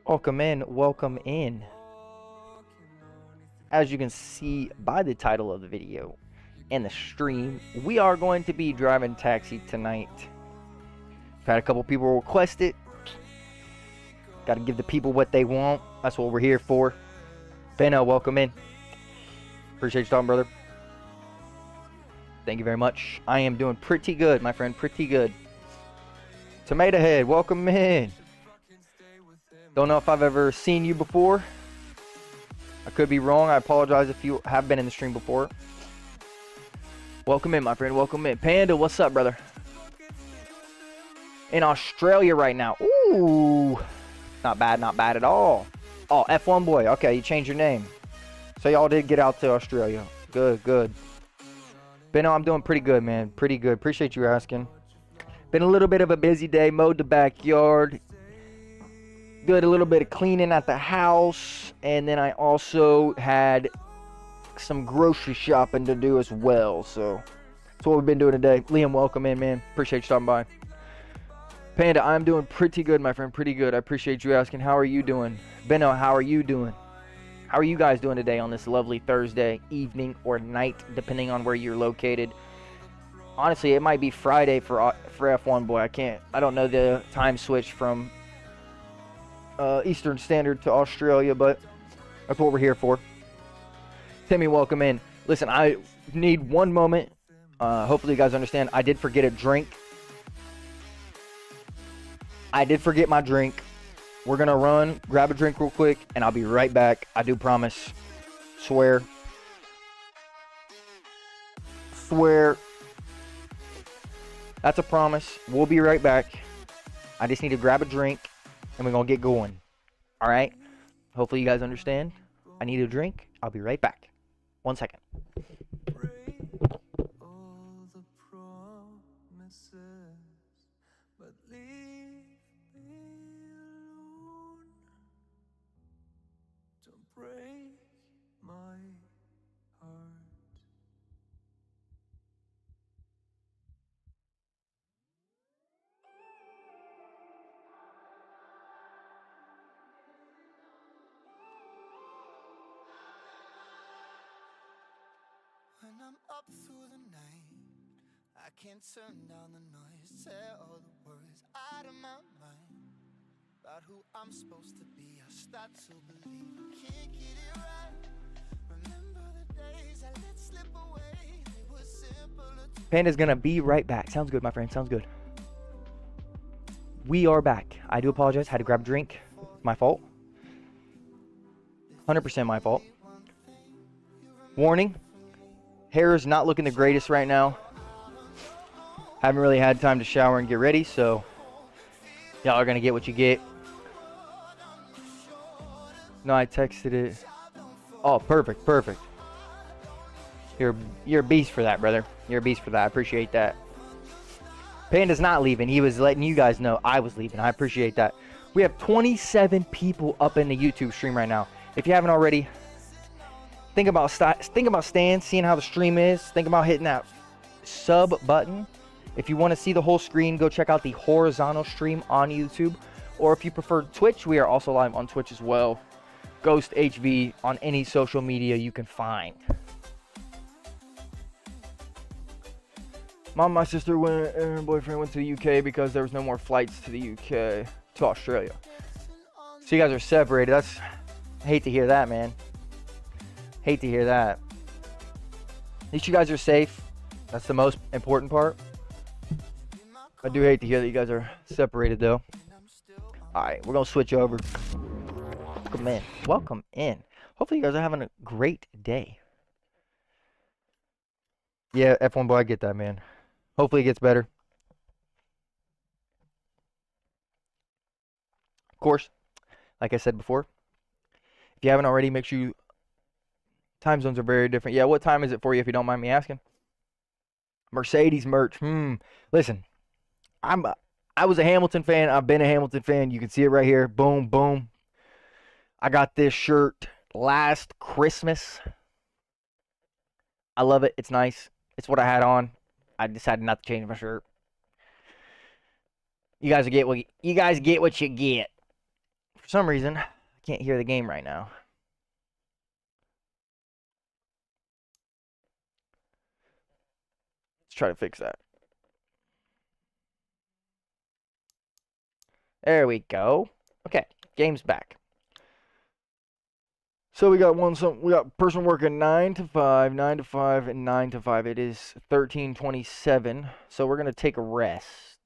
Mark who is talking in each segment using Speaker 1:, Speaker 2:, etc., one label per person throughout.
Speaker 1: Welcome in, welcome in. As you can see by the title of the video and the stream, we are going to be driving taxi tonight. I've had a couple people request it. Got to give the people what they want. That's what we're here for. Benno, welcome in. Appreciate you talking, brother. Thank you very much. I am doing pretty good, my friend. Pretty good. Tomato Head, welcome in. Don't know if I've ever seen you before. I could be wrong. I apologize if you have been in the stream before. Welcome in, my friend. Welcome in. Panda, what's up, brother? In Australia right now. Ooh. Not bad at all. Oh, F1 boy. Okay, you changed your name. So y'all did get out to Australia. Good, good. Benno, I'm doing pretty good, man. Pretty good. Appreciate you asking. Been a little bit of a busy day. Mowed the backyard. Did a little bit of cleaning at the house. And then I also had some grocery shopping to do as well. So that's what we've been doing today. Liam, welcome in, man. Appreciate you stopping by. Panda, I'm doing pretty good, my friend. Pretty good. I appreciate you asking. How are you doing? Benno, how are you doing? How are you guys doing today on this lovely Thursday evening or night, depending on where you're located? Honestly, it might be Friday for F1 boy. I don't know the time switch from Eastern Standard to Australia, but that's what we're here for. Timmy, welcome in. Listen, I need one moment. Hopefully you guys understand. I did forget a drink. I did forget my drink. We're going to run, grab a drink real quick, and I'll be right back. I do promise. Swear. Swear. That's a promise. We'll be right back. I just need to grab a drink, and we're going to get going. All right? Hopefully you guys understand. I need a drink. I'll be right back. 1 second.
Speaker 2: When I'm up through the night, I can't turn down the noise, tear all the worries out of my mind. About who I'm supposed to be, I start to believe I can't get it right. Remember the days I let slip away, they were simpler.
Speaker 1: Panda's gonna be right back. Sounds good, my friend. Sounds good. We are back. I do apologize. Had to grab a drink. My fault. 100% my fault. Warning. Hair is not looking the greatest right now. Haven't really had time to shower and get ready, so y'all are gonna get what you get. No, I texted it. Oh, perfect, perfect. You're a beast for that, brother. You're a beast for that. I appreciate that. Panda's not leaving. He was letting you guys know I was leaving. I appreciate that. We have 27 people up in the YouTube stream right now. If you haven't already, think about staying, seeing how the stream is. Think about hitting that sub button. If you want to see the whole screen, go check out the horizontal stream on YouTube. Or if you prefer Twitch, we are also live on Twitch as well. Ghost HV on any social media you can find. Mom, my sister and her boyfriend went to the UK because there was no more flights to the UK, to Australia. So you guys are separated. I hate to hear that, man. Hate to hear that. At least you guys are safe. That's the most important part. I do hate to hear that you guys are separated, though. Alright, we're going to switch over. Welcome in. Welcome in. Hopefully you guys are having a great day. Yeah, F1 boy, I get that, man. Hopefully it gets better. Of course, like I said before, if you haven't already, make sure you... Time zones are very different. Yeah, what time is it for you, if you don't mind me asking? Mercedes merch. Listen, I was a Hamilton fan. I've been a Hamilton fan. You can see it right here. Boom, boom. I got this shirt last Christmas. I love it. It's nice. It's what I had on. I decided not to change my shirt. You guys get what you get. For some reason, I can't hear the game right now. Let's try to fix that. There we go. Okay, game's back. So we got we got person working 9 to 5, 9 to 5, and 9 to 5. It is 13:27. So we're gonna take a rest.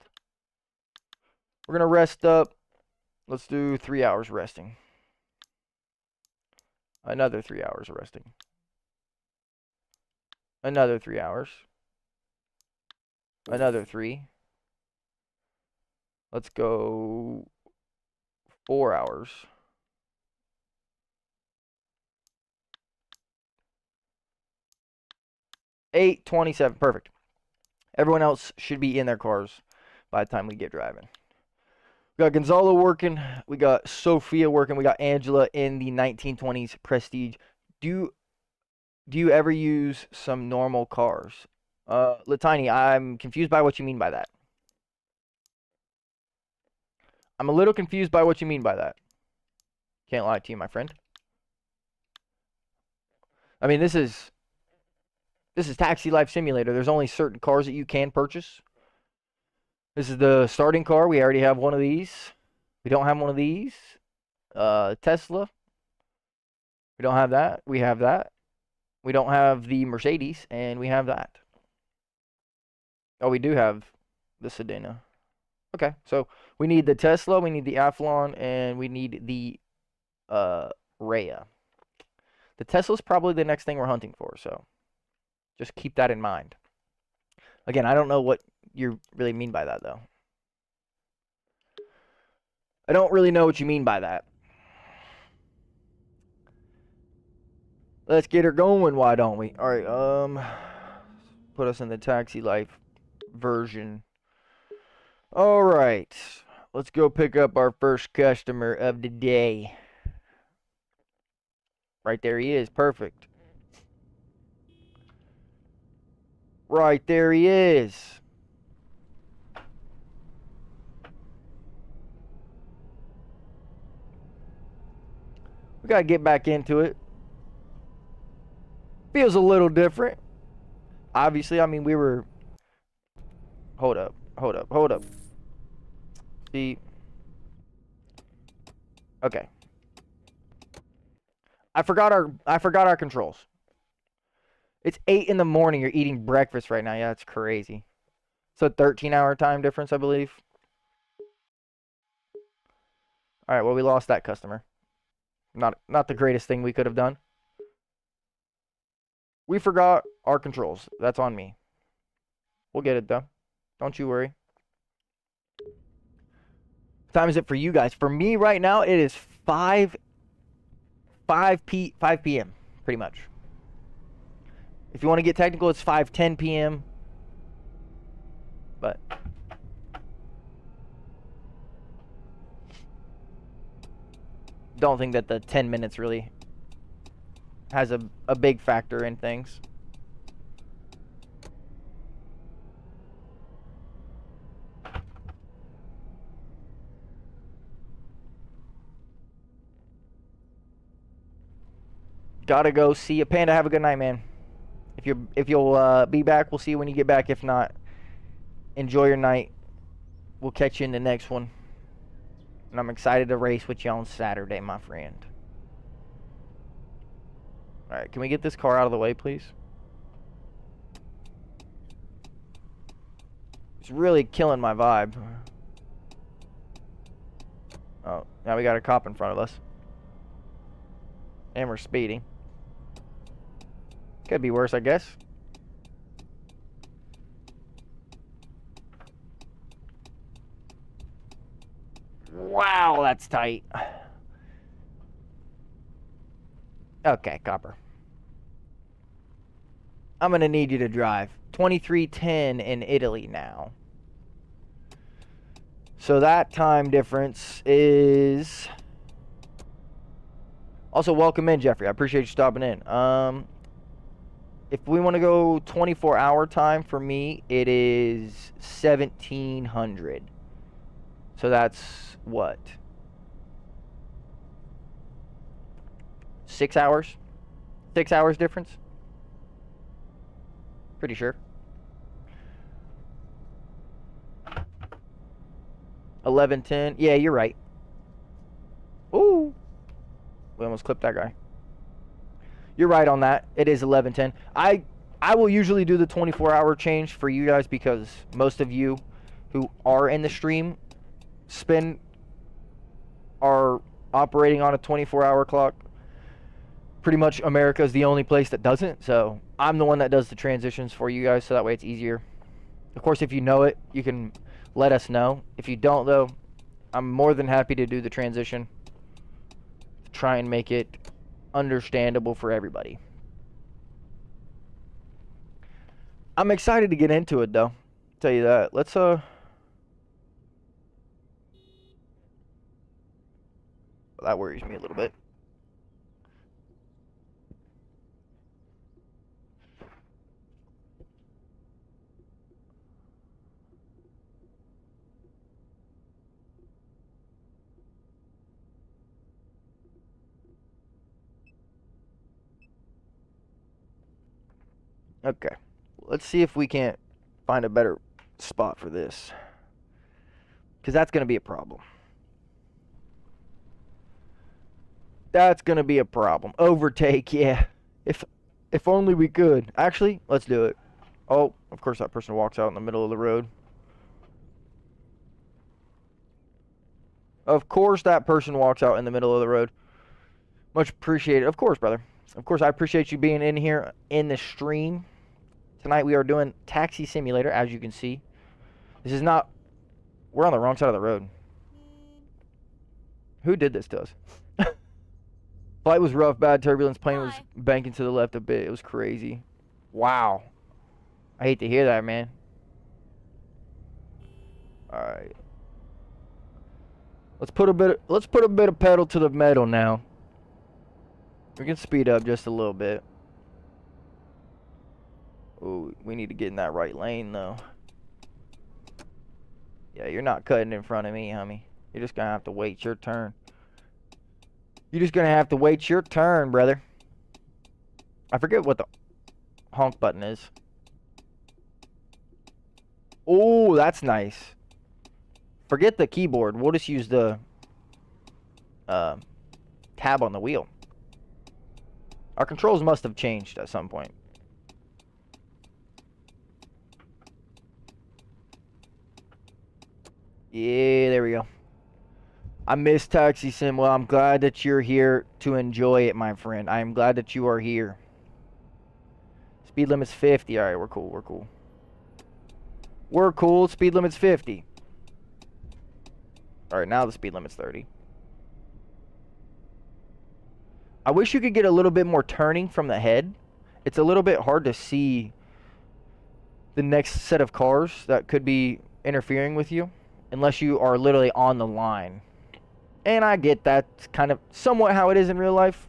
Speaker 1: We're gonna rest up. Let's do 3 hours resting. Another 3 hours of resting. Another 3 hours. Another 3. Let's go 4 hours. $8:27. Perfect. Everyone else should be in their cars by the time we get driving. We got Gonzalo working. We got Sophia working. We got Angela in the 1920s Prestige. Do you ever use some normal cars? Latini, I'm confused by what you mean by that. I'm a little confused by what you mean by that. Can't lie to you, my friend. I mean, this is Taxi Life Simulator. There's only certain cars that you can purchase. This is the starting car. We already have one of these. We don't have one of these. Tesla. We don't have that. We have that. We don't have the Mercedes, and we have that. Oh, we do have the Sedena. Okay, so we need the Tesla, we need the Athlon, and we need the Rhea. The Tesla's probably the next thing we're hunting for, so just keep that in mind. Again, I don't know what you really mean by that, though. I don't really know what you mean by that. Let's get her going, why don't we? All right, put us in the Taxi Life version. All right, let's go pick up our first customer of the day. Right there he is, perfect. Right there he is. We gotta get back into it. Feels a little different. Obviously, I mean, we were... Hold up. See? Okay. I forgot our controls. It's 8 in the morning. You're eating breakfast right now. Yeah, that's crazy. It's a 13-hour time difference, I believe. All right, well, we lost that customer. Not the greatest thing we could have done. We forgot our controls. That's on me. We'll get it, though. Don't you worry. What time is it for you guys? For me right now, it is 5 p.m., pretty much. If you want to get technical, it's 5:10 p.m. But don't think that the 10 minutes really has a big factor in things. Gotta go. See you, Panda. Have a good night, man. If you'll be back, we'll see you when you get back. If not, enjoy your night. We'll catch you in the next one. And I'm excited to race with you on Saturday, my friend. Alright, can we get this car out of the way, please? It's really killing my vibe. Oh, now we got a cop in front of us. And we're speeding. Could be worse, I guess. Wow, that's tight. Okay, copper. I'm gonna need you to drive. 23:10 in Italy now. So that time difference is... Also, welcome in, Jeffrey. I appreciate you stopping in. If we want to go 24-hour time, for me, it is 1700. So that's what? 6 hours? 6 hours difference? Pretty sure. 11:10. Yeah, you're right. Ooh. We almost clipped that guy. You're right on that. It is 11:10. I will usually do the 24-hour change for you guys because most of you who are in the stream are operating on a 24-hour clock. Pretty much America is the only place that doesn't, so I'm the one that does the transitions for you guys, so that way it's easier. Of course, if you know it, you can let us know. If you don't, though, I'm more than happy to do the transition. Try and make it understandable for everybody. I'm excited to get into it, though. Tell you that. Let's that worries me a little bit. Okay. Let's see if we can't find a better spot for this. Because that's going to be a problem. That's going to be a problem. Overtake, yeah. If only we could. Actually, let's do it. Oh, of course that person walks out in the middle of the road. Of course that person walks out in the middle of the road. Much appreciated. Of course, brother. Of course, I appreciate you being in here in the stream. Tonight we are doing Taxi Simulator, as you can see. This is not... We're on the wrong side of the road. Who did this to us? Flight was rough, bad turbulence. Plane was banking to the left a bit. It was crazy. Wow. I hate to hear that, man. Alright. Let's put a bit of pedal to the metal now. We can speed up just a little bit. Ooh, we need to get in that right lane, though. Yeah, you're not cutting in front of me, homie. You're just gonna have to wait your turn. You're just gonna have to wait your turn, brother. I forget what the honk button is. Oh, that's nice. Forget the keyboard. We'll just use the tab on the wheel. Our controls must have changed at some point. Yeah, there we go. I miss Taxi Sim. Well, I'm glad that you're here to enjoy it, my friend. I am glad that you are here. Speed limit's 50. Alright, we're cool. We're cool. We're cool. Speed limit's 50. Alright, now the speed limit's 30. I wish you could get a little bit more turning from the head. It's a little bit hard to see the next set of cars that could be interfering with you. Unless you are literally on the line. And I get that's kind of somewhat how it is in real life.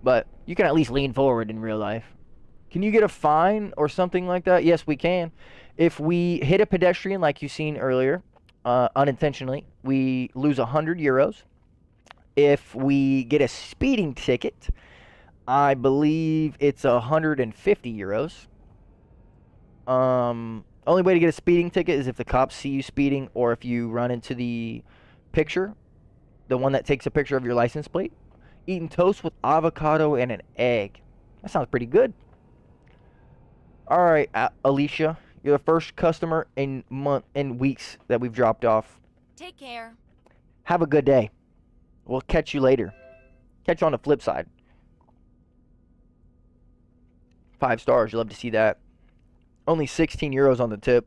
Speaker 1: But you can at least lean forward in real life. Can you get a fine or something like that? Yes, we can. If we hit a pedestrian like you seen earlier, unintentionally, we lose 100 euros. If we get a speeding ticket, I believe it's 150 euros. Only way to get a speeding ticket is if the cops see you speeding or if you run into the picture, the one that takes a picture of your license plate. Eating toast with avocado and an egg. That sounds pretty good. Alright, Alicia, you're the first customer in weeks that we've dropped off.
Speaker 3: Take care.
Speaker 1: Have a good day. We'll catch you later. Catch you on the flip side. 5 stars, you love to see that. Only 16 euros on the tip.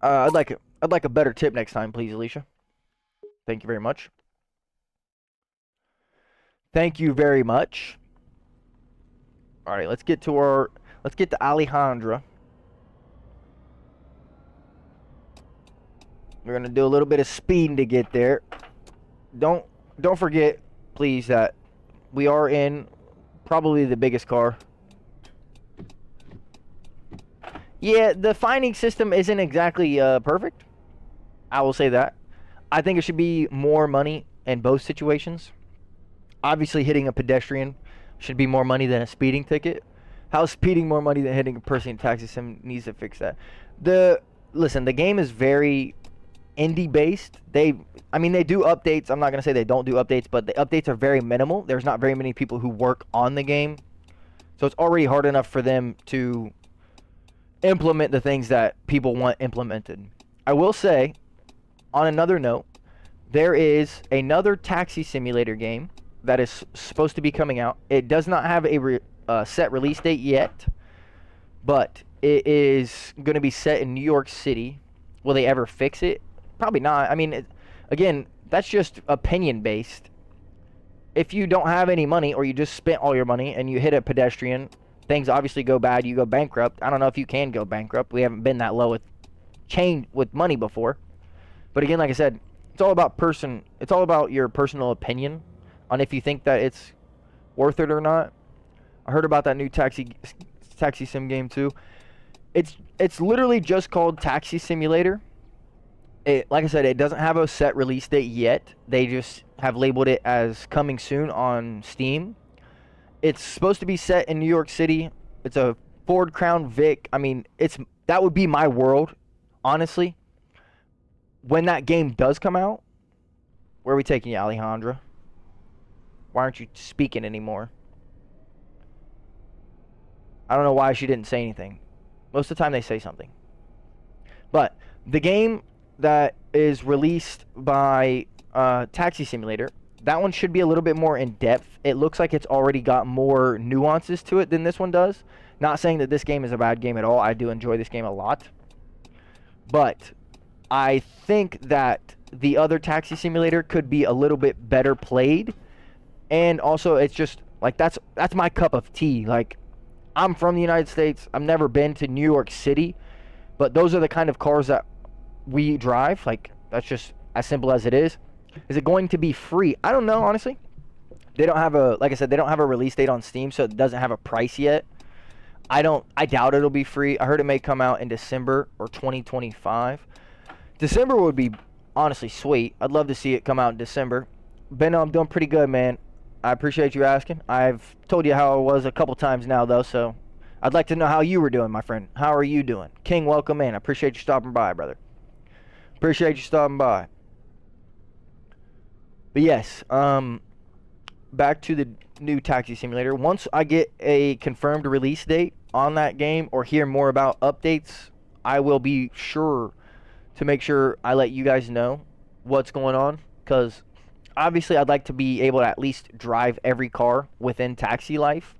Speaker 1: I'd like a better tip next time, please, Alicia. Thank you very much. Thank you very much. All right, let's get to Alejandra. We're gonna do a little bit of speeding to get there. Don't forget, please, that we are in probably the biggest car Yeah, the finding system isn't exactly perfect. I will say that. I think it should be more money in both situations. Obviously, hitting a pedestrian should be more money than a speeding ticket. How's speeding more money than hitting a person in taxi sim needs to fix that. The Listen, the game is very indie based. I mean, they do updates. I'm not gonna say they don't do updates, but the updates are very minimal. There's not very many people who work on the game, so it's already hard enough for them to implement the things that people want implemented. I will say, on another note, there is another taxi simulator game that is supposed to be coming out. It does not have a set release date yet, but it is going to be set in New York City. Will they ever fix it? Probably not. I mean, again, that's just opinion based. If you don't have any money or you just spent all your money and you hit a pedestrian, things obviously go bad. You go bankrupt. I don't know if you can go bankrupt. We haven't been that low with money before. But again, like I said, it's all about your personal opinion on if you think that it's worth it or not. I heard about that new taxi sim game too. It's literally just called Taxi Simulator. Like I said, it doesn't have a set release date yet. They just have labeled it as coming soon on Steam. It's supposed to be set in New York City. It's a Ford Crown Vic. I mean, that would be my world, honestly. When that game does come out, where are we taking you, Alejandra? Why aren't you speaking anymore? I don't know why she didn't say anything. Most of the time they say something. But the game that is released by Taxi Simulator, that one should be a little bit more in depth. It looks like it's already got more nuances to it than this one does. Not saying that this game is a bad game at all. I do enjoy this game a lot. But I think that the other Taxi Simulator could be a little bit better played. And also, it's just, like, that's my cup of tea. Like, I'm from the United States. I've never been to New York City. But those are the kind of cars that we drive. Like, that's just as simple as it is. Is it going to be free? I don't know, honestly. They don't have like I said, they don't have a release date on Steam, so it doesn't have a price yet. I doubt it'll be free. I heard it may come out in December or 2025. December would be honestly sweet. I'd love to see it come out in December. Benno, I'm doing pretty good, man. I appreciate you asking. I've told you how I was a couple times now, though, so I'd like to know how you were doing, my friend. How are you doing? King, welcome in. I appreciate you stopping by, brother. Appreciate you stopping by. But yes, back to the new Taxi Simulator. Once I get a confirmed release date on that game or hear more about updates, I will be sure to make sure I let you guys know what's going on, because obviously I'd like to be able to at least drive every car within Taxi Life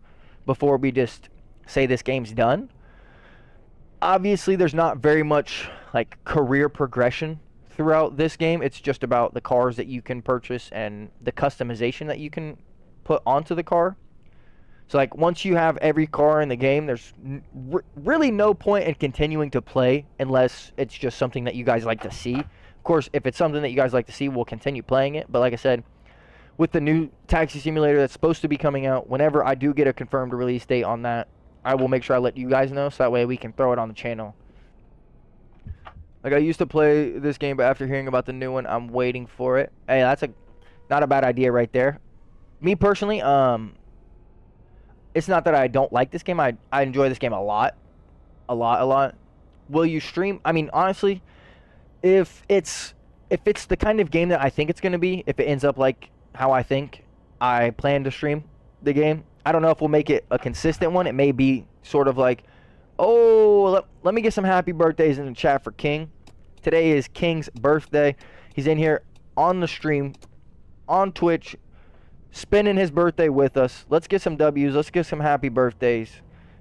Speaker 1: before we just say this game's done. Obviously there's not very much like career progression throughout this game. It's just about the cars that you can purchase and the customization that you can put onto the car. So like once you have every car in the game, there's really no point in continuing to play unless it's just something that you guys like to see. Of course, if it's something that you guys like to see, we'll continue playing it. But like I said, with the new Taxi Simulator that's supposed to be coming out, whenever I do get a confirmed release date on that, I will make sure I let you guys know so that way we can throw it on the channel. Like, I used to play this game, but after hearing about the new one, I'm waiting for it. Hey, that's not a bad idea right there. Me personally, it's not that I don't like this game. I enjoy this game a lot. A lot. Will you stream? I mean, honestly, if it's the kind of game that I think it's going to be, if it ends up like how I think I plan to stream the game, I don't know if we'll make it a consistent one. It may be sort of like, oh, let me get some happy birthdays in the chat for King. Today is King's birthday. He's in here on the stream, on Twitch, spending his birthday with us. Let's get some W's. Let's get some happy birthdays.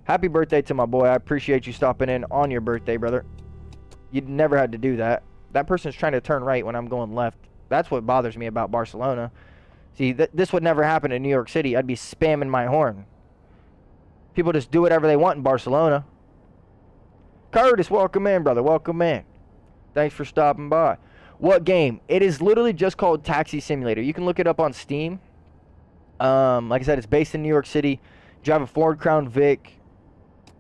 Speaker 1: Happy birthday to my boy. I appreciate you stopping in on your birthday, brother. You never had to do that. That person's trying to turn right when I'm going left. That's what bothers me about Barcelona. See, this would never happen in New York City. I'd be spamming my horn. People just do whatever they want in Barcelona. Curtis, welcome in, brother. Welcome in. Thanks for stopping by. What game? It is literally just called Taxi Simulator. You can look it up on Steam. Like I said, it's based in New York City. Drive a Ford Crown Vic.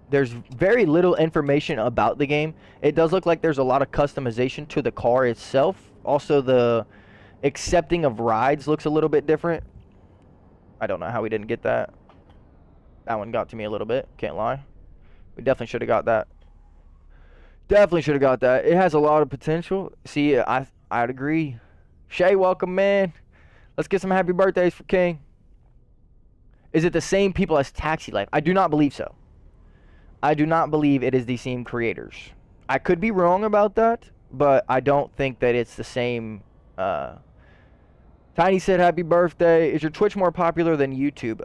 Speaker 1: there's very little information about the game. It does look like there's a lot of customization to the car itself. Also, the accepting of rides looks a little bit different. I don't know how we didn't get that. That one got to me a little bit, can't lie. We definitely should have got that. Definitely should have got that. It has a lot of potential. See, I'd agree. Shay, welcome, man. Let's get some happy birthdays for King. Is it the same people as Taxi Life? I do not believe so. I do not believe it is the same creators. I could be wrong about that, but I don't think that it's the same. Tiny said happy birthday. Is your Twitch more popular than YouTube?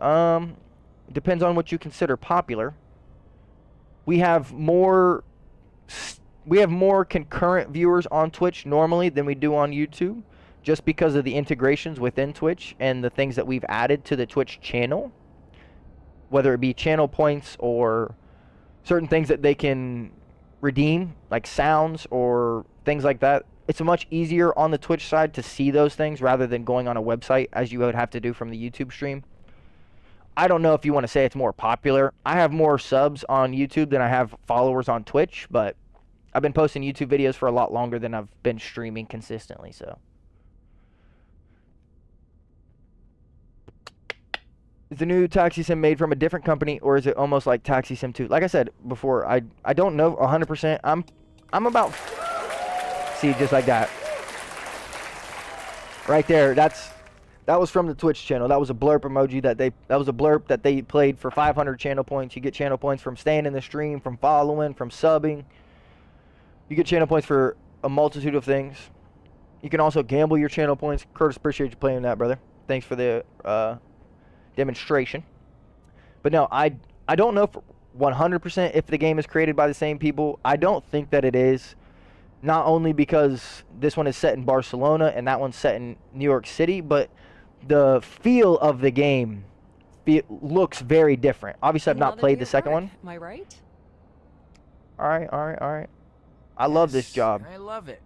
Speaker 1: Depends on what you consider popular. We have more concurrent viewers on Twitch normally than we do on YouTube, just because of the integrations within Twitch and the things that we've added to the Twitch channel, whether it be channel points or certain things that they can redeem, like sounds or things like that. It's much easier on the Twitch side to see those things rather than going on a website as you would have to do from the YouTube stream. I don't know if you want to say it's more popular. I have more subs on YouTube than I have followers on Twitch, but I've been posting YouTube videos for a lot longer than I've been streaming consistently, so. Is the new Taxi Sim made from a different company, or is it almost like Taxi Sim 2? Like I said before, I don't know 100%. I'm about... See, just like that. Right there, that was from the Twitch channel. That was a blurb emoji that was a blurb that they played for 500 channel points. You get channel points from staying in the stream, from following, from subbing. You get channel points for a multitude of things. You can also gamble your channel points. Curtis, appreciate you playing that, brother. Thanks for the demonstration. But no, I don't know for 100% if the game is created by the same people. I don't think that it is. Not only because this one is set in Barcelona and that one's set in New York City, but the feel of the game looks very different. Obviously, I've not played the second one.
Speaker 3: Am I right?
Speaker 1: All right. I love this job.
Speaker 4: I love it.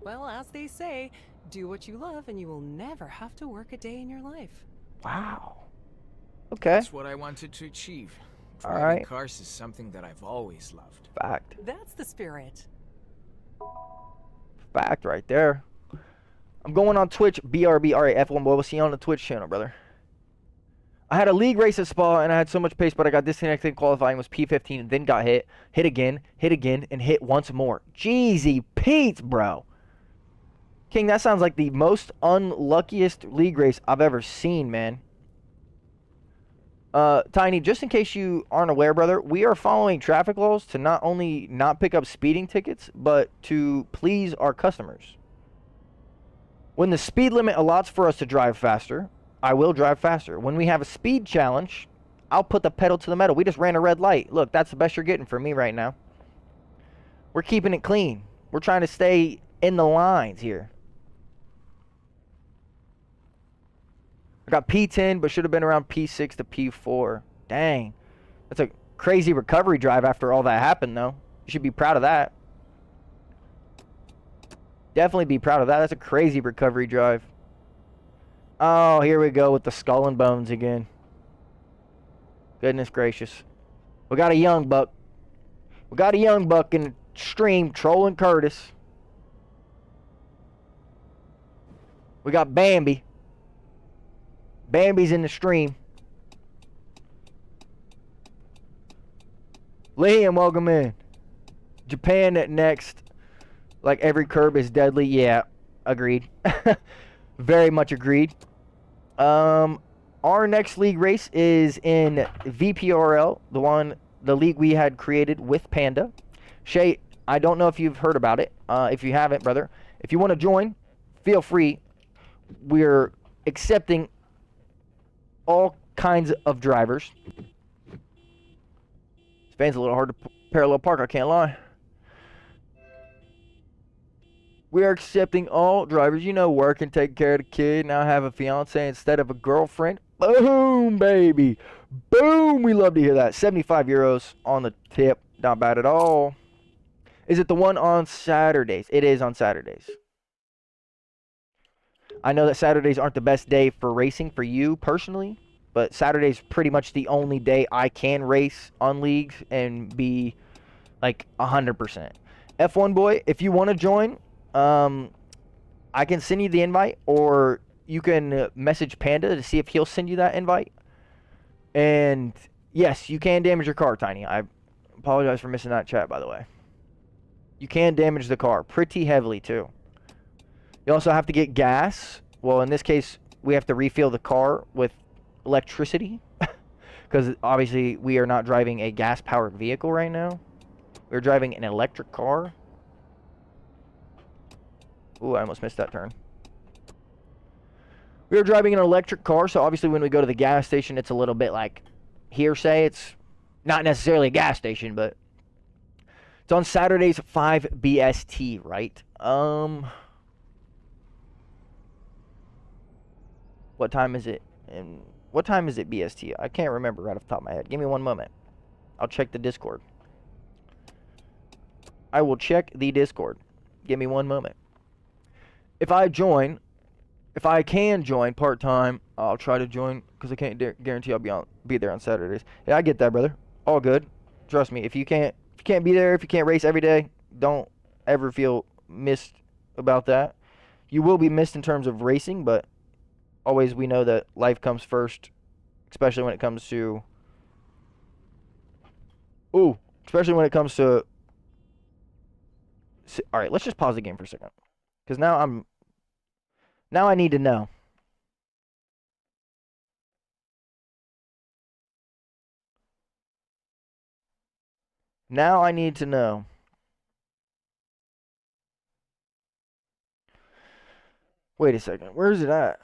Speaker 3: Well, as they say, do what you love and you will never have to work a day in your life.
Speaker 1: Wow. Okay.
Speaker 4: That's what I wanted to achieve.
Speaker 1: All
Speaker 4: Driving
Speaker 1: right.
Speaker 4: cars is something that I've always loved.
Speaker 1: Fact.
Speaker 3: That's the spirit.
Speaker 1: Fact right there. I'm going on Twitch, BRB. All right, F1 boy. We'll see you on the Twitch channel, brother. I had a league race at Spa, and I had so much pace, but I got disconnected in qualifying, was P15, and then got hit again, and hit once more. Jeezy Pete, bro. King, that sounds like the most unluckiest league race I've ever seen, man. Tiny, just in case you aren't aware, brother, we are following traffic laws to not only not pick up speeding tickets, but to please our customers. When the speed limit allots for us to drive faster, I will drive faster. When we have a speed challenge, I'll put the pedal to the metal. We just ran a red light. Look, that's the best you're getting from me right now. We're keeping it clean. We're trying to stay in the lines here. I got P10, but should have been around P6 to P4. Dang. That's a crazy recovery drive after all that happened, though. You should be proud of that. Definitely be proud of that. That's a crazy recovery drive. Oh, here we go with the skull and bones again. Goodness gracious. We got a young buck. We got a young buck in the stream trolling Curtis. We got Bambi. Bambi's in the stream. Liam, welcome in. Japan at next. Like every curb is deadly. Yeah, agreed. Very much agreed. Our next league race is in VPRL, the league we had created with Panda. Shay, I don't know if you've heard about it. If you haven't, brother, if you want to join, feel free. We're accepting all kinds of drivers. Spain's a little hard to parallel park, I can't lie. We are accepting all drivers. You know, work and take care of the kid. Now have a fiance instead of a girlfriend. Boom, baby. Boom. We love to hear that. 75 euros on the tip. Not bad at all. Is it the one on Saturdays? It is on Saturdays. I know that Saturdays aren't the best day for racing for you personally, but Saturday's pretty much the only day I can race on leagues and be like 100%. F1 boy, if you want to join, I can send you the invite, or you can message Panda to see if he'll send you that invite. And yes, you can damage your car, Tiny. I apologize for missing that chat, by the way. You can damage the car pretty heavily too. You also have to get gas. Well, in this case, we have to refill the car with electricity because obviously we are not driving a gas-powered vehicle right now. We're driving an electric car. Ooh, I almost missed that turn. We are driving an electric car, so obviously when we go to the gas station, it's a little bit like hearsay. It's not necessarily a gas station, but it's on Saturdays 5 BST, right? What time is it? And what time is it BST? I can't remember right off the top of my head. Give me one moment. I'll check the Discord. I will check the Discord. Give me one moment. If I can join part-time, I'll try to join because I can't guarantee I'll be there on Saturdays. Yeah, I get that, brother. All good. Trust me. If you can't be there, if you can't race every day, don't ever feel missed about that. You will be missed in terms of racing, but always we know that life comes first, especially when it comes to all right, let's just pause the game for a second, because now I need to know. Now I need to know. Wait a second. Where is it at?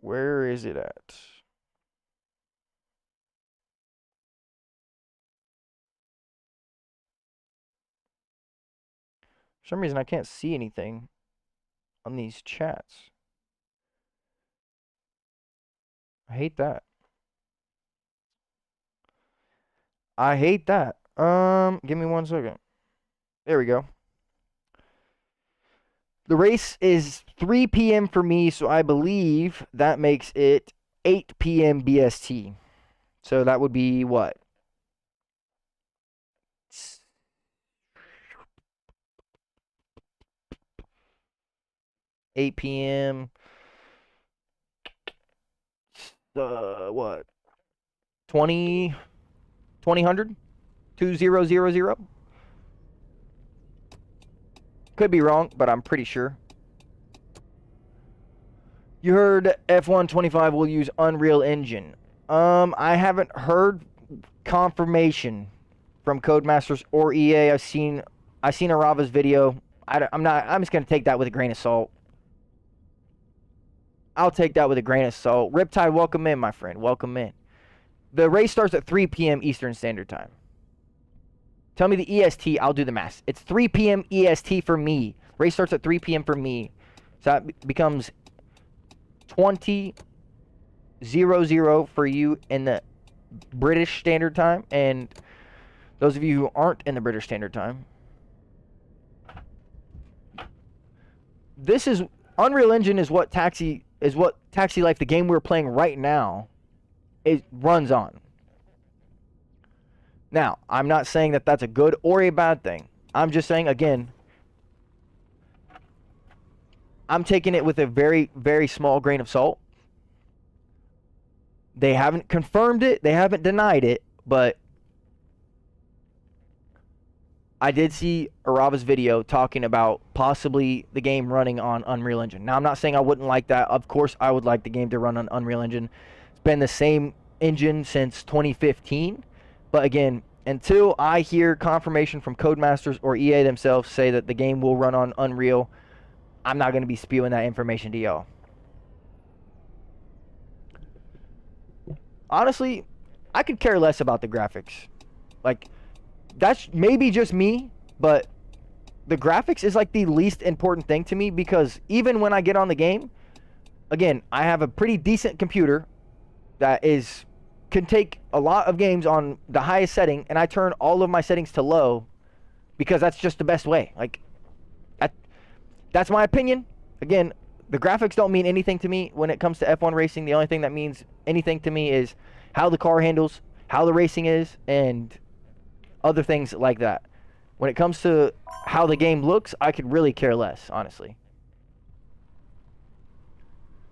Speaker 1: Where is it at? For some reason I can't see anything on these chats. I hate that. I hate that. Give me 1 second. There we go. The race is 3 p.m. for me, so I believe that makes it 8 p.m. BST. So that would be what? 8 p.m. What? 2000? 2000? Could be wrong, but I'm pretty sure. You heard F125 will use Unreal Engine. I haven't heard confirmation from Codemasters or EA. I've seen Arava's video. I'm just gonna take that with a grain of salt. I'll take that with a grain of salt. Riptide, welcome in, my friend. Welcome in. The race starts at 3 p.m. Eastern Standard Time. Tell me the EST, I'll do the math. It's 3 p.m. EST for me. Race starts at 3 p.m. for me. So that becomes 20:00 for you in the British Standard Time. And those of you who aren't in the British Standard Time, this is Unreal Engine is what Taxi Life, the game we're playing right now, it runs on. Now, I'm not saying that that's a good or a bad thing. I'm just saying, again, I'm taking it with a very, very small grain of salt. They haven't confirmed it. They haven't denied it. But I did see Arava's video talking about possibly the game running on Unreal Engine. Now, I'm not saying I wouldn't like that. Of course, I would like the game to run on Unreal Engine. It's been the same engine since 2015. But again, until I hear confirmation from Codemasters or EA themselves say that the game will run on Unreal, I'm not going to be spewing that information to y'all. Honestly, I could care less about the graphics. Like, that's maybe just me, but the graphics is like the least important thing to me, because even when I get on the game, again, I have a pretty decent computer that can take a lot of games on the highest setting, and I turn all of my settings to low because that's just the best way. Like, That's my opinion. Again, the graphics don't mean anything to me when it comes to F1 racing. The only thing that means anything to me is how the car handles, how the racing is, and other things like that. When it comes to how the game looks, I could really care less, honestly.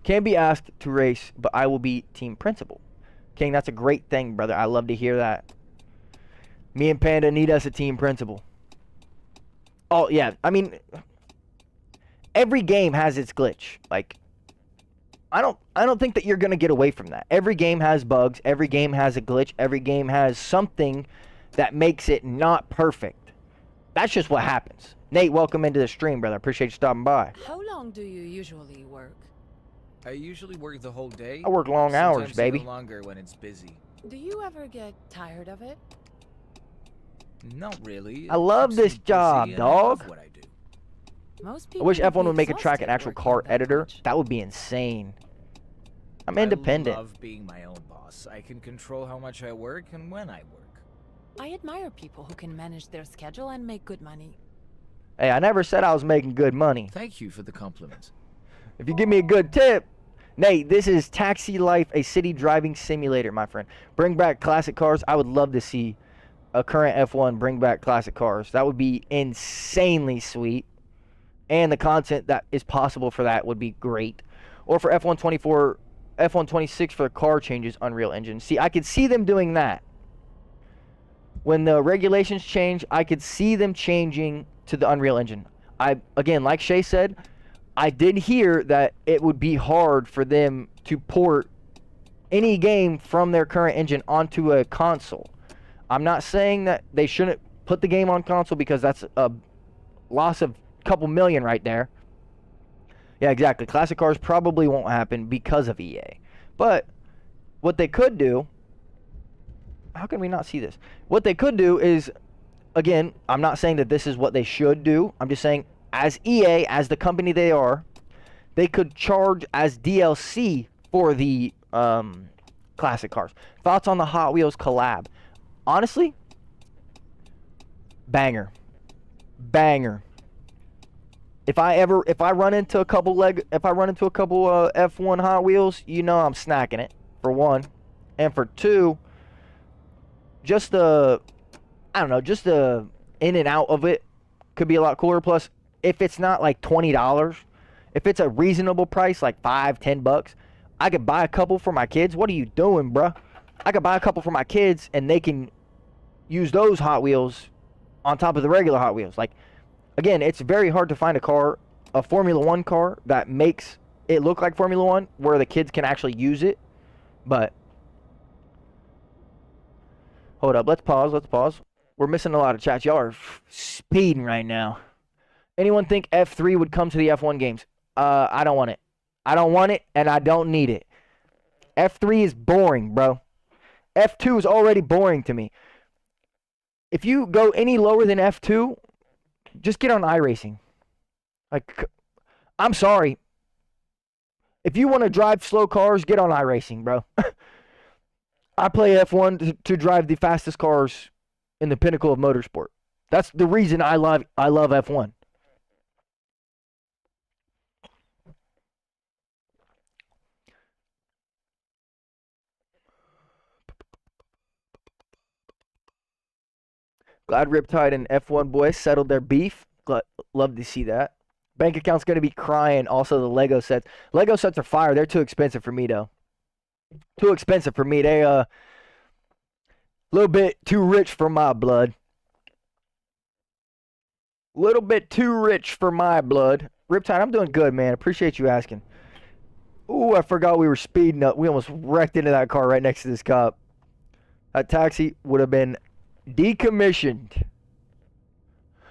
Speaker 1: Can be asked to race, but I will be team principal. King, that's a great thing, brother. I love to hear that. Me and Panda need us a team principal. Oh, yeah. I mean, every game has its glitch. Like, I don't think that you're going to get away from that. Every game has bugs. Every game has a glitch. Every game has something that makes it not perfect. That's just what happens. Nate, welcome into the stream, brother. Appreciate you stopping by.
Speaker 5: How long do you usually work?
Speaker 4: I usually work the whole day.
Speaker 1: I work long hours,
Speaker 4: sometimes
Speaker 1: baby.
Speaker 4: even longer when it's busy.
Speaker 5: Do you ever get tired of it?
Speaker 4: Not really.
Speaker 1: I love
Speaker 4: Keeps me
Speaker 1: this
Speaker 4: busy
Speaker 1: job,
Speaker 4: and I love
Speaker 1: dog.
Speaker 4: what I do.
Speaker 5: Most
Speaker 1: I
Speaker 5: people
Speaker 1: wish
Speaker 5: would
Speaker 1: F1
Speaker 5: be
Speaker 1: would make a track an
Speaker 5: exhausted
Speaker 1: actual
Speaker 5: working
Speaker 1: car
Speaker 5: that
Speaker 1: editor.
Speaker 5: much.
Speaker 1: That would be insane. I'm independent.
Speaker 4: I love being my own boss. I can control how much I work and when I work.
Speaker 5: I admire people who can manage their schedule and make good money.
Speaker 1: Hey, I never said I was making good money.
Speaker 4: Thank you for the compliment.
Speaker 1: If you give me a good tip. Nate, this is Taxi Life, a city driving simulator, my friend. Bring back classic cars. I would love to see a current F1 bring back classic cars. That would be insanely sweet. And the content that is possible for that would be great. Or for F1 24, F1 26 for the car changes, Unreal Engine. See, I could see them doing that. When the regulations change, I could see them changing to the Unreal Engine. Again, like Shay said, I did hear that it would be hard for them to port any game from their current engine onto a console. I'm not saying that they shouldn't put the game on console because that's a loss of a couple million right there. Yeah, exactly. Classic cars probably won't happen because of EA. But what they could do, how can we not see this? What they could do is, again, I'm not saying that this is what they should do. I'm just saying as EA, as the company they are, they could charge as DLC for the classic cars. Thoughts on the Hot Wheels collab? Honestly, banger. If I run into a couple F1 Hot Wheels, you know I'm snacking it, for one. And for two, just the in and out of it could be a lot cooler. Plus, if it's not like $20, if it's a reasonable price, like $5-10, I could buy a couple for my kids. What are you doing, bruh? I could buy a couple for my kids, and they can use those Hot Wheels on top of the regular Hot Wheels. Like, again, it's very hard to find a Formula One car that makes it look like Formula One, where the kids can actually use it. But hold up, let's pause. We're missing a lot of chats. Y'all are speeding right now. Anyone think F3 would come to the F1 games? I don't want it. I don't want it, and I don't need it. F3 is boring, bro. F2 is already boring to me. If you go any lower than F2, just get on iRacing. Like, I'm sorry. If you want to drive slow cars, get on iRacing, bro. I play F1 to drive the fastest cars in the pinnacle of motorsport. That's the reason I love F1. Glad Riptide and F1 boys settled their beef. Love to see that. Bank account's going to be crying. Also, the Lego sets. Lego sets are fire. They're too expensive for me, though. Too expensive for me. They, a little bit too rich for my blood. Little bit too rich for my blood. Riptide, I'm doing good, man. Appreciate you asking. Ooh, I forgot we were speeding up. We almost wrecked into that car right next to this cop. That taxi would have been decommissioned.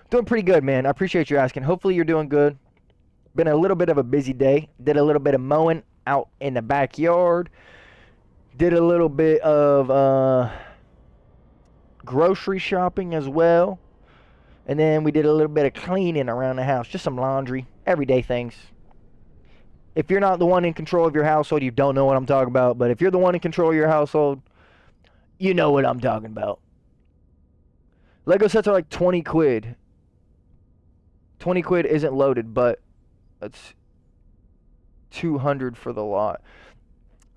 Speaker 1: Doing pretty good, man. I appreciate you asking. Hopefully you're doing good. Been a little bit of a busy day. Did a little bit of mowing out in the backyard. Did a little bit of grocery shopping as well. And then we did a little bit of cleaning around the house. Just some laundry. Everyday things. If you're not the one in control of your household, you don't know what I'm talking about. But if you're the one in control of your household, you know what I'm talking about. Lego sets are like 20 quid. 20 quid isn't loaded, but That's 200 for the lot.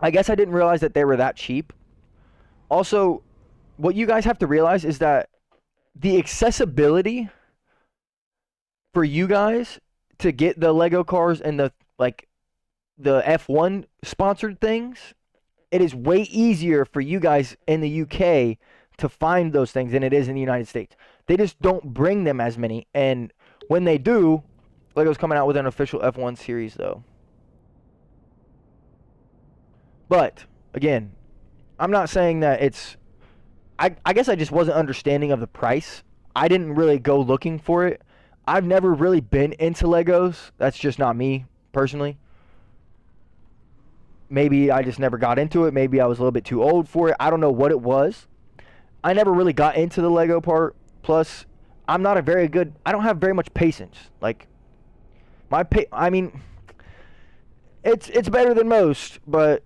Speaker 1: I guess I didn't realize that they were that cheap. Also, what you guys have to realize is that the accessibility for you guys to get the Lego cars and the F1 sponsored things, it is way easier for you guys in the UK to find those things than it is in the United States. They just don't bring them as many, and when they do, Lego's coming out with an official F1 series though. But again, I'm not saying that it's I guess I just wasn't understanding of the price. I didn't really go looking for it. I've never really been into Legos. That's just not me personally. Maybe I just never got into it. Maybe I was a little bit too old for it. I don't know what it was. I never really got into the Lego part. Plus, I'm not a very good... I don't have very much patience. Like, I mean, it's better than most, but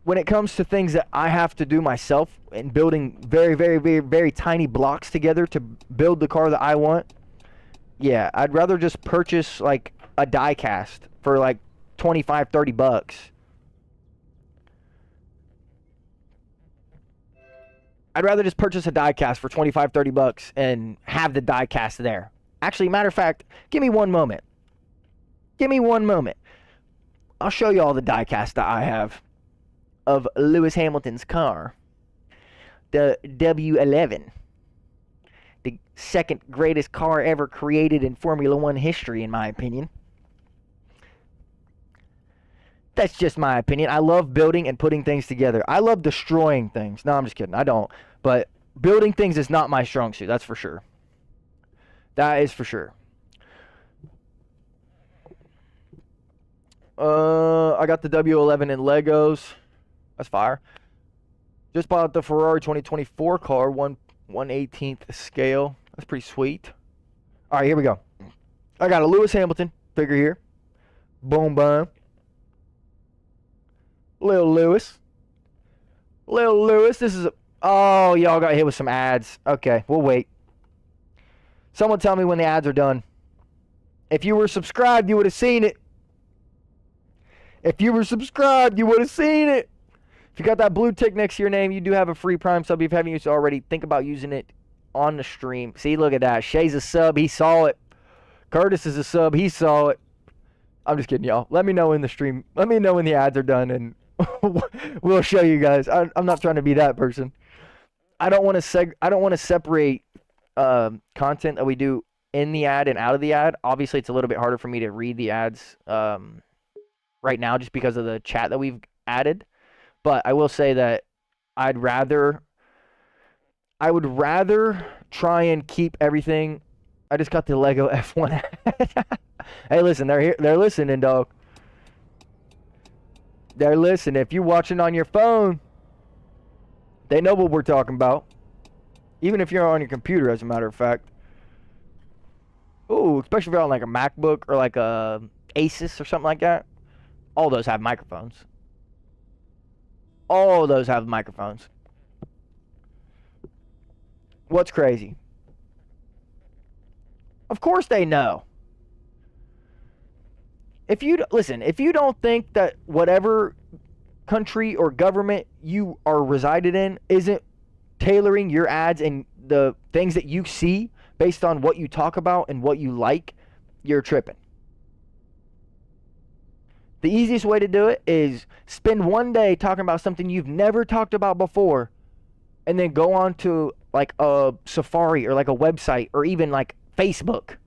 Speaker 1: when it comes to things that I have to do myself and building very, very, very, very tiny blocks together to build the car that I want, yeah, I'd rather just purchase, like, a die cast for, like, 25, 30 bucks. I'd rather just purchase a die cast for 25, 30 bucks and have the die cast there. Actually, matter of fact, give me one moment. Give me one moment. I'll show you all the die cast that I have of Lewis Hamilton's car. The W11. The second greatest car ever created in Formula One history, in my opinion. That's just my opinion. I love building and putting things together. I love destroying things. No, I'm just kidding. I don't. But building things is not my strong suit. That's for sure. That is for sure. I got the W11 in Legos. That's fire. Just bought the Ferrari 2024 car, 1/18th scale. That's pretty sweet. All right, here we go. I got a Lewis Hamilton figure here. Boom, boom. Little Lewis. Little Lewis. This is a... Oh, y'all got hit with some ads. Okay, we'll wait. Someone tell me when the ads are done. If you were subscribed, you would have seen it. If you were subscribed, you would have seen it. If you got that blue tick next to your name, you do have a free Prime sub. If you haven't used it already, think about using it on the stream. See, look at that. Shay's a sub. He saw it. Curtis is a sub. He saw it. I'm just kidding, y'all. Let me know in the stream. Let me know when the ads are done, and we'll show you guys. I'm not trying to be that person. I don't want to separate content that we do in the ad and out of the ad. Obviously, it's a little bit harder for me to read the ads right now just because of the chat that we've added. But I will say that I would rather try and keep everything. I just got the Lego F1 ad. Hey, listen, they're here. They're listening, dog. They're listening. If you're watching on your phone, they know what we're talking about. Even if you're on your computer, as a matter of fact. Ooh, especially if you're on like a MacBook or like a Asus or something like that. All those have microphones. All those have microphones. What's crazy? Of course they know. If you don't think that whatever country or government you are resided in isn't tailoring your ads and the things that you see based on what you talk about and what you like, you're tripping. The easiest way to do it is spend one day talking about something you've never talked about before, and then go on to like a Safari or like a website or even like Facebook.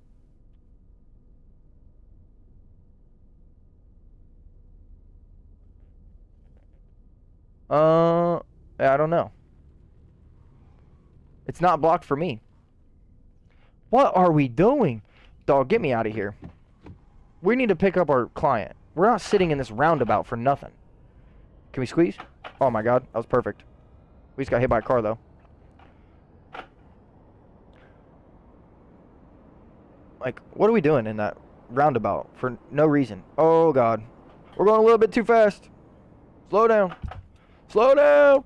Speaker 1: I don't know. It's not blocked for me. What are we doing? Dog, get me out of here. We need to pick up our client. We're not sitting in this roundabout for nothing. Can we squeeze? Oh my god, that was perfect. We just got hit by a car though. Like, what are we doing in that roundabout for no reason? Oh god. We're going a little bit too fast. Slow down. Slow down.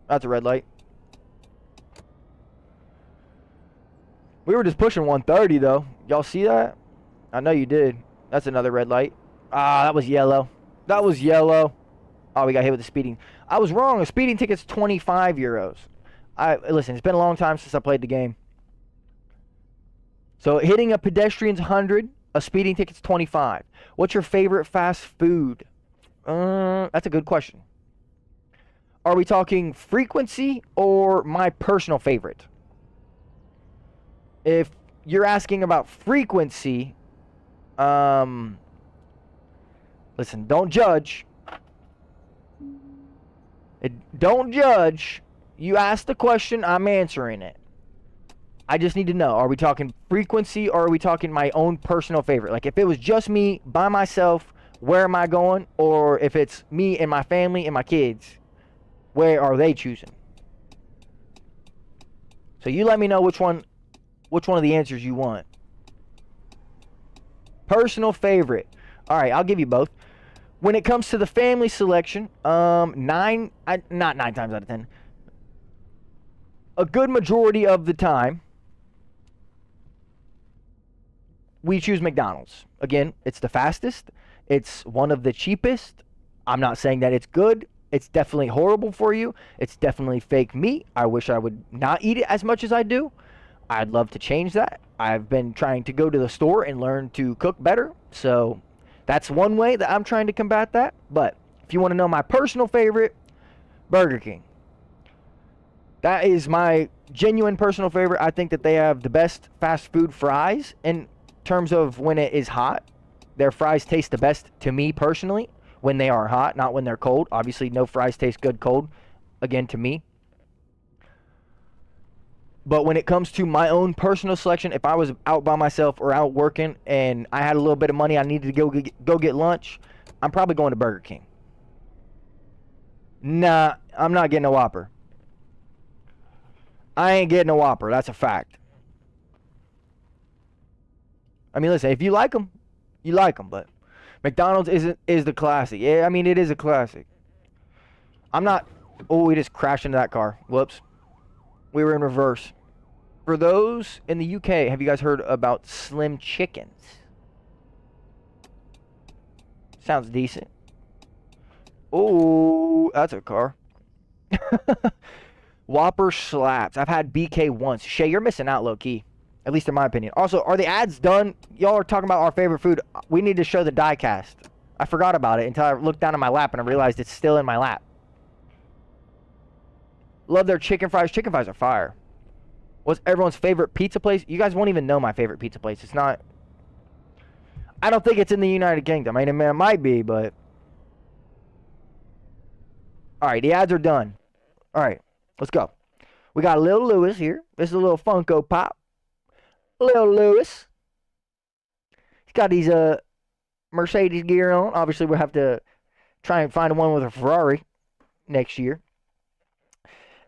Speaker 1: That's a red light. We were just pushing 130 though. Y'all see that? I know you did. That's another red light. Ah, that was yellow. That was yellow. Oh, we got hit with the speeding. I was wrong. A speeding ticket's 25 euros. Listen, it's been a long time since I played the game. So hitting a pedestrian's 100, a speeding ticket's 25. What's your favorite fast food? That's a good question. Are we talking frequency or my personal favorite? If you're asking about frequency, listen, don't judge. Don't judge. You asked the question, I'm answering it. I just need to know, are we talking frequency or are we talking my own personal favorite? Like if it was just me by myself, where am I going? Or if it's me and my family and my kids, where are they choosing? So you let me know which one of the answers you want. Personal favorite. All right, I'll give you both. When it comes to the family selection, not 9 times out of 10. A good majority of the time, we choose McDonald's. Again, it's the fastest. It's one of the cheapest. I'm not saying that it's good. It's definitely horrible for you. It's definitely fake meat. I wish I would not eat it as much as I do. I'd love to change that. I've been trying to go to the store and learn to cook better. So that's one way that I'm trying to combat that. But if you want to know my personal favorite, Burger King. That is my genuine personal favorite. I think that they have the best fast food fries in terms of when it is hot. Their fries taste the best to me personally when they are hot, not when they're cold. Obviously, no fries taste good cold, again, to me. But when it comes to my own personal selection, if I was out by myself or out working and I had a little bit of money, I needed to go get lunch, I'm probably going to Burger King. Nah, I'm not getting a Whopper. I ain't getting a Whopper. That's a fact. I mean, listen, if you like them, you like them. But McDonald's is the classic. Yeah, I mean, it is a classic. I'm not... Oh, we just crashed into that car. Whoops. We were in reverse. For those in the UK, have you guys heard about Slim Chickens? Sounds decent. Oh, that's a car. Whopper slaps. I've had BK once. Shay, you're missing out, low-key. At least in my opinion. Also, are the ads done? Y'all are talking about our favorite food. We need to show the die cast. I forgot about it until I looked down at my lap and I realized it's still in my lap. Love their chicken fries. Chicken fries are fire. What's everyone's favorite pizza place? You guys won't even know my favorite pizza place. It's not... I don't think it's in the United Kingdom. I mean, it might be, but... Alright, the ads are done. Alright, let's go. We got Lil Lewis here. This is a little Funko Pop. Lil Lewis. He's got these Mercedes gear on. Obviously, we'll have to try and find one with a Ferrari next year.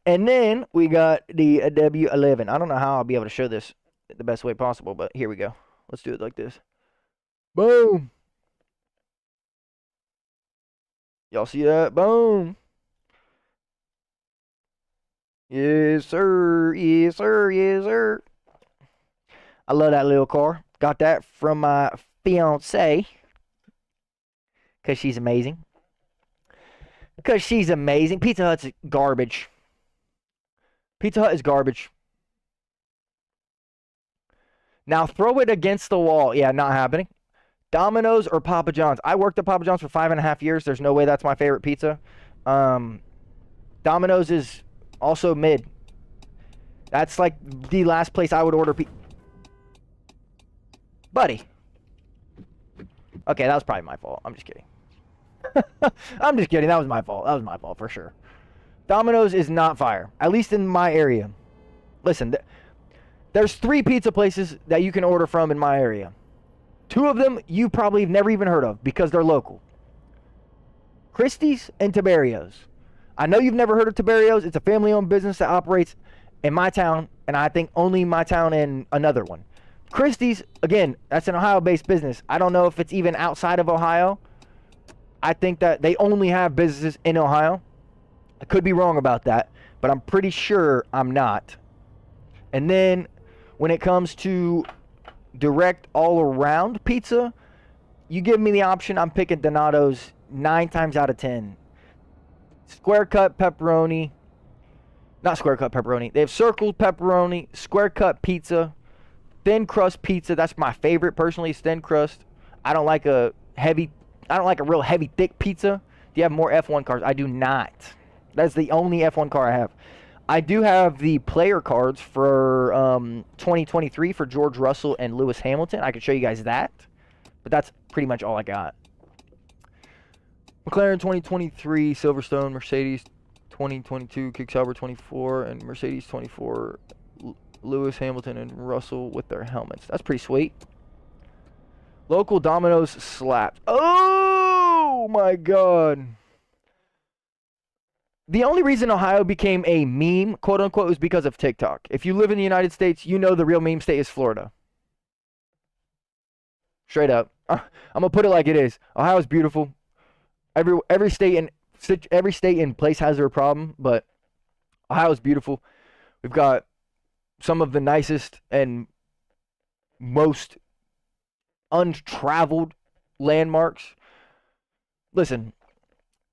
Speaker 1: And then we got the W11. I don't know how I'll be able to show this the best way possible, but here we go. Let's do it like this. Boom. Y'all see that? Boom. Yes, sir. Yes, sir. Yes, sir. I love that little car. Got that from my fiance. Because she's amazing. Because she's amazing. Pizza Hut's garbage. Pizza Hut is garbage. Now throw it against the wall. Yeah, not happening. Domino's or Papa John's? I worked at Papa John's for 5.5 years. There's no way that's my favorite pizza. Domino's is also mid. That's like the last place I would order pizza. Buddy. Okay, that was probably my fault. I'm just kidding. I'm just kidding. That was my fault. That was my fault for sure. Domino's is not fire. At least in my area. Listen, there's 3 pizza places that you can order from in my area. 2 of them you probably have never even heard of because they're local. Christie's and Tiberio's. I know you've never heard of Tiberio's. It's a family-owned business that operates in my town, and I think only my town and another one. Christie's, again, that's an Ohio-based business. I don't know if it's even outside of Ohio. I think that they only have businesses in Ohio. I could be wrong about that, but I'm pretty sure I'm not. And then when it comes to direct all-around pizza, you give me the option, I'm picking Donato's 9 times out of 10. Square cut pepperoni. Not square cut pepperoni. They have circle pepperoni, square cut pizza, thin crust pizza. That's my favorite personally, is thin crust. I don't like a real heavy thick pizza. Do you have more F1 cars? I do not. That's the only F1 car I have. I do have the player cards for 2023 for George Russell and Lewis Hamilton. I can show you guys that. But that's pretty much all I got. McLaren 2023, Silverstone, Mercedes 2022, Kick Sauber 24, and Mercedes 24, Lewis Hamilton and Russell with their helmets. That's pretty sweet. Local Domino's slapped. Oh my God. The only reason Ohio became a meme, quote unquote, is because of TikTok. If you live in the United States, you know the real meme state is Florida. Straight up. I'm gonna put it like it is. Ohio's beautiful. Every state and place has their problem, but Ohio's beautiful. We've got some of the nicest and most untraveled landmarks. Listen,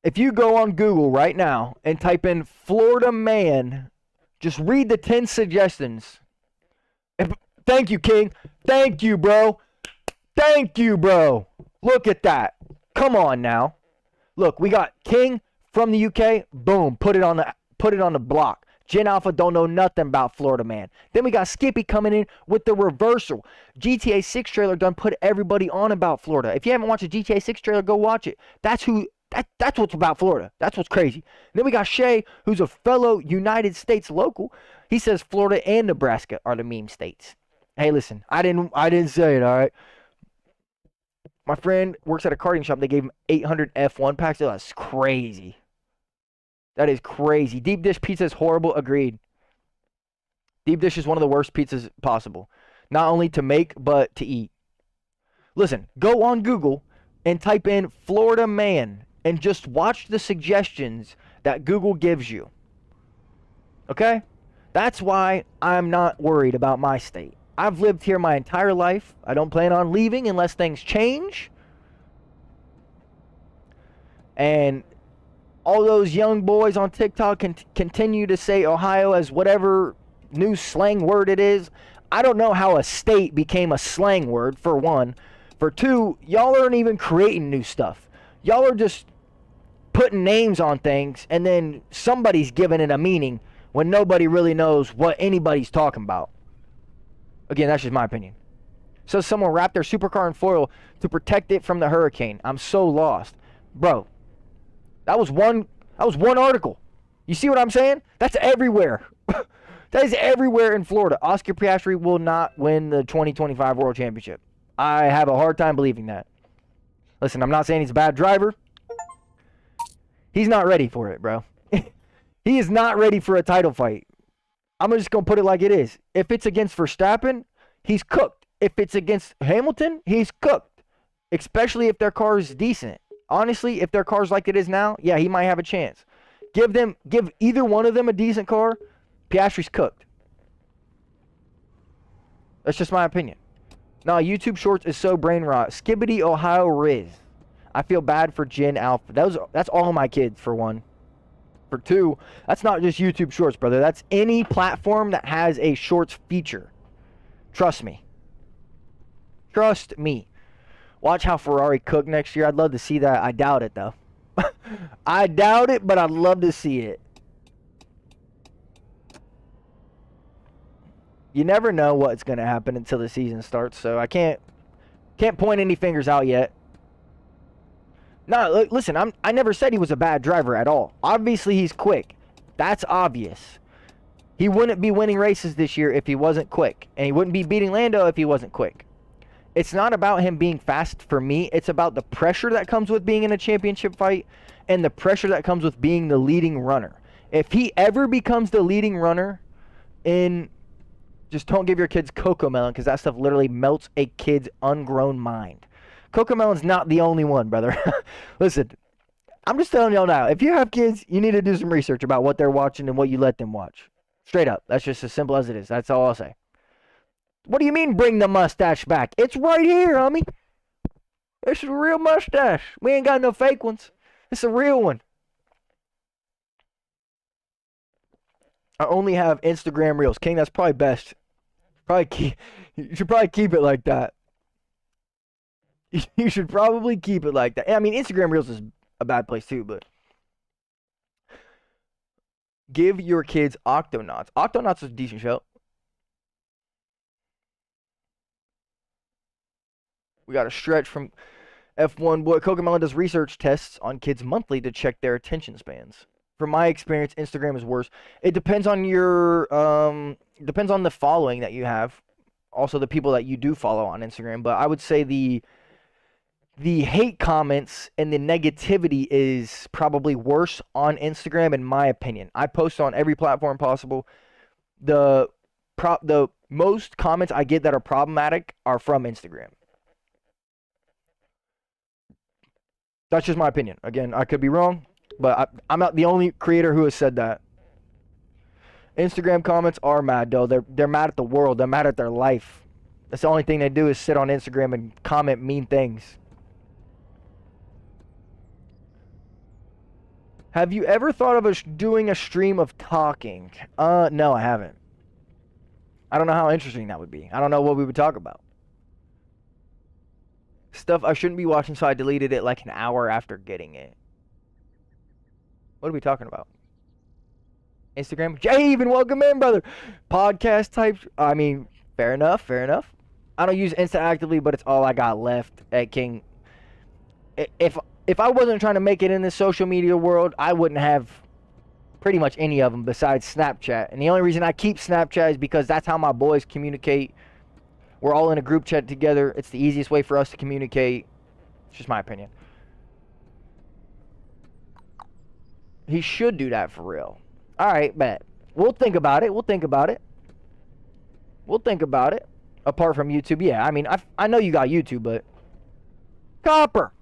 Speaker 1: if you go on Google right now and type in Florida man, just read the 10 suggestions. Thank you, King. Thank you, bro. Thank you, bro. Look at that. Come on now. Look, we got King from the UK. Boom. Put it on the block. Gen Alpha don't know nothing about Florida man. Then we got Skippy coming in with the reversal. GTA 6 trailer done put everybody on about Florida. If you haven't watched a GTA 6 trailer, go watch it. That's what's about Florida. That's what's crazy. Then we got Shay, who's a fellow United States local. He says Florida and Nebraska are the meme states. Hey, listen, I didn't say it, all right? My friend works at a karting shop. They gave him 800 F1 packs. Oh, that's crazy. That is crazy. Deep dish pizza is horrible. Agreed. Deep dish is one of the worst pizzas possible. Not only to make, but to eat. Listen, go on Google and type in Florida man and just watch the suggestions that Google gives you. Okay? That's why I'm not worried about my state. I've lived here my entire life. I don't plan on leaving unless things change. And all those young boys on TikTok can continue to say Ohio as whatever new slang word it is. I don't know how a state became a slang word, for one. For two, y'all aren't even creating new stuff. Y'all are just putting names on things, and then somebody's giving it a meaning when nobody really knows what anybody's talking about. Again, that's just my opinion. So someone wrapped their supercar in foil to protect it from the hurricane. I'm so lost. Bro, that was one article. You see what I'm saying? That's everywhere. That is everywhere in Florida. Oscar Piastri will not win the 2025 World Championship. I have a hard time believing that. Listen, I'm not saying he's a bad driver. He's not ready for it, bro. He is not ready for a title fight. I'm just going to put it like it is. If it's against Verstappen, he's cooked. If it's against Hamilton, he's cooked. Especially if their car is decent. Honestly, if their car's like it is now, yeah, he might have a chance. Give either one of them a decent car, Piastri's cooked. That's just my opinion. No, YouTube Shorts is so brain rot. Skibbity Ohio Riz. I feel bad for Gen Alpha. That's all my kids, for one. For two, that's not just YouTube Shorts, brother. That's any platform that has a Shorts feature. Trust me. Trust me. Watch how Ferrari cook next year. I'd love to see that. I doubt it, though. I doubt it, but I'd love to see it. You never know what's going to happen until the season starts, so I can't point any fingers out yet. No, listen, I never said he was a bad driver at all. Obviously, he's quick. That's obvious. He wouldn't be winning races this year if he wasn't quick. And he wouldn't be beating Lando if he wasn't quick. It's not about him being fast for me. It's about the pressure that comes with being in a championship fight and the pressure that comes with being the leading runner. If he ever becomes the leading runner in... Just don't give your kids Cocomelon, because that stuff literally melts a kid's ungrown mind. Cocomelon's not the only one, brother. Listen, I'm just telling y'all now, if you have kids, you need to do some research about what they're watching and what you let them watch. Straight up. That's just as simple as it is. That's all I'll say. What do you mean bring the mustache back? It's right here, homie. This is a real mustache. We ain't got no fake ones. It's a real one. I only have Instagram Reels. King, that's probably best. You should probably keep it like that. You should probably keep it like that. I mean, Instagram Reels is a bad place too, but give your kids Octonauts. Octonauts is a decent show. We got a stretch from F1 boy. Cocomelon does research tests on kids monthly to check their attention spans. From my experience, Instagram is worse. It depends on your depends on the following that you have. Also the people that you do follow on Instagram, but I would say the hate comments and the negativity is probably worse on Instagram in my opinion. I post on every platform possible. The most comments I get that are problematic are from Instagram. That's just my opinion. Again, I could be wrong, but I'm not the only creator who has said that. Instagram comments are mad, though. They're mad at the world. They're mad at their life. That's the only thing they do is sit on Instagram and comment mean things. Have you ever thought of doing a stream of talking? No, I haven't. I don't know how interesting that would be. I don't know what we would talk about. Stuff I shouldn't be watching, so I deleted it like an hour after getting it. What are we talking about? Instagram? Javen, welcome in, brother. Podcast type. I mean, fair enough, fair enough. I don't use Insta actively, but it's all I got left at King. If I wasn't trying to make it in this social media world, I wouldn't have pretty much any of them besides Snapchat. And the only reason I keep Snapchat is because that's how my boys communicate. We're all in a group chat together. It's the easiest way for us to communicate. It's just my opinion. He should do that for real. All right, bet. We'll think about it. We'll think about it. We'll think about it. Apart from YouTube, yeah. I mean, I know you got YouTube, but Copper,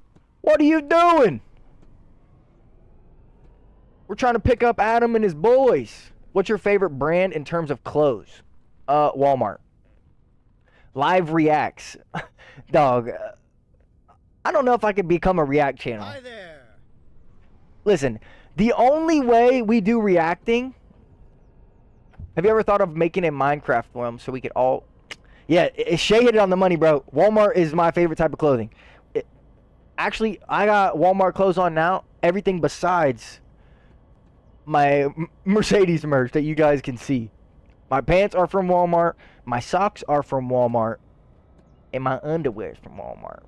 Speaker 1: what are you doing? We're trying to pick up Adam and his boys. What's your favorite brand in terms of clothes? Walmart. Live reacts. Dog, I don't know if I could become a react channel.
Speaker 6: Hi there.
Speaker 1: Listen, the only way we do reacting... Have you ever thought of making a Minecraft film so we could all... Yeah, Shay hit it on the money, bro. Walmart is my favorite type of clothing. Actually, I got Walmart clothes on now. Everything besides my Mercedes merch that you guys can see. My pants are from Walmart. My socks are from Walmart. And my underwear is from Walmart.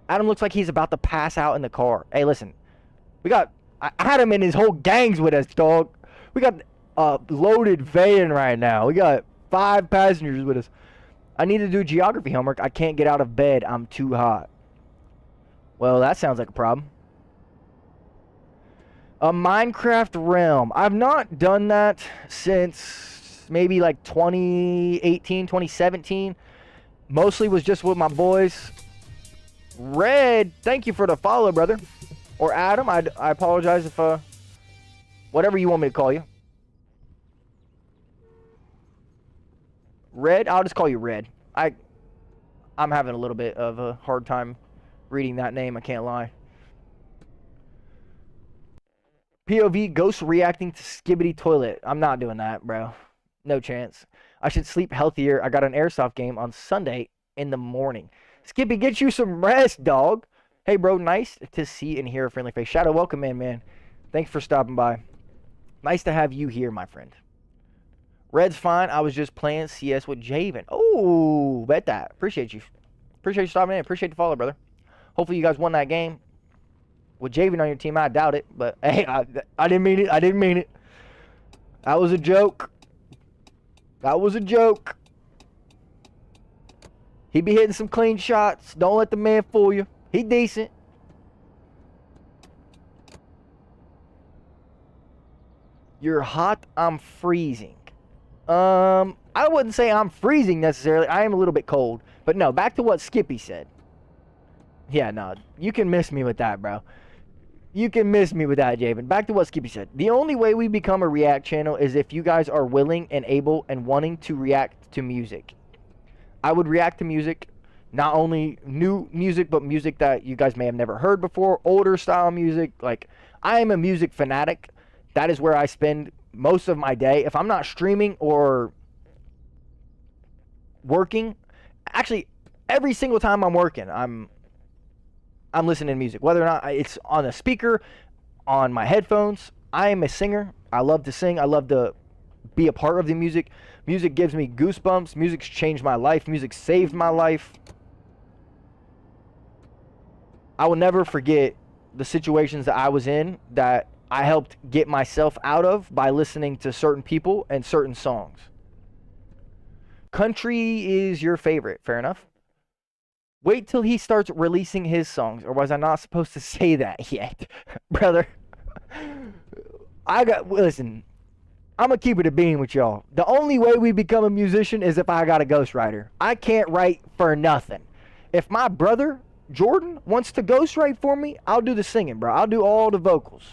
Speaker 1: Adam looks like he's about to pass out in the car. Hey, listen. We got Adam and his whole gangs with us, dog. We got a loaded van right now. We got 5 passengers with us. I need to do geography homework. I can't get out of bed. I'm too hot. Well, that sounds like a problem. A Minecraft realm. I've not done that since maybe like 2018, 2017. Mostly was just with my boys. Red, thank you for the follow, brother. Or Adam, I apologize if, whatever you want me to call you. Red, I'll just call you Red. I'm having a little bit of a hard time reading that name, I can't lie. POV, ghost reacting to Skibbity toilet. I'm not doing that, bro. No chance. I should sleep healthier. I got an airsoft game on Sunday in the morning. Skippy, get you some rest, dog. Hey, bro, nice to see and hear a friendly face. Shadow, welcome in, man. Thanks for stopping by. Nice to have you here, my friend. Red's fine. I was just playing CS with Javen. Oh, bet that. Appreciate you. Appreciate you stopping in. Appreciate the follow, brother. Hopefully you guys won that game. With Javen on your team, I doubt it. But, hey, I didn't mean it. I didn't mean it. That was a joke. That was a joke. He be hitting some clean shots. Don't let the man fool you. He decent. You're hot. I'm freezing. I wouldn't say I'm freezing necessarily. I am a little bit cold. But no, back to what Skippy said. Yeah, no. You can miss me with that, bro. You can miss me with that, Javen. Back to what Skippy said. The only way we become a react channel is if you guys are willing and able and wanting to react to music. I would react to music Not only new music, but music that you guys may have never heard before, older style music. Like, I am a music fanatic. That is where I spend most of my day. If I'm not streaming or working, actually, every single time I'm working, I'm listening to music. Whether or not it's on a speaker, on my headphones. I am a singer. I love to sing. I love to be a part of the music. Music gives me goosebumps. Music's changed my life. Music saved my life. I will never forget the situations that I was in that I helped get myself out of by listening to certain people and certain songs. Country is your favorite. Fair enough. Wait till he starts releasing his songs, or was I not supposed to say that yet? Brother, listen, I'm going to keep it a bean with y'all. The only way we become a musician is if I got a ghostwriter. I can't write for nothing. If my brother, Jordan, wants to ghostwrite for me, I'll do the singing, bro. I'll do all the vocals.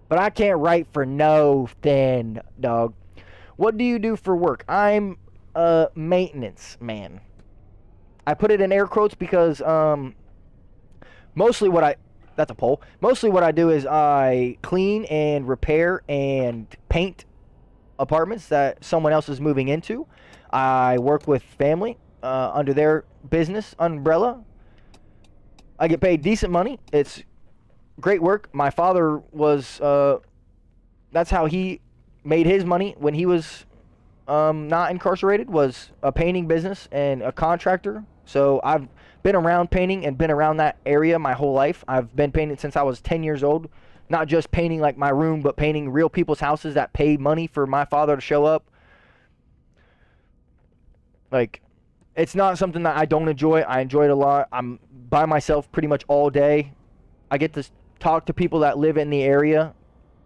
Speaker 1: But I can't write for nothing, dog. What do you do for work? I'm a maintenance man. I put it in air quotes because mostly what I do is I clean and repair and paint apartments that someone else is moving into. I work with family under their business umbrella. I get paid decent money. It's great work. My father was that's how he made his money when he was not incarcerated, was a painting business and a contractor. So I've been around painting and been around that area my whole life. I've been painting since I was 10 years old. Not just painting like my room, but painting real people's houses that paid money for my father to show up. Like, it's not something that I don't enjoy. I enjoy it a lot. I'm by myself pretty much all day. I get to talk to people that live in the area,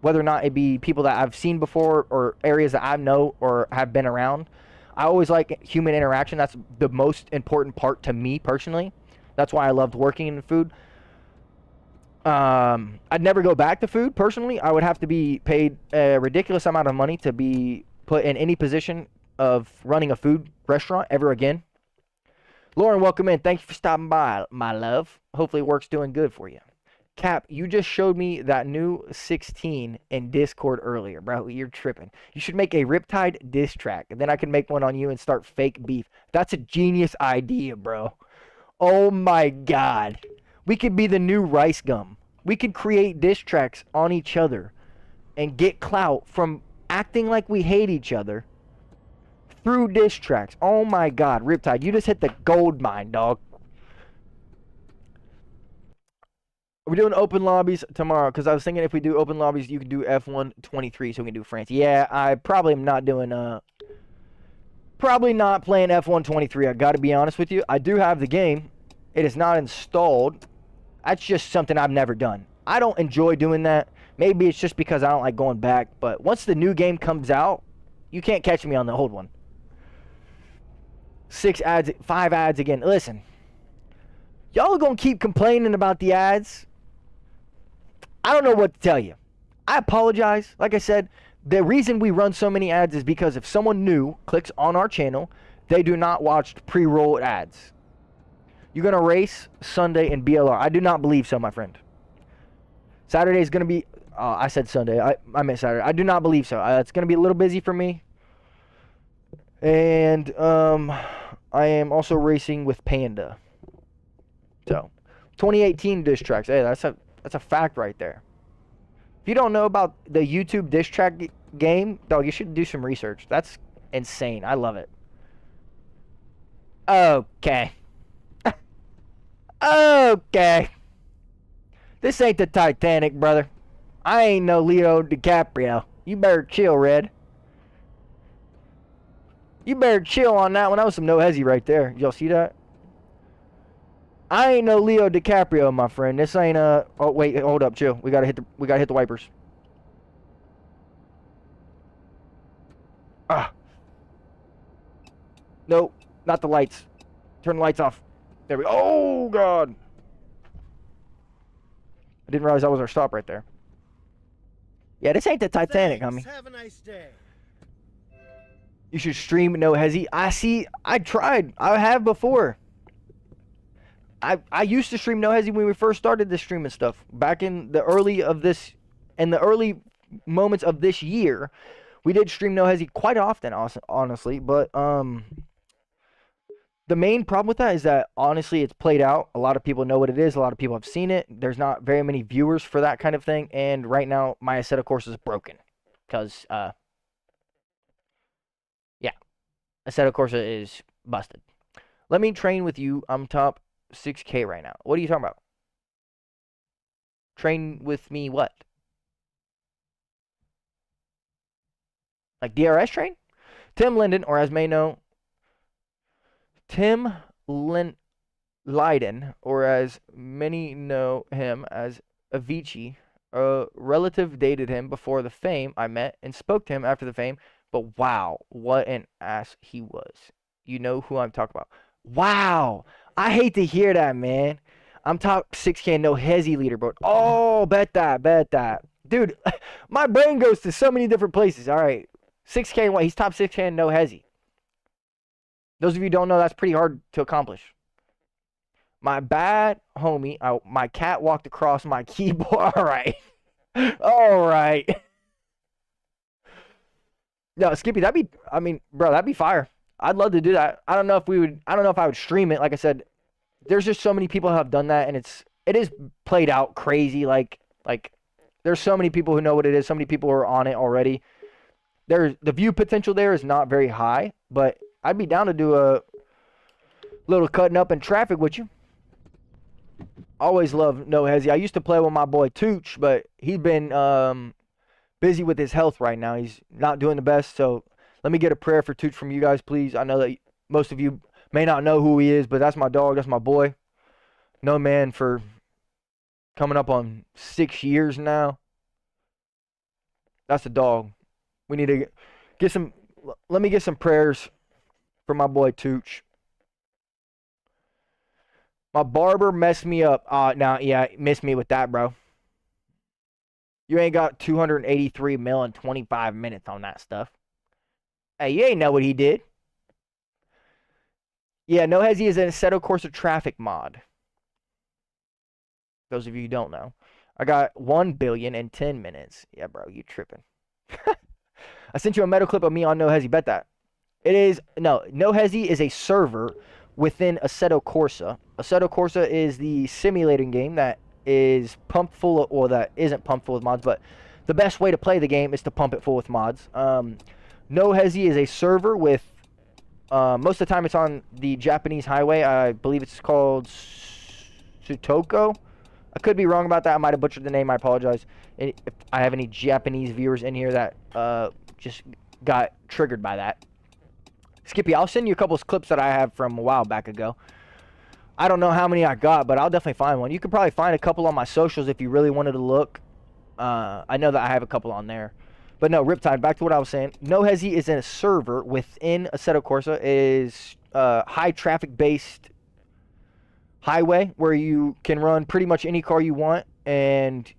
Speaker 1: whether or not it be people that I've seen before or areas that I know or have been around. I always like human interaction. That's the most important part to me personally. That's why I loved working in food. I'd never go back to food personally. I would have to be paid a ridiculous amount of money to be put in any position of running a food restaurant ever again. Lauren, welcome in. Thank you for stopping by, my love. Hopefully work's doing good for you. Cap, you just showed me that new 16 in Discord earlier, bro. You're tripping. You should make a Riptide diss track, and then I can make one on you and start fake beef. That's a genius idea, bro. Oh my god. We could be the new Rice Gum. We could create diss tracks on each other and get clout from acting like we hate each other through diss tracks. Oh my god, Riptide, you just hit the gold mine, dog. We're doing open lobbies tomorrow because I was thinking if we do open lobbies, you can do F1 23 so we can do France. Yeah, I probably am not doing, probably not playing F1 23. I got to be honest with you. I do have the game. It is not installed. That's just something I've never done. I don't enjoy doing that. Maybe it's just because I don't like going back. But once the new game comes out, you can't catch me on the old one. 5 ads again. Listen, y'all are going to keep complaining about the ads. I don't know what to tell you. I apologize. Like I said, the reason we run so many ads is because if someone new clicks on our channel, they do not watch pre-roll ads. You're going to race Sunday in BLR. I do not believe so, my friend. Saturday is going to be... I said Sunday. I meant Saturday. I do not believe so. It's going to be a little busy for me. And I am also racing with Panda. So, 2018 diss tracks. Hey, that's a fact right there. If you don't know about the YouTube diss track game, dog, you should do some research. That's insane. I love it. Okay. Okay. This ain't the Titanic, brother. I ain't no Leo DiCaprio. You better chill, Red. You better chill on that one. That was some no hezzy right there. Y'all see that? I ain't no Leo DiCaprio, my friend. This ain't a... Oh, wait. Hold up. Chill. We gotta hit the wipers. Ah. Nope. Not the lights. Turn the lights off. There we go. Oh, God. I didn't realize that was our stop right there. Yeah, this ain't the Titanic, homie.
Speaker 6: Have a nice day.
Speaker 1: You should stream no hezzy. I tried. I have before. I used to stream No Hesi when we first started this streaming stuff. Back in the early moments of this year, we did stream No Hesi quite often, honestly. But the main problem with that is that, honestly, it's played out. A lot of people know what it is. A lot of people have seen it. There's not very many viewers for that kind of thing. And right now, my Assetto Corsa is broken. Because, yeah, Assetto Corsa is busted. Let me train with you. I'm top 6K right now. What are you talking about? Train with me what? Like DRS train? Tim Linden, or as may know, Tim Leiden, or as many know him as Avicii, a relative dated him before the fame I met and spoke to him after the fame, but wow, what an ass he was. You know who I'm talking about. Wow, I hate to hear that, man. I'm top 6K No Hesi leaderboard. Oh, bet that. Dude, my brain goes to so many different places. All right, 6K and what? He's top 6K No Hesi. Those of you who don't know, that's pretty hard to accomplish. My bad homie, my cat walked across my keyboard. All right. All right. No, Skippy, bro, that'd be fire. I'd love to do that. I don't know if I would stream it. Like I said, there's just so many people who have done that, and it is played out crazy. Like there's so many people who know what it is. So many people who are on it already. The view potential there is not very high, but I'd be down to do a little cutting up in traffic with you. Always love No Hesi. I used to play with my boy Tooch, but he's been busy with his health right now. He's not doing the best, so let me get a prayer for Tooch from you guys, please. I know that most of you may not know who he is, but that's my dog. That's my boy. No man for coming up on 6 years now. That's a dog. We need to get some. Let me get some prayers for my boy Tooch. My barber messed me up. Missed me with that, bro. You ain't got 283 mil in 25 minutes on that stuff. Hey, you ain't know what he did. Yeah, No Hesi is an Assetto Corsa traffic mod. Those of you who don't know. I got 1 billion in 10 minutes. Yeah, bro, you tripping. I sent you a meta clip of me on No Hesi. Bet that. No Hesi is a server within Assetto Corsa. Assetto Corsa is the simulating game that is pumped full of, or that isn't pumped full of mods, but the best way to play the game is to pump it full with mods. No Hesi is a server with, most of the time it's on the Japanese highway. I believe it's called Sutoko. I could be wrong about that. I might have butchered the name. I apologize. If I have any Japanese viewers in here that just got triggered by that. Skippy, I'll send you a couple of clips that I have from a while back ago. I don't know how many I got, but I'll definitely find one. You could probably find a couple on my socials if you really wanted to look. I know that I have a couple on there. But no, Riptide, back to what I was saying. No Hesi is in a server within Assetto Corsa. It is high traffic-based highway where you can run pretty much any car you want. And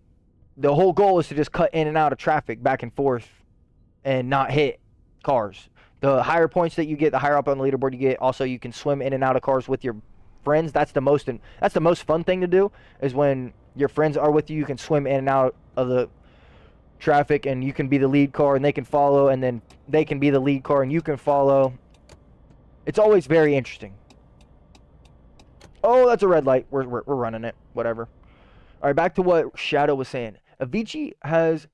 Speaker 1: the whole goal is to just cut in and out of traffic back and forth and not hit cars. The higher points that you get, the higher up on the leaderboard you get. Also, you can swim in and out of cars with your friends. That's the most fun thing to do, is when your friends are with you. You can swim in and out of the traffic, and you can be the lead car, and they can follow, and then they can be the lead car, and you can follow. It's always very interesting. Oh, that's a red light. We're running it. Whatever. All right, back to what Shadow was saying. Avicii has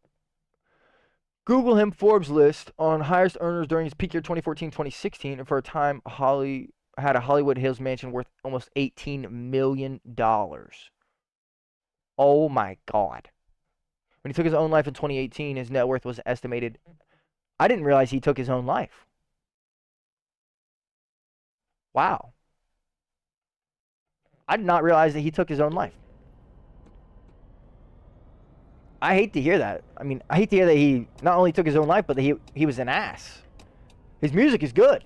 Speaker 1: Google him Forbes list on highest earners during his peak year 2014-2016, and for a time had a Hollywood Hills mansion worth almost $18 million. Oh my God. When he took his own life in 2018, his net worth was estimated. I didn't realize he took his own life. Wow. I did not realize that he took his own life. I hate to hear that. I mean, I hate to hear that he not only took his own life, but that he was an ass. His music is good.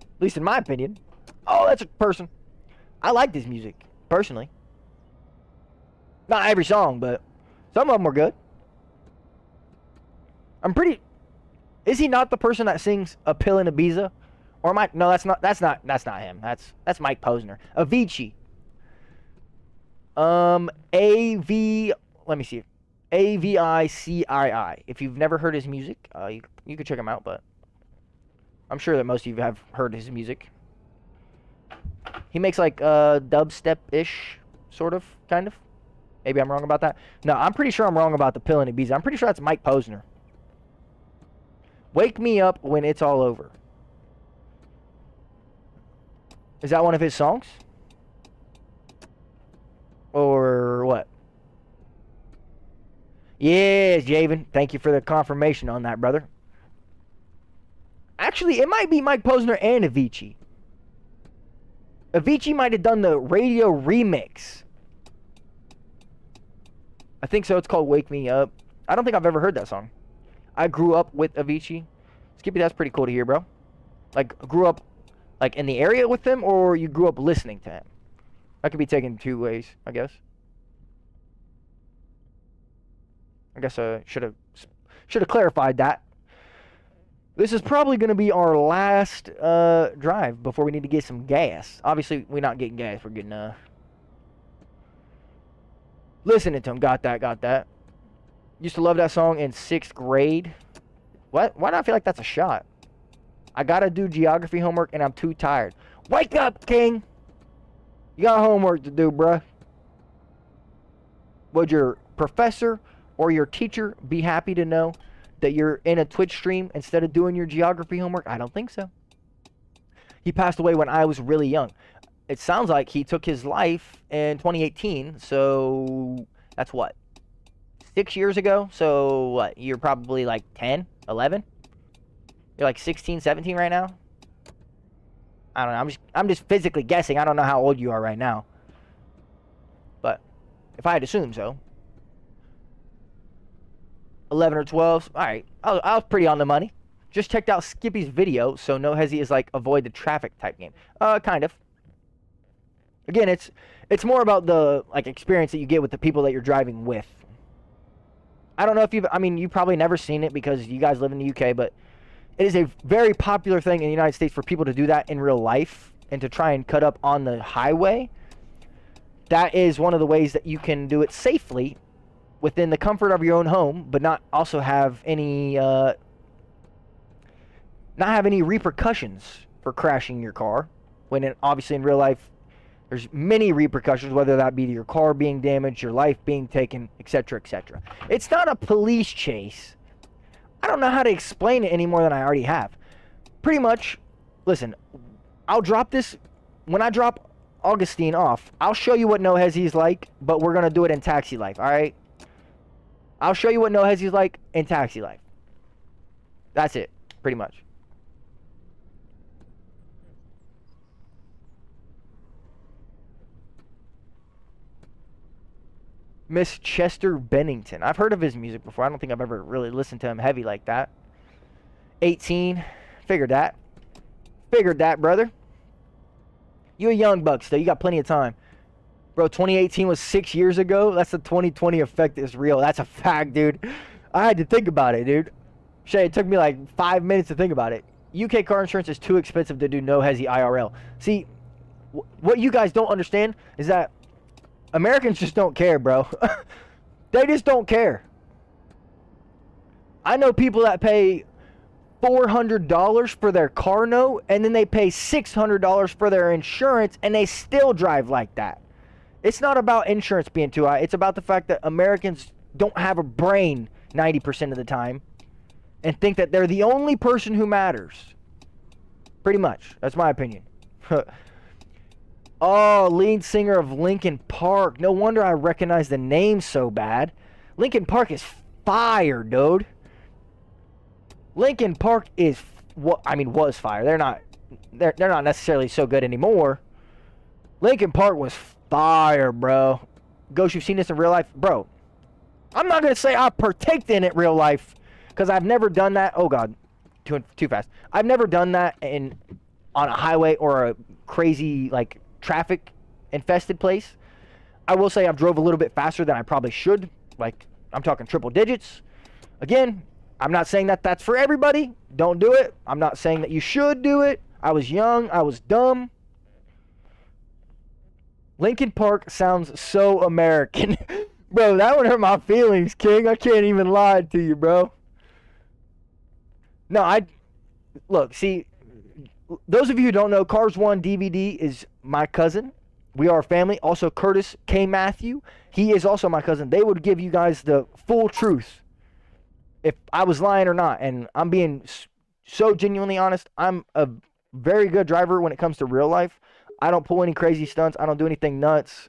Speaker 1: At least in my opinion. Oh, that's a person. I liked his music, personally. Not every song, but some of them were good. Is he not the person that sings A Pill in Ibiza? Or am I? No, that's not him. That's Mike Posner. Avicii. A-V... Let me see. A-V-I-C-I-I. If you've never heard his music, you could check him out, but I'm sure that most of you have heard his music. He makes like dubstep-ish, sort of, kind of. Maybe I'm wrong about that. No, I'm pretty sure I'm wrong about the Pill and the Bees. I'm pretty sure that's Mike Posner. Wake Me Up When It's All Over. Is that one of his songs? Or what? Yes, Javen. Thank you for the confirmation on that, brother. Actually, it might be Mike Posner and Avicii. Avicii might have done the radio remix. I think so. It's called Wake Me Up. I don't think I've ever heard that song. I grew up with Avicii. Skippy, that's pretty cool to hear, bro. Like, grew up like in the area with him, or you grew up listening to him? That could be taken two ways, I guess. I guess I should have clarified that. This is probably going to be our last drive before we need to get some gas. Obviously, we're not getting gas. We're getting listening to him. Got that. Used to love that song in 6th grade. What? Why do I feel like that's a shot? I got to do geography homework and I'm too tired. Wake up, King! You got homework to do, bruh. Would your professor or your teacher be happy to know that you're in a Twitch stream instead of doing your geography homework? I don't think so. He passed away when I was really young. It sounds like he took his life in 2018, so that's what? 6 years ago? So what? You're probably like 10, 11? You're like 16, 17 right now? I don't know. I'm just physically guessing. I don't know how old you are right now. But if I had to assume so. 11 or 12. All right. I was pretty on the money. Just checked out Skippy's video, so no hesi is like avoid the traffic type game. Kind of. Again, it's more about the like experience that you get with the people that you're driving with. I don't know if you've probably never seen it because you guys live in the UK, but it is a very popular thing in the United States for people to do that in real life and to try and cut up on the highway. That is one of the ways that you can do it safely within the comfort of your own home, but not also have any repercussions for crashing your car. When obviously in real life, there's many repercussions, whether that be your car being damaged, your life being taken, etc., etc. It's not a police chase. I don't know how to explain it any more than I already have. Pretty much, listen, I'll drop this, when I drop Augustine off, I'll show you what No Hesi's like, but we're going to do it in Taxi Life, alright? I'll show you what No Hesi's like in Taxi Life. That's it, pretty much. Miss Chester Bennington. I've heard of his music before. I don't think I've ever really listened to him heavy like that. 18. Figured that. Figured that, brother. You a young buck still. You got plenty of time. Bro, 2018 was 6 years ago. That's the 2020 effect is real. That's a fact, dude. I had to think about it, dude. Shay, it took me like 5 minutes to think about it. UK car insurance is too expensive to do no hesi IRL. See, what you guys don't understand is that Americans just don't care, bro. They just don't care. I know people that pay $400 for their car note, and then they pay $600 for their insurance, and they still drive like that. It's not about insurance being too high. It's about the fact that Americans don't have a brain 90% of the time and think that they're the only person who matters. Pretty much. That's my opinion. Oh, lead singer of Linkin Park. No wonder I recognize the name so bad. Linkin Park is fire, dude. Linkin Park is was fire. They're not necessarily so good anymore. Linkin Park was fire, bro. Ghost, you've seen this in real life? Bro, I'm not going to say I partaked in it real life because I've never done that. Oh, God. Too fast. I've never done that on a highway or a crazy, like, traffic infested place. I will say I've drove a little bit faster than I probably should. Like, I'm talking triple digits. Again, I'm not saying that that's for everybody. Don't do it. I'm not saying that you should do it. I was young. I was dumb. Lincoln Park sounds so American. Bro, that one hurt my feelings, King. I can't even lie to you, bro. No, look, see, those of you who don't know, Cars 1 DVD is my cousin. We are family. Also, Curtis K. Matthew, he is also my cousin. They would give you guys the full truth if I was lying or not. And I'm being so genuinely honest. I'm a very good driver when it comes to real life. I don't pull any crazy stunts. I don't do anything nuts.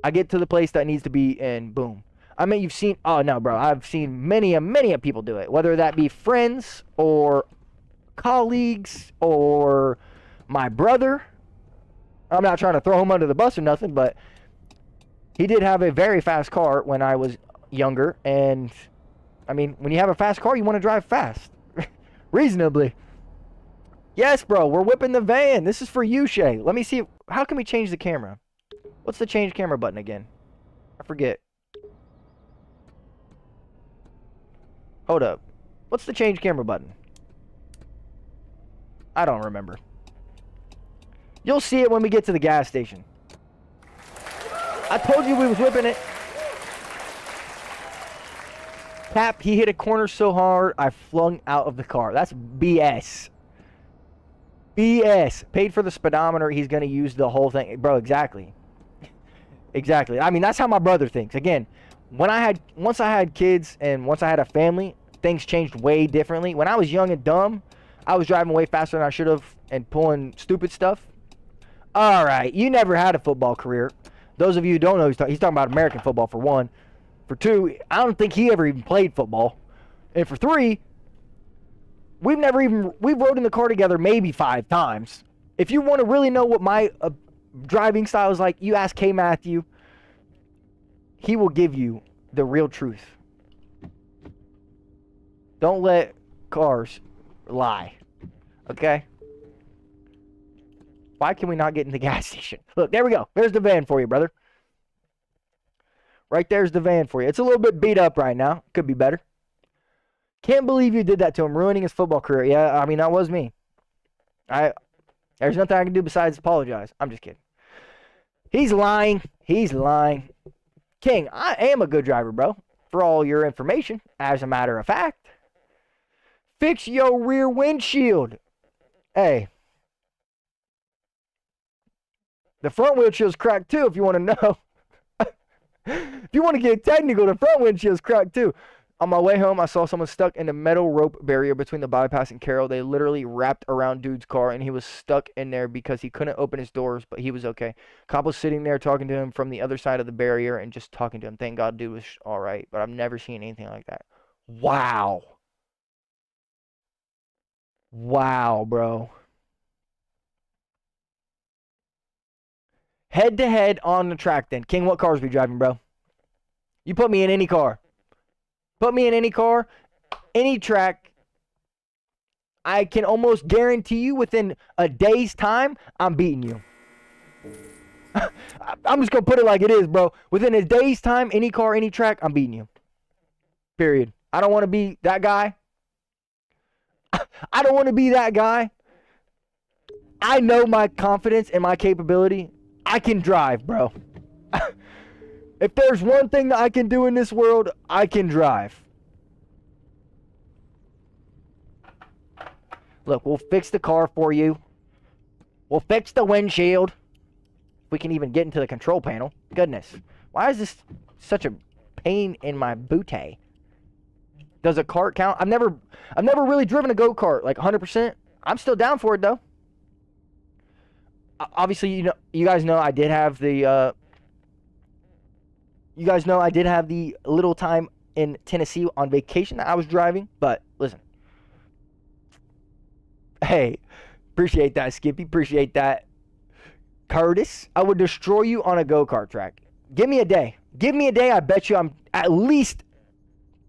Speaker 1: I get to the place that needs to be, and boom. I mean, you've seen, oh no, bro. I've seen many people do it, whether that be friends or colleagues or my brother. I'm not trying to throw him under the bus or nothing, but he did have a very fast car when I was younger. And I mean, when you have a fast car, you want to drive fast, reasonably. Yes, bro, we're whipping the van. This is for you, Shay. Let me see. How can we change the camera? What's the change camera button again? I forget. Hold up. What's the change camera button? I don't remember. You'll see it when we get to the gas station. I told you we was whipping it. Cap, he hit a corner so hard, I flung out of the car. That's BS. BS. Paid for the speedometer, he's going to use the whole thing. Bro, exactly. Exactly. I mean, that's how my brother thinks. Again, once I had kids and once I had a family, things changed way differently. When I was young and dumb, I was driving way faster than I should have and pulling stupid stuff. All right, you never had a football career. Those of you who don't know, he's talking about American football, for one. For two, I don't think he ever even played football. And for three, we've rode in the car together maybe 5 times. If you want to really know what my driving style is like, you ask K. Matthew. He will give you the real truth. Don't let cars lie. Okay? Why can we not get in the gas station? Look, there we go. There's the van for you, brother. Right there's the van for you. It's a little bit beat up right now. Could be better. Can't believe you did that to him, ruining his football career. Yeah, I mean, that was me. There's nothing I can do besides apologize. I'm just kidding. He's lying. He's lying. King, I am a good driver, bro. For all your information, as a matter of fact. Fix your rear windshield. Hey. The front windshield's cracked too, if you want to know. If you want to get technical, the front windshield's cracked too. On my way home, I saw someone stuck in a metal rope barrier between the bypass and Carroll. They literally wrapped around dude's car, and he was stuck in there because he couldn't open his doors, but he was okay. Cop was sitting there talking to him from the other side of the barrier and just talking to him. Thank God dude was all right, but I've never seen anything like that. Wow. Wow, bro. Head-to-head on the track then. King, what cars we driving, bro? You put me in any car. Put me in any car, any track. I can almost guarantee you within a day's time, I'm beating you. I'm just going to put it like it is, bro. Within a day's time, any car, any track, I'm beating you. Period. I don't want to be that guy. I don't want to be that guy. I know my confidence and my capability. I can drive, bro. If there's one thing that I can do in this world, I can drive. Look, we'll fix the car for you. We'll fix the windshield. If we can even get into the control panel. Goodness. Why is this such a pain in my booty? Does a cart count? I've never really driven a go-kart like 100%. I'm still down for it though. Obviously, you guys know I did have the little time in Tennessee on vacation that I was driving. But listen, hey, appreciate that, Skippy. Appreciate that, Curtis. I would destroy you on a go-kart track. Give me a day. Give me a day. I bet you I'm at least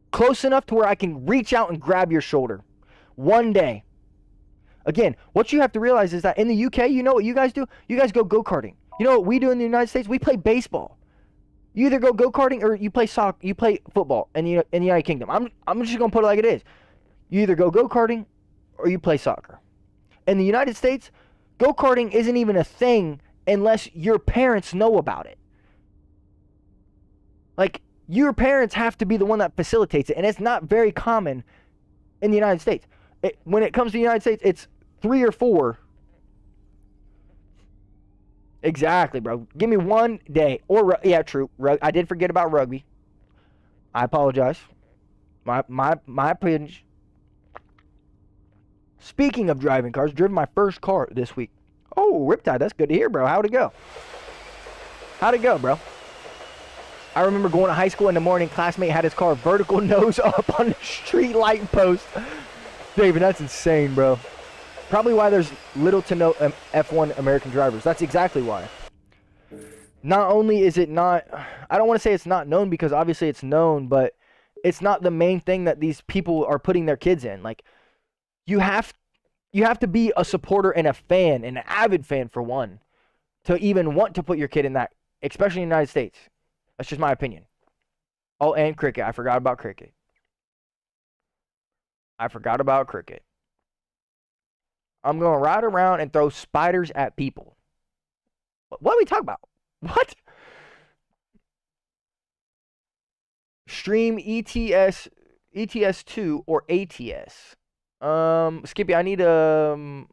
Speaker 1: close enough to where I can reach out and grab your shoulder. One day. Again, what you have to realize is that in the UK, you know what you guys do? You guys go go-karting. You know what we do in the United States? We play baseball. You either go go-karting or you play soccer. You play football in the United Kingdom. I'm just gonna put it like it is. You either go go-karting or you play soccer. In the United States, go-karting isn't even a thing unless your parents know about it. Like, your parents have to be the one that facilitates it, and it's not very common in the United States. When it comes to the United States, it's 3 or 4. Exactly, bro. Give me one day. Or, yeah, true. I did forget about rugby. I apologize. My opinion. Speaking of driving cars, driven my first car this week. Oh, Riptide, that's good to hear, bro. How'd it go? How'd it go, bro? I remember going to high school in the morning, classmate had his car vertical nose up on the street light post. David, that's insane, bro. Probably why there's little to no F1 American drivers. That's exactly why. Not only is it not, I don't want to say it's not known because obviously it's known, but it's not the main thing that these people are putting their kids in. Like, you have to be a supporter and a fan, and an avid fan for one, to even want to put your kid in that, especially in the United States. That's just my opinion. Oh, and cricket. I forgot about cricket. I'm going to ride around and throw spiders at people. What are we talking about? What? Stream ETS2 or ATS. Skippy, I need a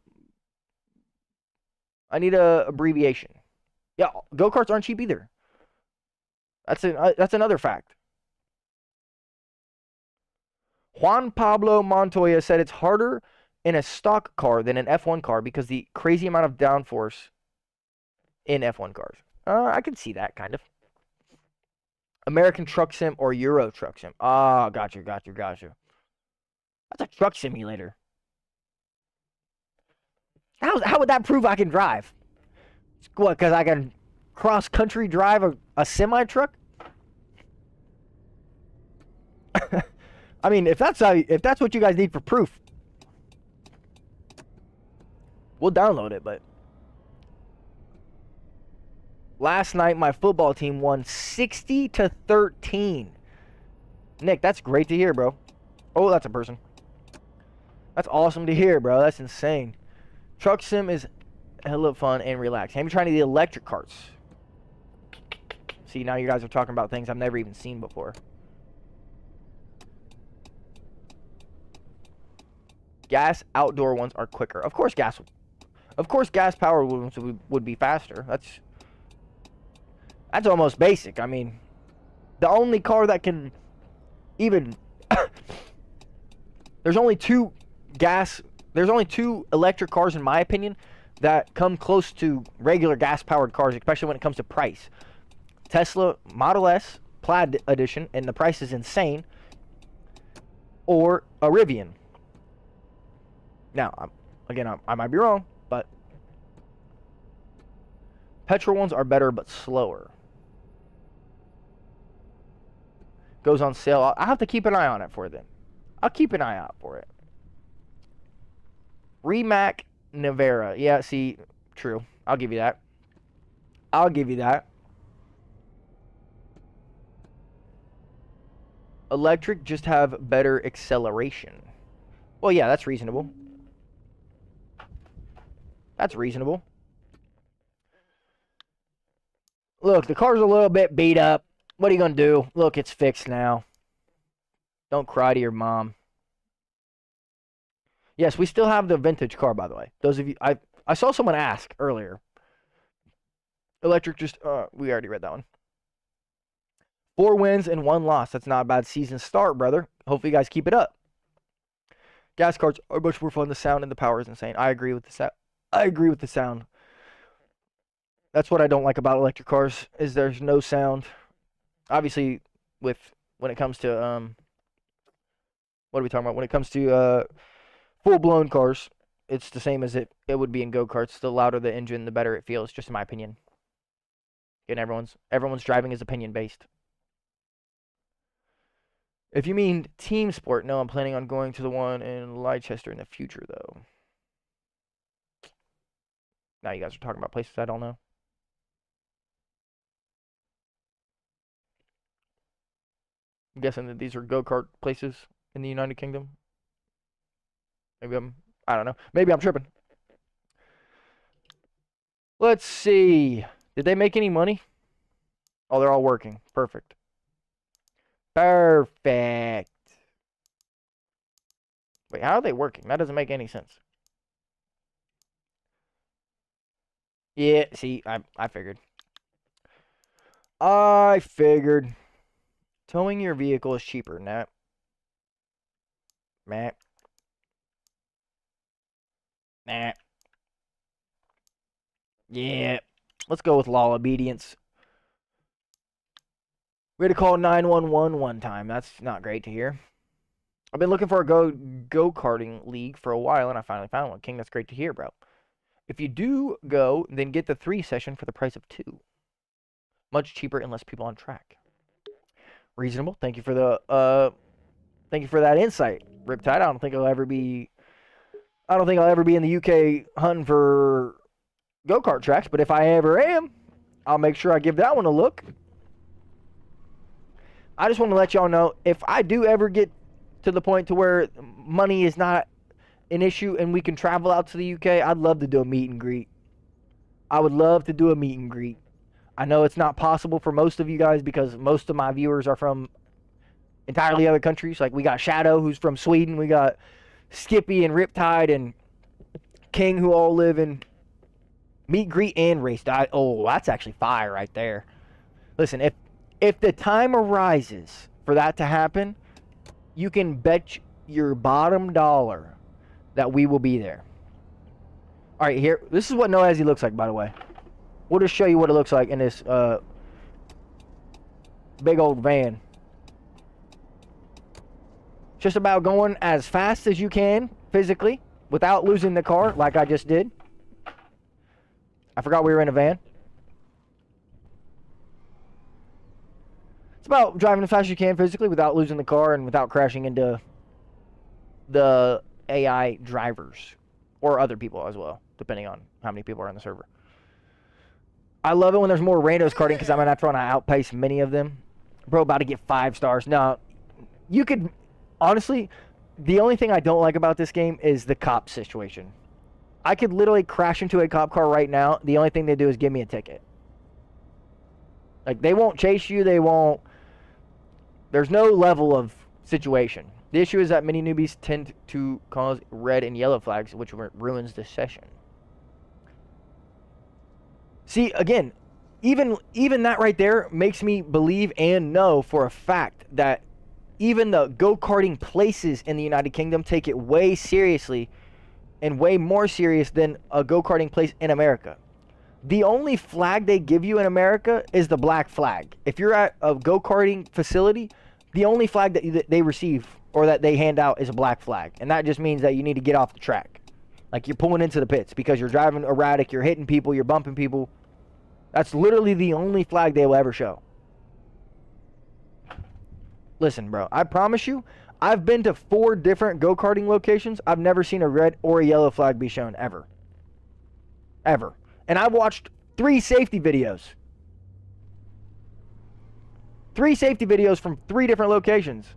Speaker 1: abbreviation. Yeah, go-karts aren't cheap either. That's another fact. Juan Pablo Montoya said it's harder in a stock car than an F1 car because the crazy amount of downforce in F1 cars. I can see that, kind of. American Truck Sim or Euro Truck Sim. Ah, got you. That's a truck simulator. How would that prove I can drive? What, because I can cross-country drive a semi-truck? I mean, if that's what you guys need for proof, we'll download it, but last night my football team won 60-13. Nick, that's great to hear, bro. Oh, that's a person. That's awesome to hear, bro. That's insane. Truck sim is hella fun and relaxing. I'm trying to the electric carts. See, now you guys are talking about things I've never even seen before. Gas outdoor ones are quicker. Of course, gas powered ones would be faster. That's almost basic. I mean, the only car that can even there's only two electric cars in my opinion that come close to regular gas powered cars, especially when it comes to price. Tesla Model S Plaid Edition, and the price is insane, or a Rivian. Now, I might be wrong, but petrol ones are better but slower. Goes on sale. I'll have to keep an eye on it for them. I'll keep an eye out for it. Rimac Nevera. Yeah, see, true. I'll give you that. Electric just have better acceleration. Well, yeah, that's reasonable. Look, the car's a little bit beat up. What are you going to do? Look, it's fixed now. Don't cry to your mom. Yes, we still have the vintage car, by the way. Those of you, I saw someone ask earlier. Electric just, we already read that one. 4 wins and 1 loss. That's not a bad season start, brother. Hopefully you guys keep it up. Gas carts are much more fun. The sound and the power is insane. I agree with the sound. That's what I don't like about electric cars, is there's no sound. Obviously, when it comes to what are we talking about? When it comes to full-blown cars, it's the same as it would be in go-karts. The louder the engine, the better it feels, just in my opinion. And everyone's driving is opinion-based. If you mean team sport, no, I'm planning on going to the one in Leicester in the future, though. Now you guys are talking about places I don't know. I'm guessing that these are go-kart places in the United Kingdom. Maybe I don't know. Maybe I'm tripping. Let's see. Did they make any money? Oh, they're all working. Perfect. Perfect. Wait, how are they working? That doesn't make any sense. Yeah, see, I figured. I figured. Towing your vehicle is cheaper. Nah. Nah. Nah. Yeah. Let's go with law obedience. We had to call 911 one time. That's not great to hear. I've been looking for a go-karting league for a while, and I finally found one. King, that's great to hear, bro. If you do go, then get the 3 session for the price of 2. Much cheaper and less people on track. Reasonable. Thank you for the thank you for that insight, Riptide. I don't think I'll ever be in the UK hunting for go-kart tracks, but if I ever am, I'll make sure I give that one a look. I just want to let y'all know, if I do ever get to the point to where money is not an issue and we can travel out to the UK, I'd love to do a meet and greet. I would love to do a meet and greet. I know it's not possible for most of you guys because most of my viewers are from entirely other countries. Like, we got Shadow, who's from Sweden. We got Skippy and Riptide and King, who all live in meet, greet, and race. Oh, that's actually fire right there. Listen, if the time arises for that to happen, you can bet your bottom dollar that we will be there. All right, here. This is what No Azzy looks like, by the way. We'll just show you what it looks like in this big old van. It's just about going as fast as you can physically without losing the car like I just did. I forgot we were in a van. It's about driving as fast as you can physically without losing the car and without crashing into the AI drivers or other people as well, depending on how many people are on the server. I love it when there's more randos karting because I'm going to have to outpace many of them. Bro, about to get 5 stars. No, you could... Honestly, the only thing I don't like about this game is the cop situation. I could literally crash into a cop car right now. The only thing they do is give me a ticket. Like, they won't chase you. They won't... There's no level of situation. The issue is that many newbies tend to cause red and yellow flags, which ruins the session. See, again, even that right there makes me believe and know for a fact that even the go-karting places in the United Kingdom take it way seriously and way more serious than a go-karting place in America. The only flag they give you in America is the black flag. If you're at a go-karting facility, the only flag that they receive or that they hand out is a black flag. And that just means that you need to get off the track. Like, you're pulling into the pits because you're driving erratic, you're hitting people, you're bumping people. That's literally the only flag they will ever show. Listen, bro, I promise you, I've been to 4 different go-karting locations. I've never seen a red or a yellow flag be shown, ever. Ever. And I've watched 3 safety videos. 3 safety videos from 3 different locations.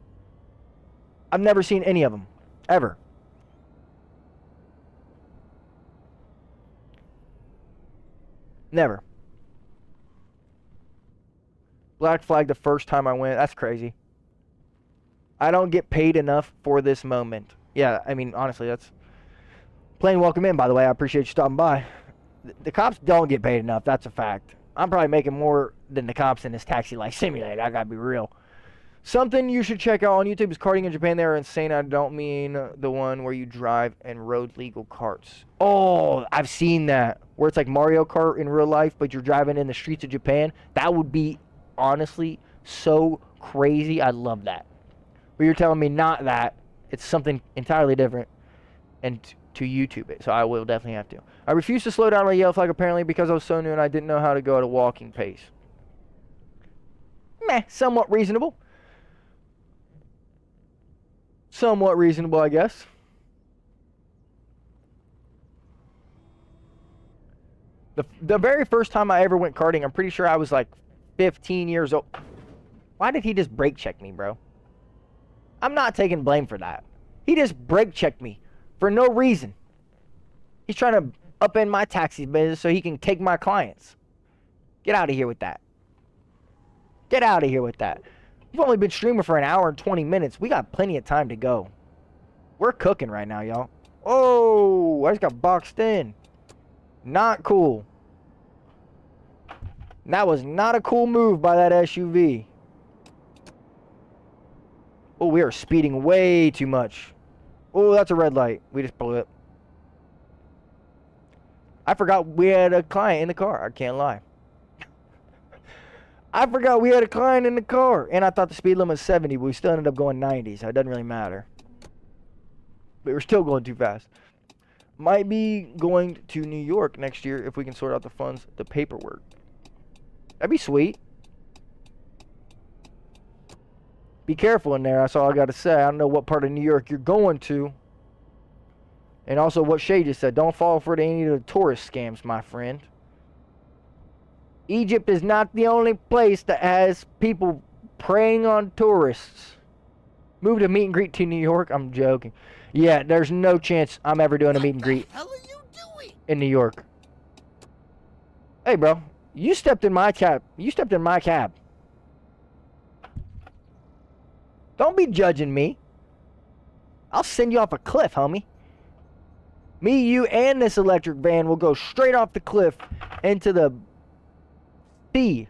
Speaker 1: I've never seen any of them. Ever. Never. Black flag the first time I went. That's crazy. I don't get paid enough for this moment. Yeah, I mean, honestly, that's... Plain welcome in, by the way. I appreciate you stopping by. The cops don't get paid enough. That's a fact. I'm probably making more than the cops in this Taxi Life Simulator. I gotta be real. Something you should check out on YouTube is karting in Japan. They are insane. I don't mean the one where you drive and road legal carts. Oh, I've seen that. Where it's like Mario Kart in real life, but you're driving in the streets of Japan. That would be, honestly, so crazy. I love that. But you're telling me not that. It's something entirely different. And to YouTube it. So I will definitely have to. I refused to slow down on a yellow flag apparently because I was so new and I didn't know how to go at a walking pace. Meh, somewhat reasonable. Somewhat reasonable, I guess. The very first time I ever went karting, I'm pretty sure I was like 15 years old. Why did he just brake check me, bro? I'm not taking blame for that. He just brake checked me for no reason. He's trying to up in my taxi business so he can take my clients. Get out of here with that. Get out of here with that. We've only been streaming for an hour and 20 minutes. We got plenty of time to go. We're cooking right now, y'all. Oh, I just got boxed in. Not cool. That was not a cool move by that SUV. Oh, we are speeding way too much. Oh, that's a red light. We just blew it. I forgot we had a client in the car. I can't lie. I forgot we had a client in the car. And I thought the speed limit was 70, but we still ended up going 90, so it doesn't really matter. But we're still going too fast. Might be going to New York next year if we can sort out the funds, the paperwork. That'd be sweet. Be careful in there. That's all I got to say. I don't know what part of New York you're going to. And also what Shay just said. Don't fall for any of the tourist scams, my friend. Egypt is not the only place that has people preying on tourists. Move to meet and greet to New York? I'm joking. Yeah, there's no chance I'm ever doing a meet and greet in New York. Hey, bro. You stepped in my cab. You stepped in my cab. Don't be judging me. I'll send you off a cliff, homie. Me, you, and this electric van will go straight off the cliff into the sea.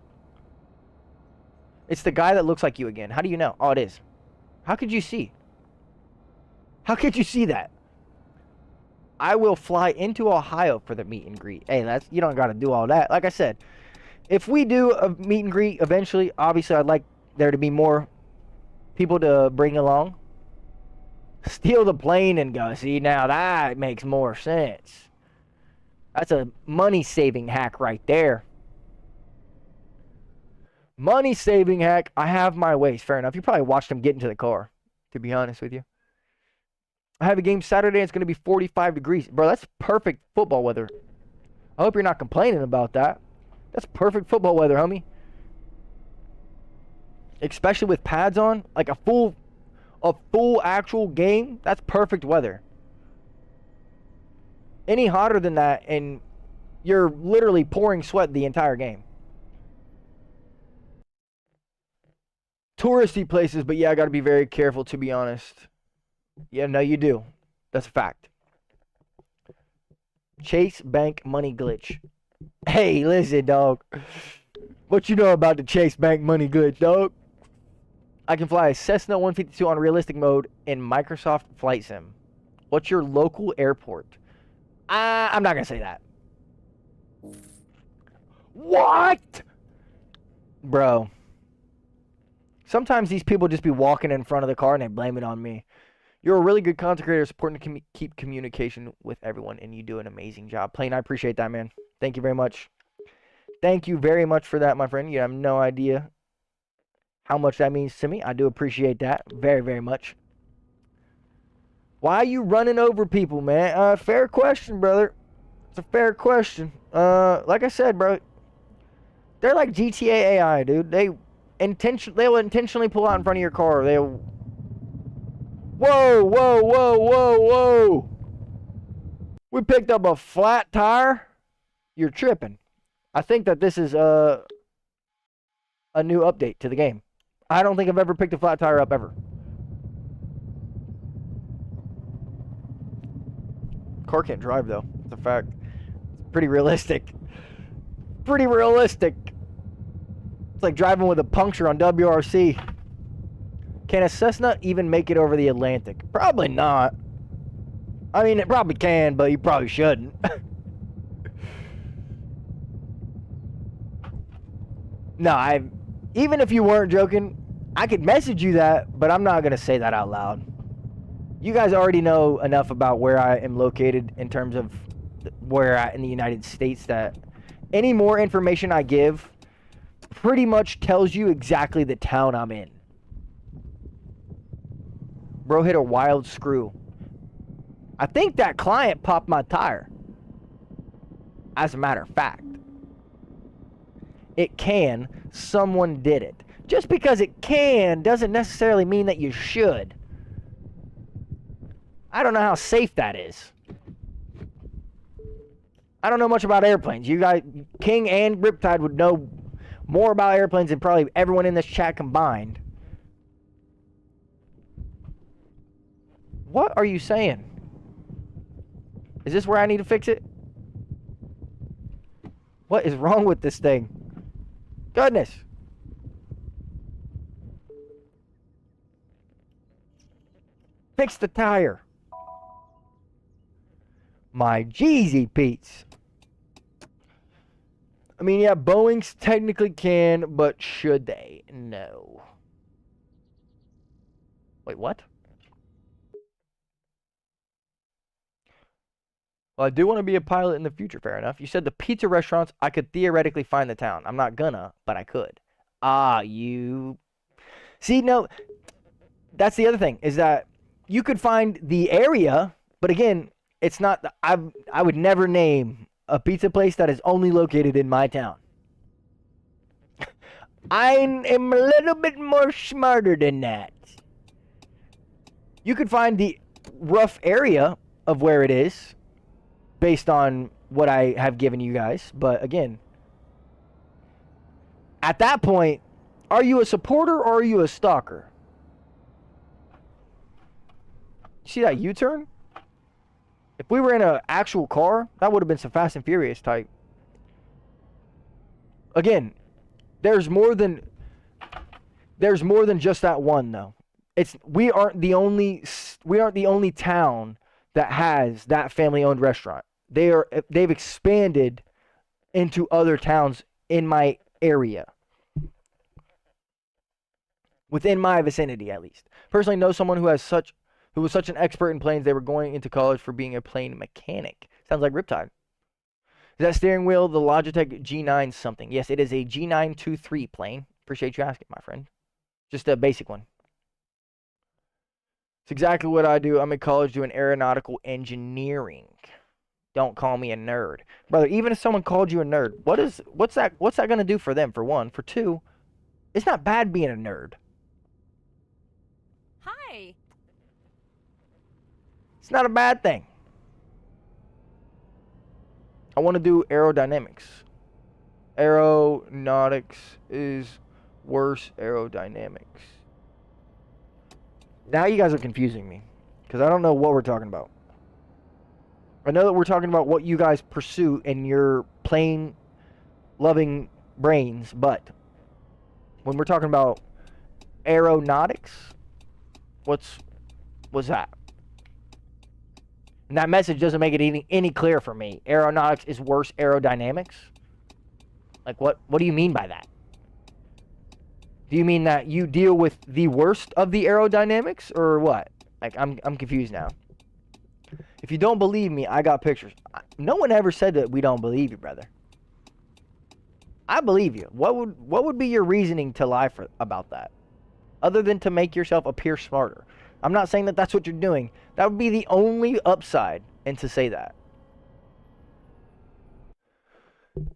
Speaker 1: It's the guy that looks like you again. How do you know? Oh, it is. How could you see? How could you see that? I will fly into Ohio for the meet and greet. Hey, you don't got to do all that. Like I said, if we do a meet and greet eventually, obviously I'd like there to be more people to bring along. Steal the plane and go. See, now that makes more sense. That's a money-saving hack right there. Money-saving hack. I have my ways. Fair enough. You probably watched him get into the car, to be honest with you. I have a game Saturday. It's going to be 45 degrees. Bro, that's perfect football weather. I hope you're not complaining about that. That's perfect football weather, homie. Especially with pads on. Like a full actual game. That's perfect weather. Any hotter than that, and you're literally pouring sweat the entire game. Touristy places, but yeah, I got to be very careful, to be honest. Yeah, no, you do. That's a fact. Chase Bank money glitch. Hey, listen, dog. What you know about the Chase Bank money glitch, dog? I can fly a Cessna 152 on realistic mode in Microsoft Flight Sim. What's your local airport? I'm not going to say that. What? Bro. Sometimes these people just be walking in front of the car and they blame it on me. You're a really good content creator. It's important to keep communication with everyone, and you do an amazing job. Plain, I appreciate that, man. Thank you very much. Thank you very much for that, my friend. You have no idea how much that means to me. I do appreciate that very, very much. Why are you running over people, man? Fair question, brother. It's a fair question. Like I said, bro, they're like GTA AI, dude. They will intentionally pull out in front of your car. Whoa, whoa, whoa, whoa, whoa. We picked up a flat tire. You're tripping. I think that this is a new update to the game. I don't think I've ever picked a flat tire up ever. Car can't drive though. It's a fact. It's pretty realistic. Pretty realistic. It's like driving with a puncture on WRC. Can a Cessna even make it over the Atlantic? Probably not. I mean, it probably can, but you probably shouldn't. No, even if you weren't joking, I could message you that, but I'm not going to say that out loud. You guys already know enough about where I am located in terms of where I'm at in the United States that any more information I give pretty much tells you exactly the town I'm in. Bro hit a wild screw. I think that client popped my tire. As a matter of fact. It can. Someone did it. Just because it can doesn't necessarily mean that you should. I don't know how safe that is. I don't know much about airplanes. You guys, King and Riptide would know more about airplanes than probably everyone in this chat combined. What are you saying? Is this where I need to fix it? What is wrong with this thing? Goodness. Fix the tire. My Jeezy Pete's. I mean, yeah, Boeings technically can, but should they? No. Wait, what? Well, I do want to be a pilot in the future, fair enough. You said the pizza restaurants, I could theoretically find the town. I'm not gonna, but I could. Ah, you... See, no, that's the other thing, is that you could find the area, but again, it's not... I would never name a pizza place that is only located in my town. I am a little bit more smarter than that. You could find the rough area of where it is, based on what I have given you guys. But again, at that point, are you a supporter or are you a stalker? See that U-turn? If we were in an actual car, that would have been some Fast and Furious type. Again, there's more than just that one though. We aren't the only town that has that family-owned restaurant. They've expanded into other towns in my area. Within my vicinity, at least. Personally know someone who was such an expert in planes they were going into college for being a plane mechanic. Sounds like Riptide. Is that steering wheel the Logitech G9 something? Yes, it is a G923 plane. Appreciate you asking, my friend. Just a basic one. It's exactly what I do. I'm in college doing aeronautical engineering. Don't call me a nerd. Brother, even if someone called you a nerd, what's that going to do for them, for one? For two, it's not bad being a nerd.
Speaker 5: Hi.
Speaker 1: It's not a bad thing. I want to do aerodynamics. Aeronautics is worse aerodynamics. Now you guys are confusing me, because I don't know what we're talking about. I know that we're talking about what you guys pursue in your plane loving brains, but when we're talking about aeronautics, what's that? And that message doesn't make it any clearer for me. Aeronautics is worse aerodynamics? Like what do you mean by that? Do you mean that you deal with the worst of the aerodynamics or what? Like I'm confused now. If you don't believe me, I got pictures. No one ever said that we don't believe you, brother. I believe you. What would be your reasoning to lie about that? Other than to make yourself appear smarter. I'm not saying that that's what you're doing. That would be the only upside, and to say that.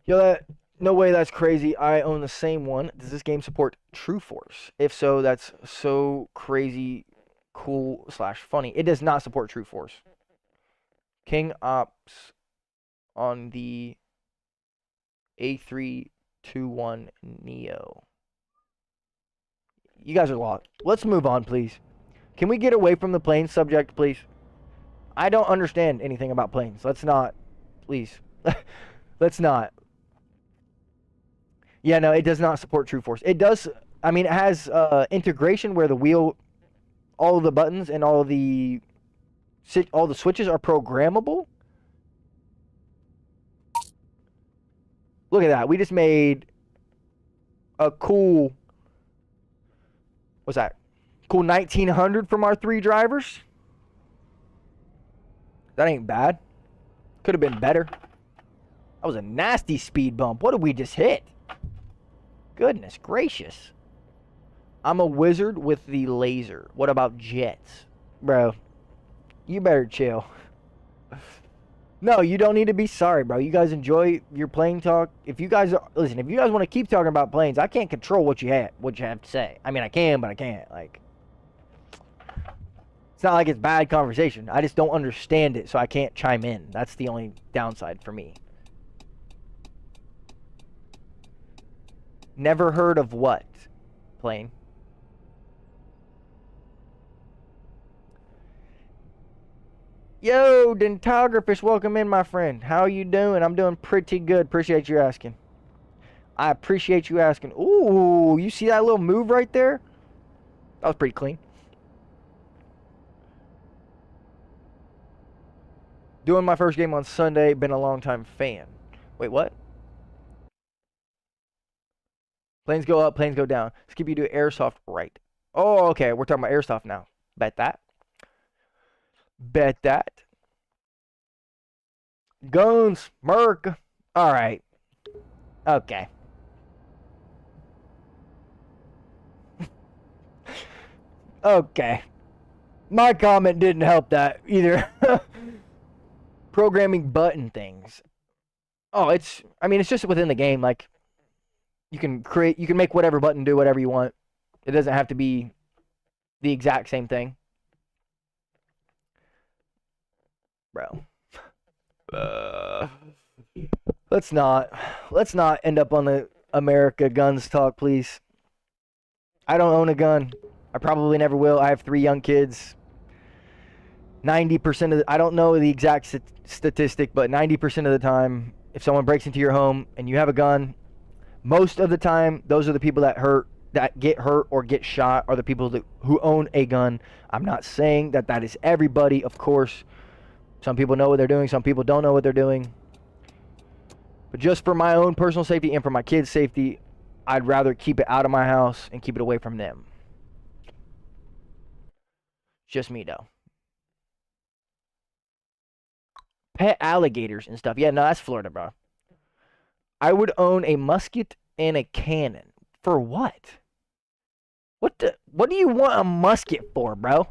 Speaker 1: Yo, no way, that's crazy. I own the same one. Does this game support True Force? If so, that's so crazy, cool / funny. It does not support True Force. King Ops on the A321 Neo. You guys are lost. Let's move on, please. Can we get away from the plane subject, please? I don't understand anything about planes. Let's not. Please. Let's not. Yeah, no, it does not support True Force. It does. I mean, it has integration where the wheel, all of the buttons and all the switches are programmable. Look at that. We just made a cool, what's that? Cool 1900 from our 3 drivers. That ain't bad. Could have been better. That was a nasty speed bump. What did we just hit? Goodness gracious. I'm a wizard with the laser. What about jets? Bro, you better chill. No, you don't need to be sorry, bro. You guys enjoy your plane talk. If you guys listen, if you guys want to keep talking about planes, I can't control what you have to say. I mean, I can, but I can't. Like, it's not like it's bad conversation. I just don't understand it, so I can't chime in. That's the only downside for me. Never heard of what? Plane. Yo, Dentographish, welcome in, my friend. How are you doing? I'm doing pretty good. Appreciate you asking. I appreciate you asking. Ooh, you see that little move right there? That was pretty clean. Doing my first game on Sunday. Been a long time fan. Wait, what? Planes go up, planes go down. Skip, you do airsoft right. Oh, okay. We're talking about airsoft now. Bet that. Bet that. Guns, Merc. All right. Okay. Okay. My comment didn't help that either. Programming button things. Oh, it's just within the game. Like, you can make whatever button do whatever you want. It doesn't have to be the exact same thing. Bro. Let's not end up on the America guns talk, please. I don't own a gun. I probably never will. I have 3 young kids. 90% of I don't know the exact statistic, but 90% of the time, if someone breaks into your home and you have a gun, most of the time, those are the people that get hurt or get shot are the people who own a gun. I'm not saying that is everybody, of course. Some people know what they're doing. Some people don't know what they're doing. But just for my own personal safety and for my kids' safety, I'd rather keep it out of my house and keep it away from them. Just me, though. Pet alligators and stuff. Yeah, no, that's Florida, bro. I would own a musket and a cannon. For what? What do you want a musket for, bro?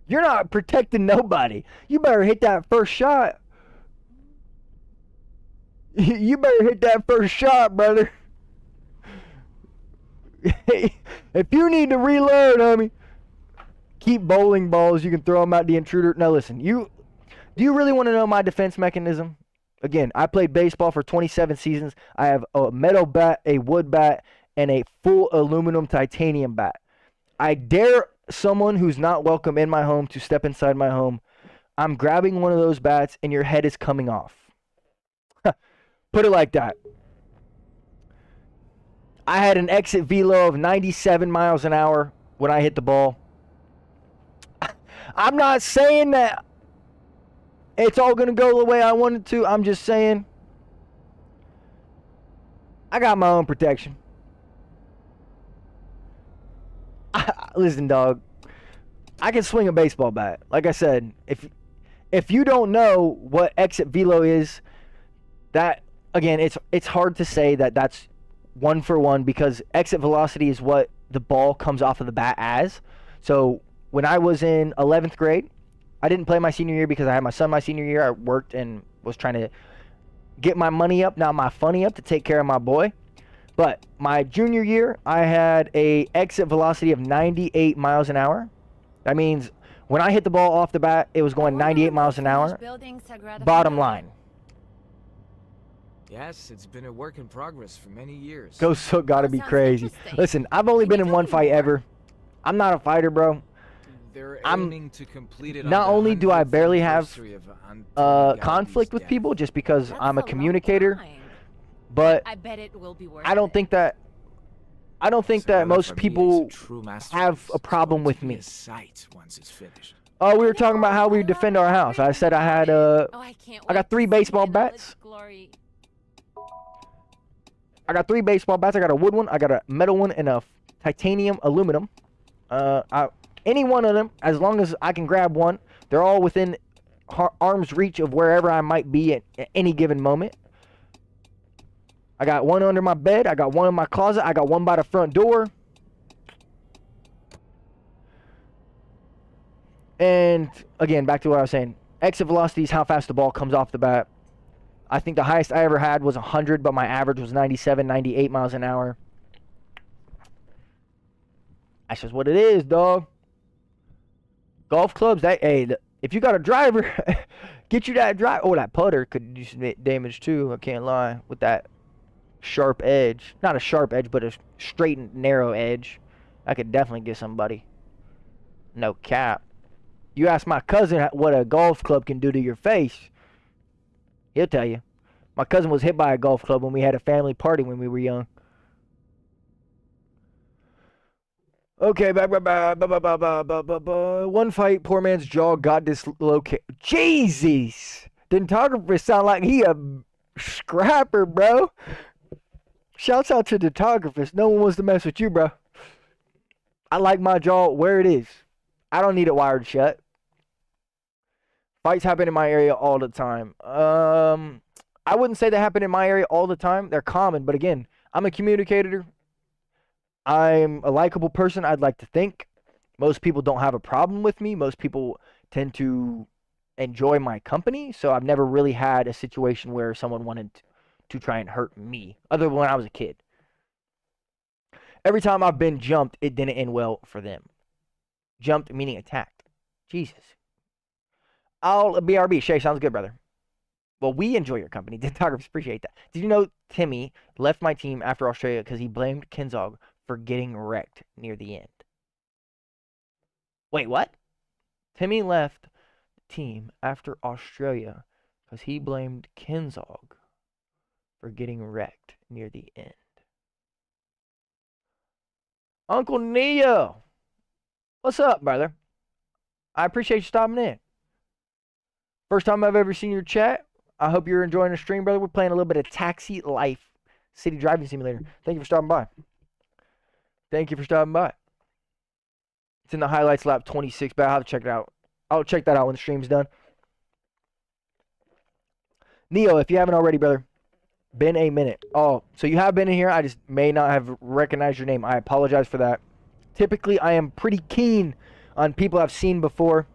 Speaker 1: You're not protecting nobody. You better hit that first shot. You better hit that first shot, brother. If you need to reload, homie, keep bowling balls. You can throw them at the intruder. Now, listen, do you really want to know my defense mechanism? Again, I played baseball for 27 seasons. I have a metal bat, a wood bat, and a full aluminum titanium bat. I dare someone who's not welcome in my home to step inside my home. I'm grabbing one of those bats, and your head is coming off. Put it like that. I had an exit velo of 97 miles an hour when I hit the ball. I'm not saying that it's all going to go the way I want it to. I'm just saying I got my own protection. Listen, dog. I can swing a baseball bat. Like I said, if you don't know what exit velo is, that again, it's hard to say that that's one for one because exit velocity is what the ball comes off of the bat as. So when I was in 11th grade, I didn't play my senior year because I had my son my senior year. I worked and was trying to get my money up, not my funny up, to take care of my boy. But my junior year, I had a exit velocity of 98 miles an hour. That means when I hit the ball off the bat, it was going 98 miles an hour. Bottom line.
Speaker 4: Yes, it's been a work in progress for many years.
Speaker 1: Ghost Hook gotta be crazy. Listen, I've only been in one fight ever. I'm not a fighter, bro.
Speaker 4: They're aiming to complete it.
Speaker 1: Not only do I barely have conflict with
Speaker 4: death.
Speaker 1: people just because I'm a communicator, but
Speaker 5: I bet it will be worth
Speaker 1: I don't think that most people have a problem with me. Oh, we were talking about how we defend our house. I said I had I got 3 baseball bats. I got 3 baseball bats. I got a wood one, I got a metal one, and a titanium aluminum. Any one of them, as long as I can grab one, they're all within arm's reach of wherever I might be at any given moment. I got one under my bed. I got one in my closet. I got one by the front door. And again, back to what I was saying. Exit velocity is how fast the ball comes off the bat. I think the highest I ever had was 100, but my average was 97, 98 miles an hour. That's just what it is, dog. Golf clubs, if you got a driver, get you that driver. Oh, that putter could do some damage too. I can't lie with that sharp edge. Not a sharp edge, but a straight and narrow edge. I could definitely get somebody. No cap. You ask my cousin what a golf club can do to your face, he'll tell you. My cousin was hit by a golf club when we had a family party when we were young. Okay, one fight, poor man's jaw got dislocated. Jesus! Dentographer sound like he a scrapper, bro. Shouts out to dentographers. No one wants to mess with you, bro. I like my jaw where it is. I don't need it wired shut. Fights happen in my area all the time. I wouldn't say they happen in my area all the time. They're common, but again, I'm a communicator. I'm a likable person, I'd like to think. Most people don't have a problem with me. Most people tend to enjoy my company, so I've never really had a situation where someone wanted to try and hurt me, other than when I was a kid. Every time I've been jumped, it didn't end well for them. Jumped meaning attacked. Jesus. I'll BRB. Shay, sounds good, brother. Well, we enjoy your company. Dentographers appreciate that. Did you know Timmy left my team after Australia because he blamed Kinzog for getting wrecked near the end? Wait, what? Timmy left the team after Australia because he blamed Kinzog for getting wrecked near the end. Uncle Neo, what's up, brother? I appreciate you stopping in. First time I've ever seen your chat. I hope you're enjoying the stream, brother. We're playing a little bit of Taxi Life City Driving Simulator. Thank you for stopping by. Thank you for stopping by. It's in the highlights lap 26, but I'll have to check it out. I'll check that out when the stream's done. Neo, if you haven't already, brother, been a minute. Oh, so you have been in here. I just may not have recognized your name. I apologize for that. Typically, I am pretty keen on people I've seen before.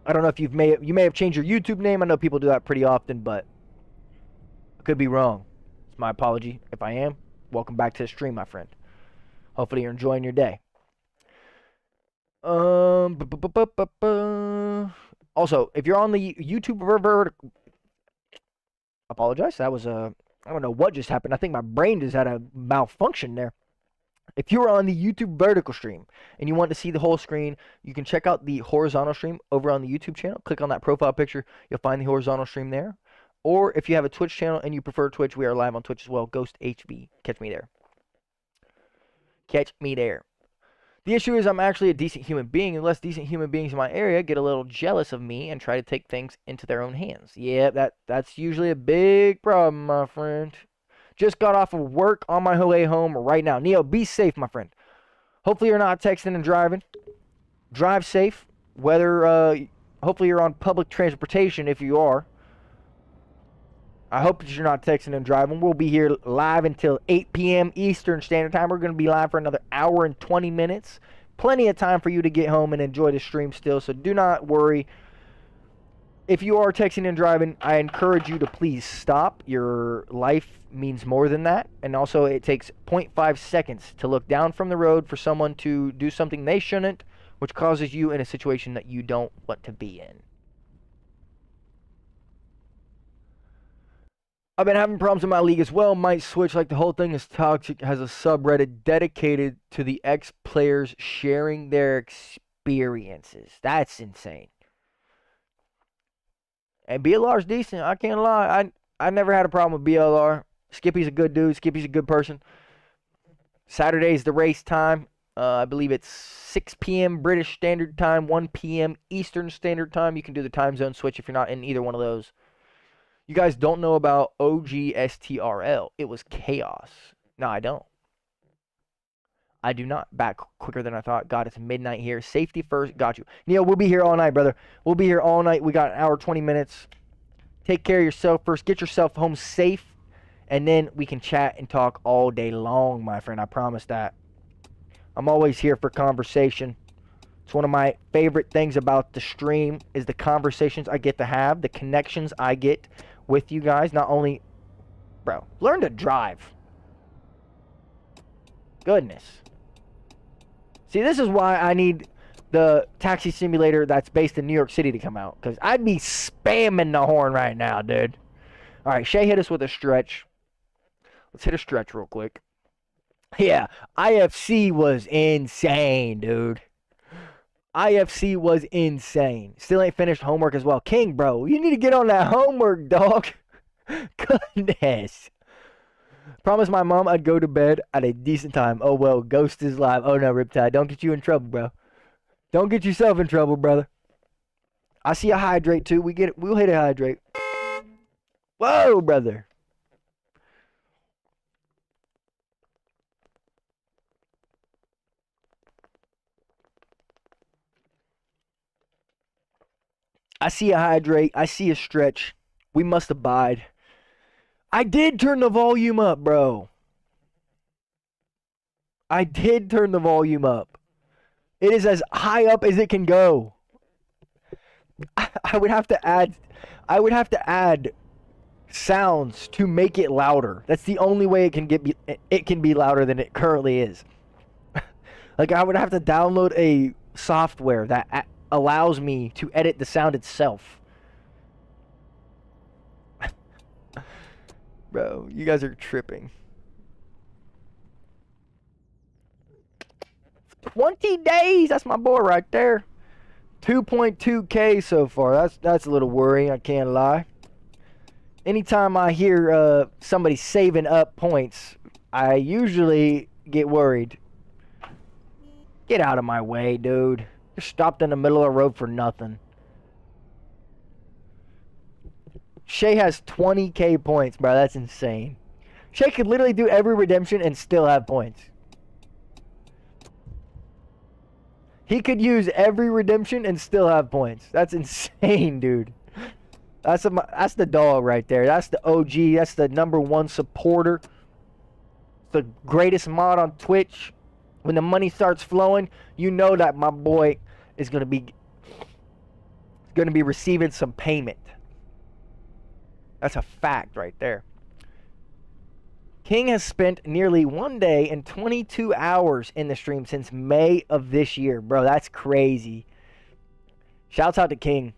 Speaker 1: I don't know if you may have changed your YouTube name. I know people do that pretty often, but I could be wrong. It's my apology if I am. Welcome back to the stream, my friend. Hopefully you're enjoying your day. Also, if you're on the YouTube apologize. That was I don't know what just happened. I think my brain just had a malfunction there. If you are on the YouTube vertical stream and you want to see the whole screen, you can check out the horizontal stream over on the YouTube channel. Click on that profile picture. You'll find the horizontal stream there. Or if you have a Twitch channel and you prefer Twitch, we are live on Twitch as well. Ghost HB. Catch me there. Catch me there. The issue is I'm actually a decent human being, and less decent human beings in my area get a little jealous of me and try to take things into their own hands. Yeah, that's usually a big problem, my friend. Just got off of work on my way home right now. Neo, be safe, my friend. Hopefully you're not texting and driving. Drive safe. Hopefully you're on public transportation if you are. I hope that you're not texting and driving. We'll be here live until 8 p.m. Eastern Standard Time. We're going to be live for another hour and 20 minutes. Plenty of time for you to get home and enjoy the stream still, so do not worry. If you are texting and driving, I encourage you to please stop. Your life means more than that. And also, it takes 0.5 seconds to look down from the road for someone to do something they shouldn't, which causes you in a situation that you don't want to be in. I've been having problems in my league as well. Might switch, like the whole thing is toxic. Has a subreddit dedicated to the ex-players sharing their experiences. That's insane. And BLR's decent. I can't lie. I never had a problem with BLR. Skippy's a good dude. Skippy's a good person. Saturday's the race time. I believe it's 6 p.m. British Standard Time, 1 p.m. Eastern Standard Time. You can do the time zone switch if you're not in either one of those. You guys don't know about OGSTRL. It was chaos. No, I don't. I do not. Back quicker than I thought. God, it's midnight here. Safety first. Got you. Neil, we'll be here all night, brother. We'll be here all night. We got an hour, 20 minutes. Take care of yourself first. Get yourself home safe. And then we can chat and talk all day long, my friend. I promise that. I'm always here for conversation. It's one of my favorite things about the stream is the conversations I get to have, the connections I get with you guys. Not only, bro, learn to drive. Goodness. See, this is why I need the taxi simulator that's based in New York City to come out. Because I'd be spamming the horn right now, dude. All right, Shay hit us with a stretch. Let's hit a stretch real quick. Yeah, IFC was insane, dude. IFC was insane. Still ain't finished homework as well. King, bro, you need to get on that homework, dog. Goodness. Promised my mom I'd go to bed at a decent time. Oh, well, Ghost is live. Oh, no, Riptide. Don't get you in trouble, bro. Don't get yourself in trouble, brother. I see a hydrate, too. We'll hit a hydrate. Whoa, brother. I see a hydrate. I see a stretch. We must abide. I did turn the volume up, bro. I did turn the volume up. It is as high up as it can go. I would have to add sounds to make it louder. That's the only way it can be louder than it currently is. Like, I would have to download a software that allows me to edit the sound itself. Bro, you guys are tripping. 20 days, that's my boy right there. 2.2K so far. That's a little worrying, I can't lie. Anytime I hear somebody saving up points, I usually get worried. Get out of my way, dude. You're stopped in the middle of the road for nothing. Shay has 20K points, bro. That's insane. Shay could literally do every redemption and still have points. He could use every redemption and still have points. That's insane, dude. That's the dog right there. That's the OG. That's the #1 supporter. The greatest mod on Twitch. When the money starts flowing, you know that my boy is gonna be receiving some payment. That's a fact right there. King has spent nearly 1 day and 22 hours in the stream since May of this year. Bro, that's crazy. Shouts out to King.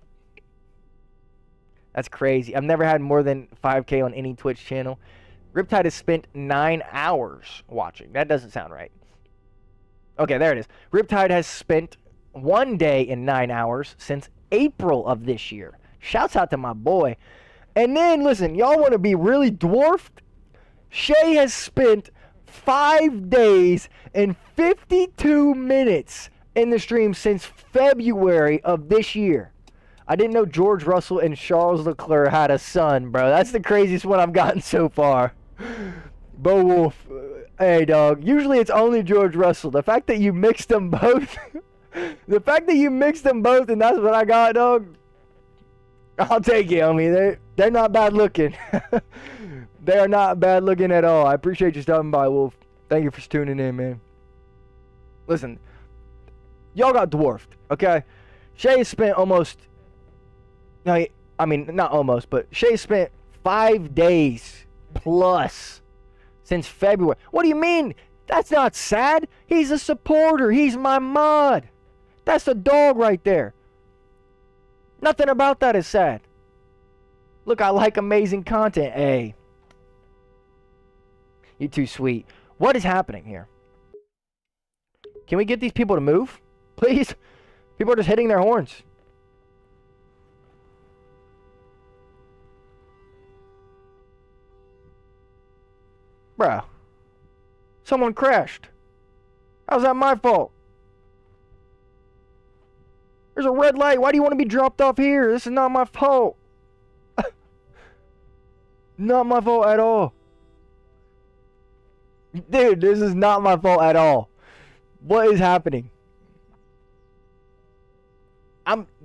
Speaker 1: That's crazy. I've never had more than 5K on any Twitch channel. Riptide has spent 9 hours watching. That doesn't sound right. Okay, there it is. Riptide has spent 1 day and 9 hours since April of this year. Shouts out to my boy. And then, listen, y'all want to be really dwarfed? Shay has spent 5 days and 52 minutes in the stream since February of this year. I didn't know George Russell and Charles Leclerc had a son, bro. That's the craziest one I've gotten so far. Bo Wolf. Hey, dog. Usually it's only George Russell. The fact that you mixed them both. The fact that you mixed them both and that's what I got, dog. I'll take it, homie. They're not bad looking. They are not bad looking at all. I appreciate you stopping by, Wolf. Thank you for tuning in, man. Listen, y'all got dwarfed, okay? Shay spent almost... No, I mean, not almost, but Shay spent 5 days plus since February. What do you mean? That's not sad. He's a supporter. He's my mod. That's the dog right there. Nothing about that is sad. Look, I like amazing content. Hey. You're too sweet. What is happening here? Can we get these people to move? Please? People are just hitting their horns. Bruh. Someone crashed. How's that my fault? There's a red light. Why do you want to be dropped off here? This is not my fault. Not my fault at all. Dude, this is not my fault at all. What is happening?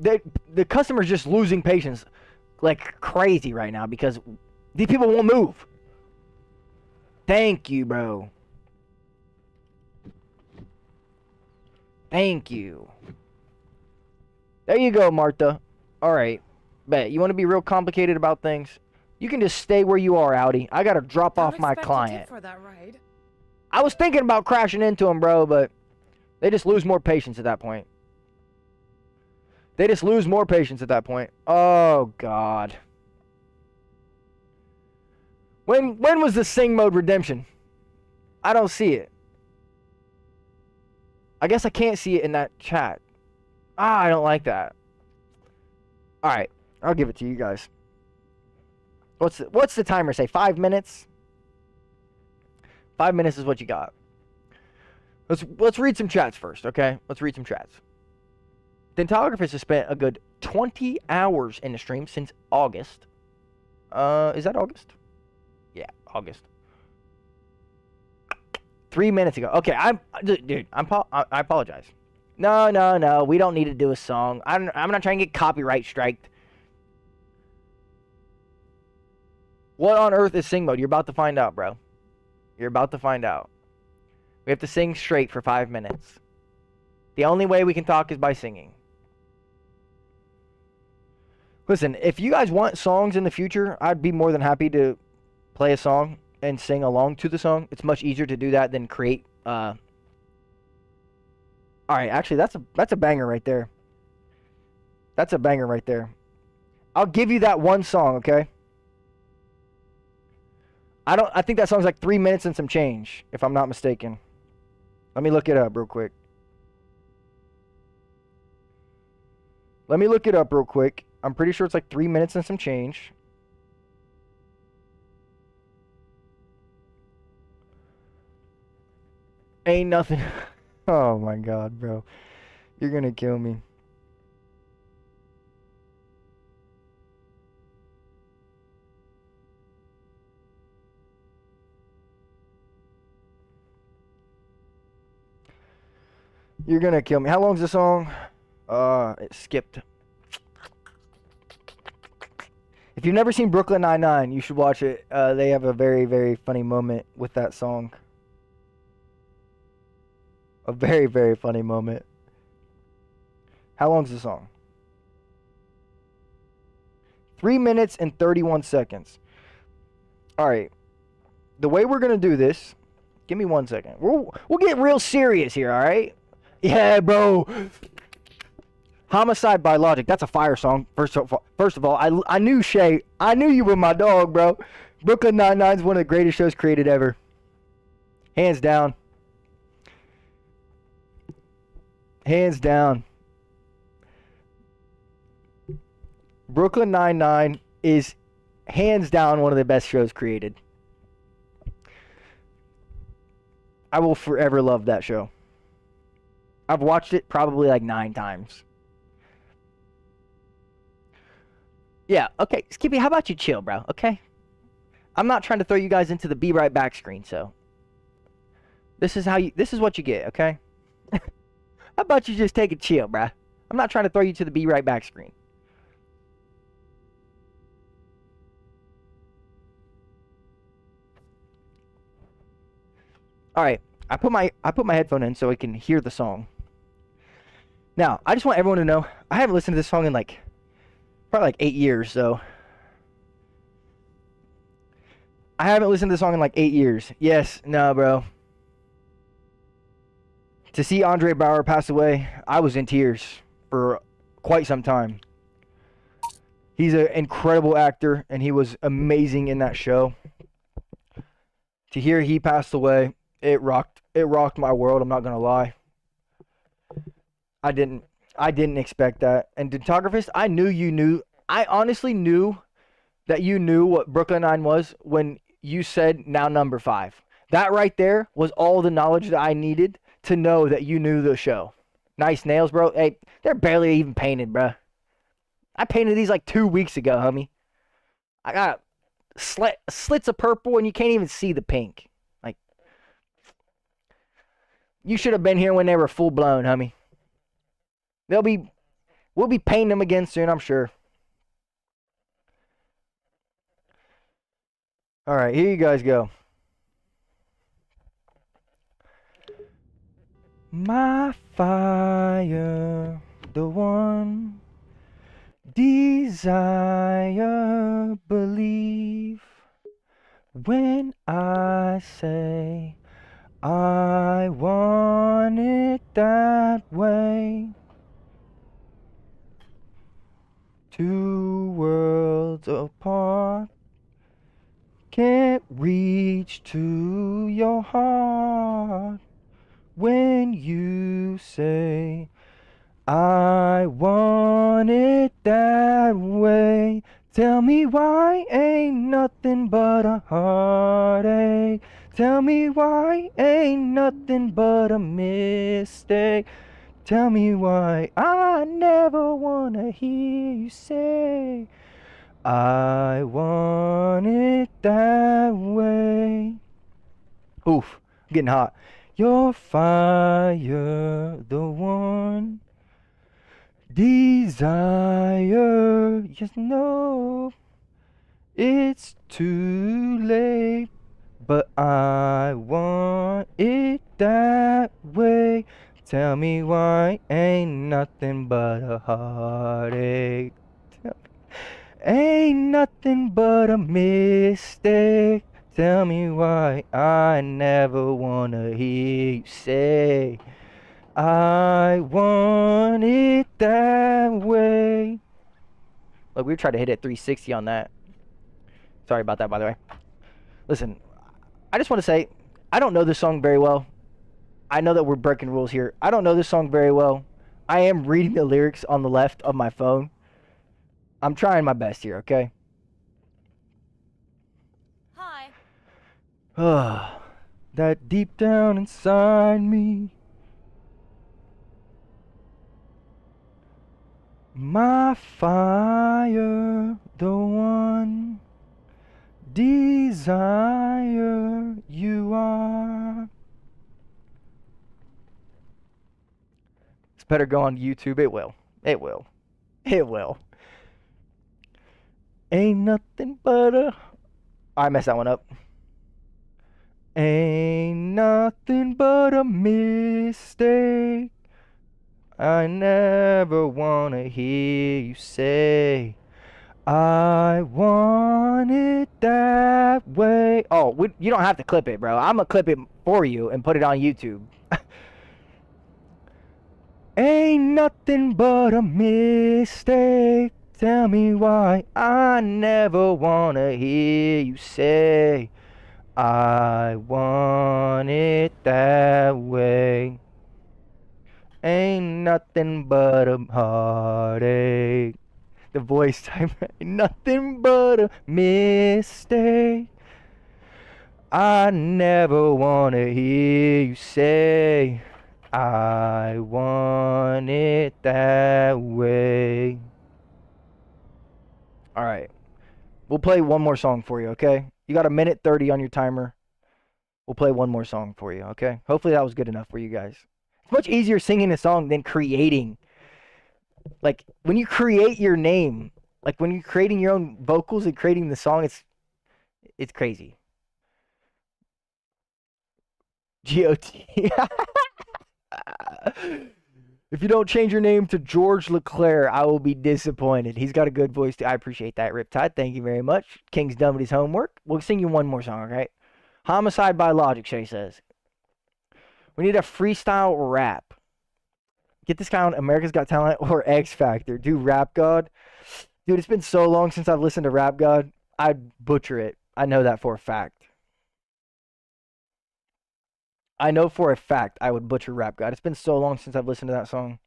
Speaker 1: The customer's just losing patience like crazy right now because these people won't move. Thank you, bro. Thank you. There you go, Martha. Alright. Bet. You want to be real complicated about things? You can just stay where you are, Audi. I gotta drop off my client.
Speaker 3: For that ride.
Speaker 1: I was thinking about crashing into him, bro, but they just lose more patience at that point. They just lose more patience at that point. Oh, God. When was the sing mode redemption? I don't see it. I guess I can't see it in that chat. I don't like that. All right, I'll give it to you guys. What's the timer say? 5 minutes? 5 minutes is what you got. Let's read some chats first, okay? Let's read some chats. Dentographist has spent a good 20 hours in the stream since August. Is that August? Yeah, August. 3 minutes ago. Okay, I apologize. No. We don't need to do a song. I'm not trying to get copyright striked. What on earth is sing mode? You're about to find out, bro. You're about to find out. We have to sing straight for 5 minutes. The only way we can talk is by singing. Listen, if you guys want songs in the future, I'd be more than happy to play a song and sing along to the song. It's much easier to do that than create. All right, actually, that's a banger right there. That's a banger right there. I'll give you that one song, okay? I think that song's like 3 minutes and some change, if I'm not mistaken. Let me look it up real quick. I'm pretty sure it's like 3 minutes and some change. Ain't nothing. Oh my god, bro. You're gonna kill me. You're gonna kill me. How long's the song? It skipped. If you've never seen Brooklyn Nine-Nine, you should watch it. They have a very, very funny moment with that song. A very, very funny moment. How long's the song? 3 minutes and 31 seconds. Alright. The way we're gonna do this... Give me 1 second. We'll get real serious here, alright? Yeah, bro. Homicide by Logic. That's a fire song. First of all, I knew Shay. I knew you were my dog, bro. Brooklyn Nine-Nine is one of the greatest shows created ever. Hands down. Hands down. Brooklyn Nine-Nine is hands down one of the best shows created. I will forever love that show. I've watched it probably like 9 times. Yeah, okay. Skippy, how about you chill, bro? Okay? I'm not trying to throw you guys into the be right back screen, so. This is what you get, okay? How about you just take a chill, bro? I'm not trying to throw you to the be right back screen. Alright. I put my headphone in so I can hear the song. Now, I just want everyone to know, I haven't listened to this song in like, probably like 8 years, so. I haven't listened to this song in like 8 years. Yes, no, bro. To see Andre Bauer pass away, I was in tears for quite some time. He's an incredible actor, and he was amazing in that show. To hear he passed away, it rocked my world, I'm not gonna lie. I didn't expect that. And Dentographist, I honestly knew that you knew what Brooklyn Nine was when you said now number 5. That right there was all the knowledge that I needed to know that you knew the show. Nice nails, bro. Hey, they're barely even painted, bro. I painted these like 2 weeks ago, homie. I got slits of purple and you can't even see the pink. Like, you should have been here when they were full blown, homie. We'll be painting them again soon, I'm sure. Alright, here you guys go. My fire, the one desire, believe when I say I want it that way. 2 worlds apart, can't reach to your heart when you say, I want it that way. Tell me why ain't nothing but a heartache. Tell me why ain't nothing but a mistake. Tell me why I never wanna hear you say, I want it that way. Oof, I'm getting hot. Your fire, the one desire. Just know it's too late, but I want it that way. Tell me why ain't nothing but a heartache. Ain't nothing but a mistake. Tell me why I never wanna hear you say, I want it that way. Look, we tried to hit it 360 on that. Sorry about that, by the way. Listen, I just want to say, I don't know this song very well. I know that we're breaking rules here. I don't know this song very well. I am reading the lyrics on the left of my phone. I'm trying my best here, okay?
Speaker 5: Hi.
Speaker 1: That deep down inside me, my fire, the one desire you are. It's better go on YouTube. It will. It will. It will. Ain't nothing but a... I messed that one up. Ain't nothing but a mistake. I never wanna hear you say, I want it that way. Oh, you don't have to clip it, bro. I'm gonna clip it for you and put it on YouTube. Ain't nothing but a mistake. Tell me why I never wanna hear you say, I want it that way. Ain't nothing but a heartache. The voice type, ain't nothing but a mistake. I never wanna hear you say, I want it that way. Alright. We'll play one more song for you, okay? You got 1:30 on your timer. We'll play one more song for you, okay? Hopefully that was good enough for you guys. It's much easier singing a song than creating. Like, when you create your name, like when you're creating your own vocals and creating the song, it's crazy. GOT. If you don't change your name to George Leclerc, I will be disappointed. He's got a good voice too. I appreciate that, Riptide. Thank you very much. King's done with his homework. We'll sing you one more song, okay? Homicide by Logic, Shay says. We need a freestyle rap. Get this guy on America's Got Talent or X Factor. Do Rap God. Dude, it's been so long since I've listened to Rap God. I'd butcher it. I know that for a fact. I know for a fact I would butcher Rap God. It's been so long since I've listened to that song.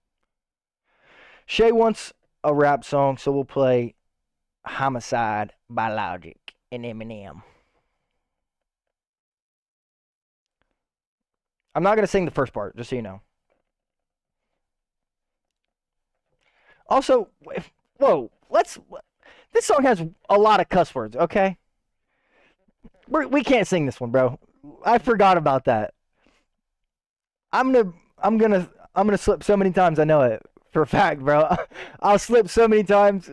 Speaker 1: Shay wants a rap song, so we'll play Homicide by Logic and Eminem. I'm not going to sing the first part, just so you know. Also, whoa, this song has a lot of cuss words, okay? We can't sing this one, bro. I forgot about that. I'm gonna slip so many times. I know it for a fact, bro. I'll slip so many times.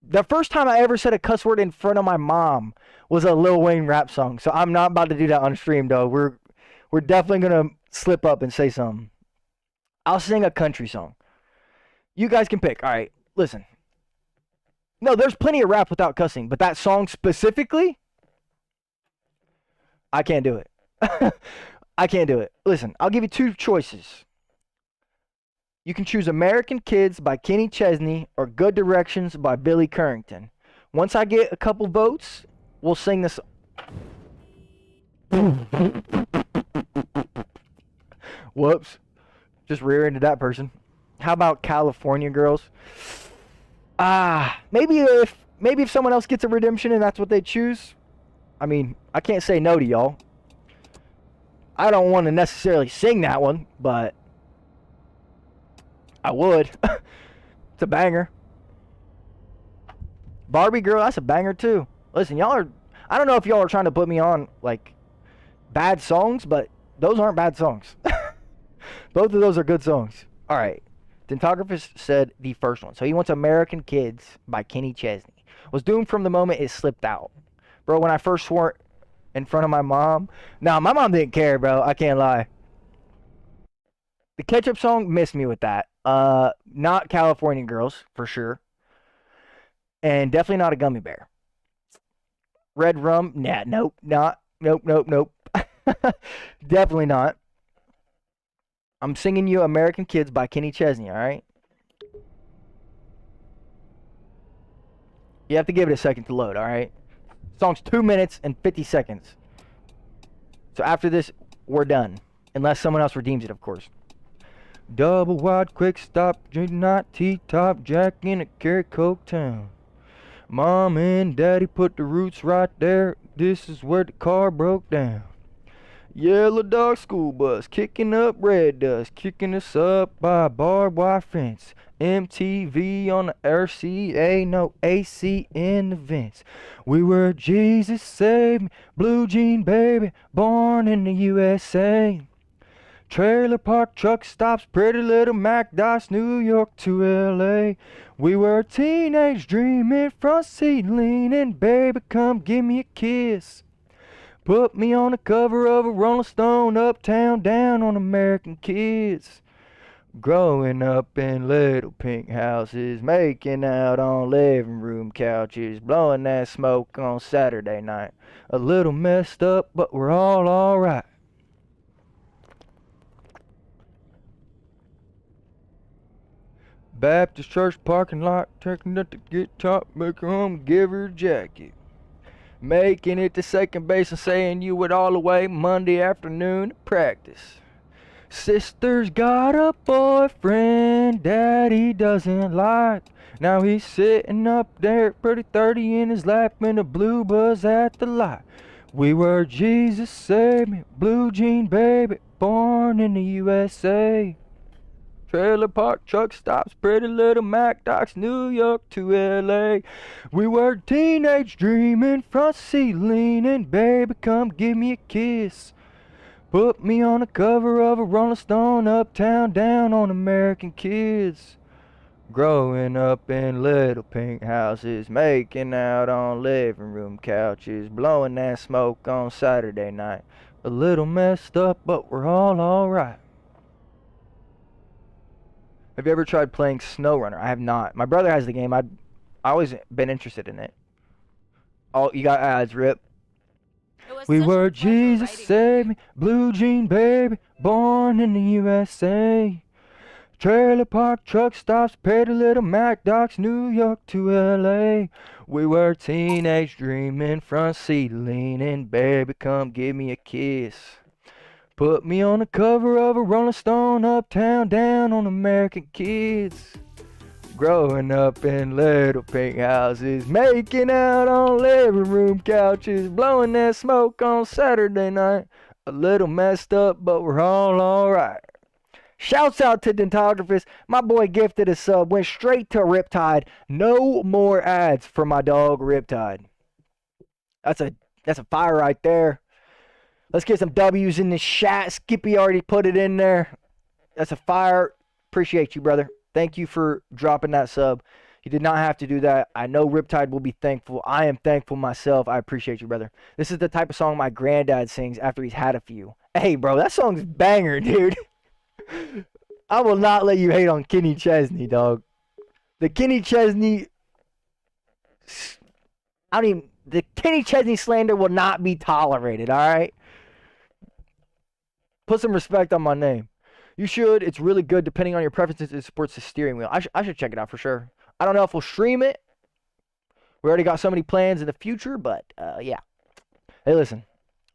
Speaker 1: The first time I ever said a cuss word in front of my mom was a Lil Wayne rap song. So I'm not about to do that on stream, though. We're definitely gonna slip up and say something. I'll sing a country song. You guys can pick. All right, listen. No, there's plenty of rap without cussing, but that song specifically, I can't do it. I can't do it. Listen, I'll give you two choices. You can choose American Kids by Kenny Chesney or Good Directions by Billy Currington. Once I get a couple votes, we'll sing this. Whoops. Just rear-ended that person. How about California Girls? Maybe if someone else gets a redemption and that's what they choose. I mean, I can't say no to y'all. I don't want to necessarily sing that one, but I would. It's a banger. Barbie Girl, that's a banger too. Listen, y'all are, I don't know if y'all are trying to put me on like bad songs, but those aren't bad songs. Both of those are good songs. All right. Dentographist said the first one. So he wants American Kids by Kenny Chesney. Was doomed from the moment it slipped out. Bro, when I first swore in front of my mom. Nah, my mom didn't care, bro. I can't lie. The Ketchup song missed me with that. Not California Girls, for sure. And definitely not a gummy bear. Red Rum, nah, nope, not. Nope. Definitely not. I'm singing you American Kids by Kenny Chesney, alright? You have to give it a second to load, alright? Song's 2 minutes and 50 seconds. So after this, we're done. Unless someone else redeems it, of course. Double wide, quick stop, drinking hot T-top, Jack in a carrot coke town. Mom and Daddy put the roots right there. This is where the car broke down. Yellow dog school bus, kicking up red dust, kicking us up by a barbed wire fence. MTV on the RCA, no AC in the vents. We were Jesus Save Me, Blue Jean Baby, born in the USA. Trailer park truck stops, pretty little Mac Dots, New York to LA. We were teenage dreaming, front seat leaning, baby come give me a kiss. Put me on the cover of a Rolling Stone, uptown, down on American Kids. Growing up in little pink houses, making out on living room couches, blowing that smoke on Saturday night. A little messed up, but we're all alright. Baptist church parking lot, taking up the guitar, make her home, give her a jacket. Making it to second base and saying you would all the way Monday afternoon to practice. Sister's got a boyfriend Daddy doesn't like. Now he's sitting up there pretty 30 in his lap in a blue buzz at the light. We were Jesus Save Me, Blue Jean Baby, born in the USA. Trailer park truck stops, pretty little Mac Docs, New York to LA. We were teenage dreaming, front seat leaning, baby come give me a kiss. Put me on the cover of a Rolling Stone, uptown, down on American Kids. Growing up in little pink houses, making out on living room couches, blowing that smoke on Saturday night. A little messed up, but we're all alright. Have you ever tried playing SnowRunner? I have not. My brother has the game. I always been interested in it. Oh, you got ads, Rip. We were Jesus Save Me, Blue Jean Baby, born in the USA. Trailer park truck stops, pretty little Mac Docs, New York to LA. We were teenage dreaming, front seat leaning, baby come give me a kiss. Put me on the cover of a Rolling Stone, uptown, down on American Kids. Growing up in little pink houses, making out on living room couches, blowing that smoke on Saturday night. A little messed up, but we're all alright. Shouts out to Dentographist. My boy gifted a sub, went straight to Riptide. No more ads for my dog Riptide. That's a fire right there. Let's get some W's in the chat. Skippy already put it in there. That's a fire. Appreciate you, brother. Thank you for dropping that sub. You did not have to do that. I know Riptide will be thankful. I am thankful myself. I appreciate you, brother. This is the type of song my granddad sings after he's had a few. Hey, bro, that song's banger, dude. I will not let you hate on Kenny Chesney, dog. The Kenny Chesney... The Kenny Chesney slander will not be tolerated, alright? Put some respect on my name. You should. It's really good. Depending on your preferences, it supports the steering wheel. I should check it out for sure. I don't know if we'll stream it, We already got so many plans in the future, but yeah. Hey, listen.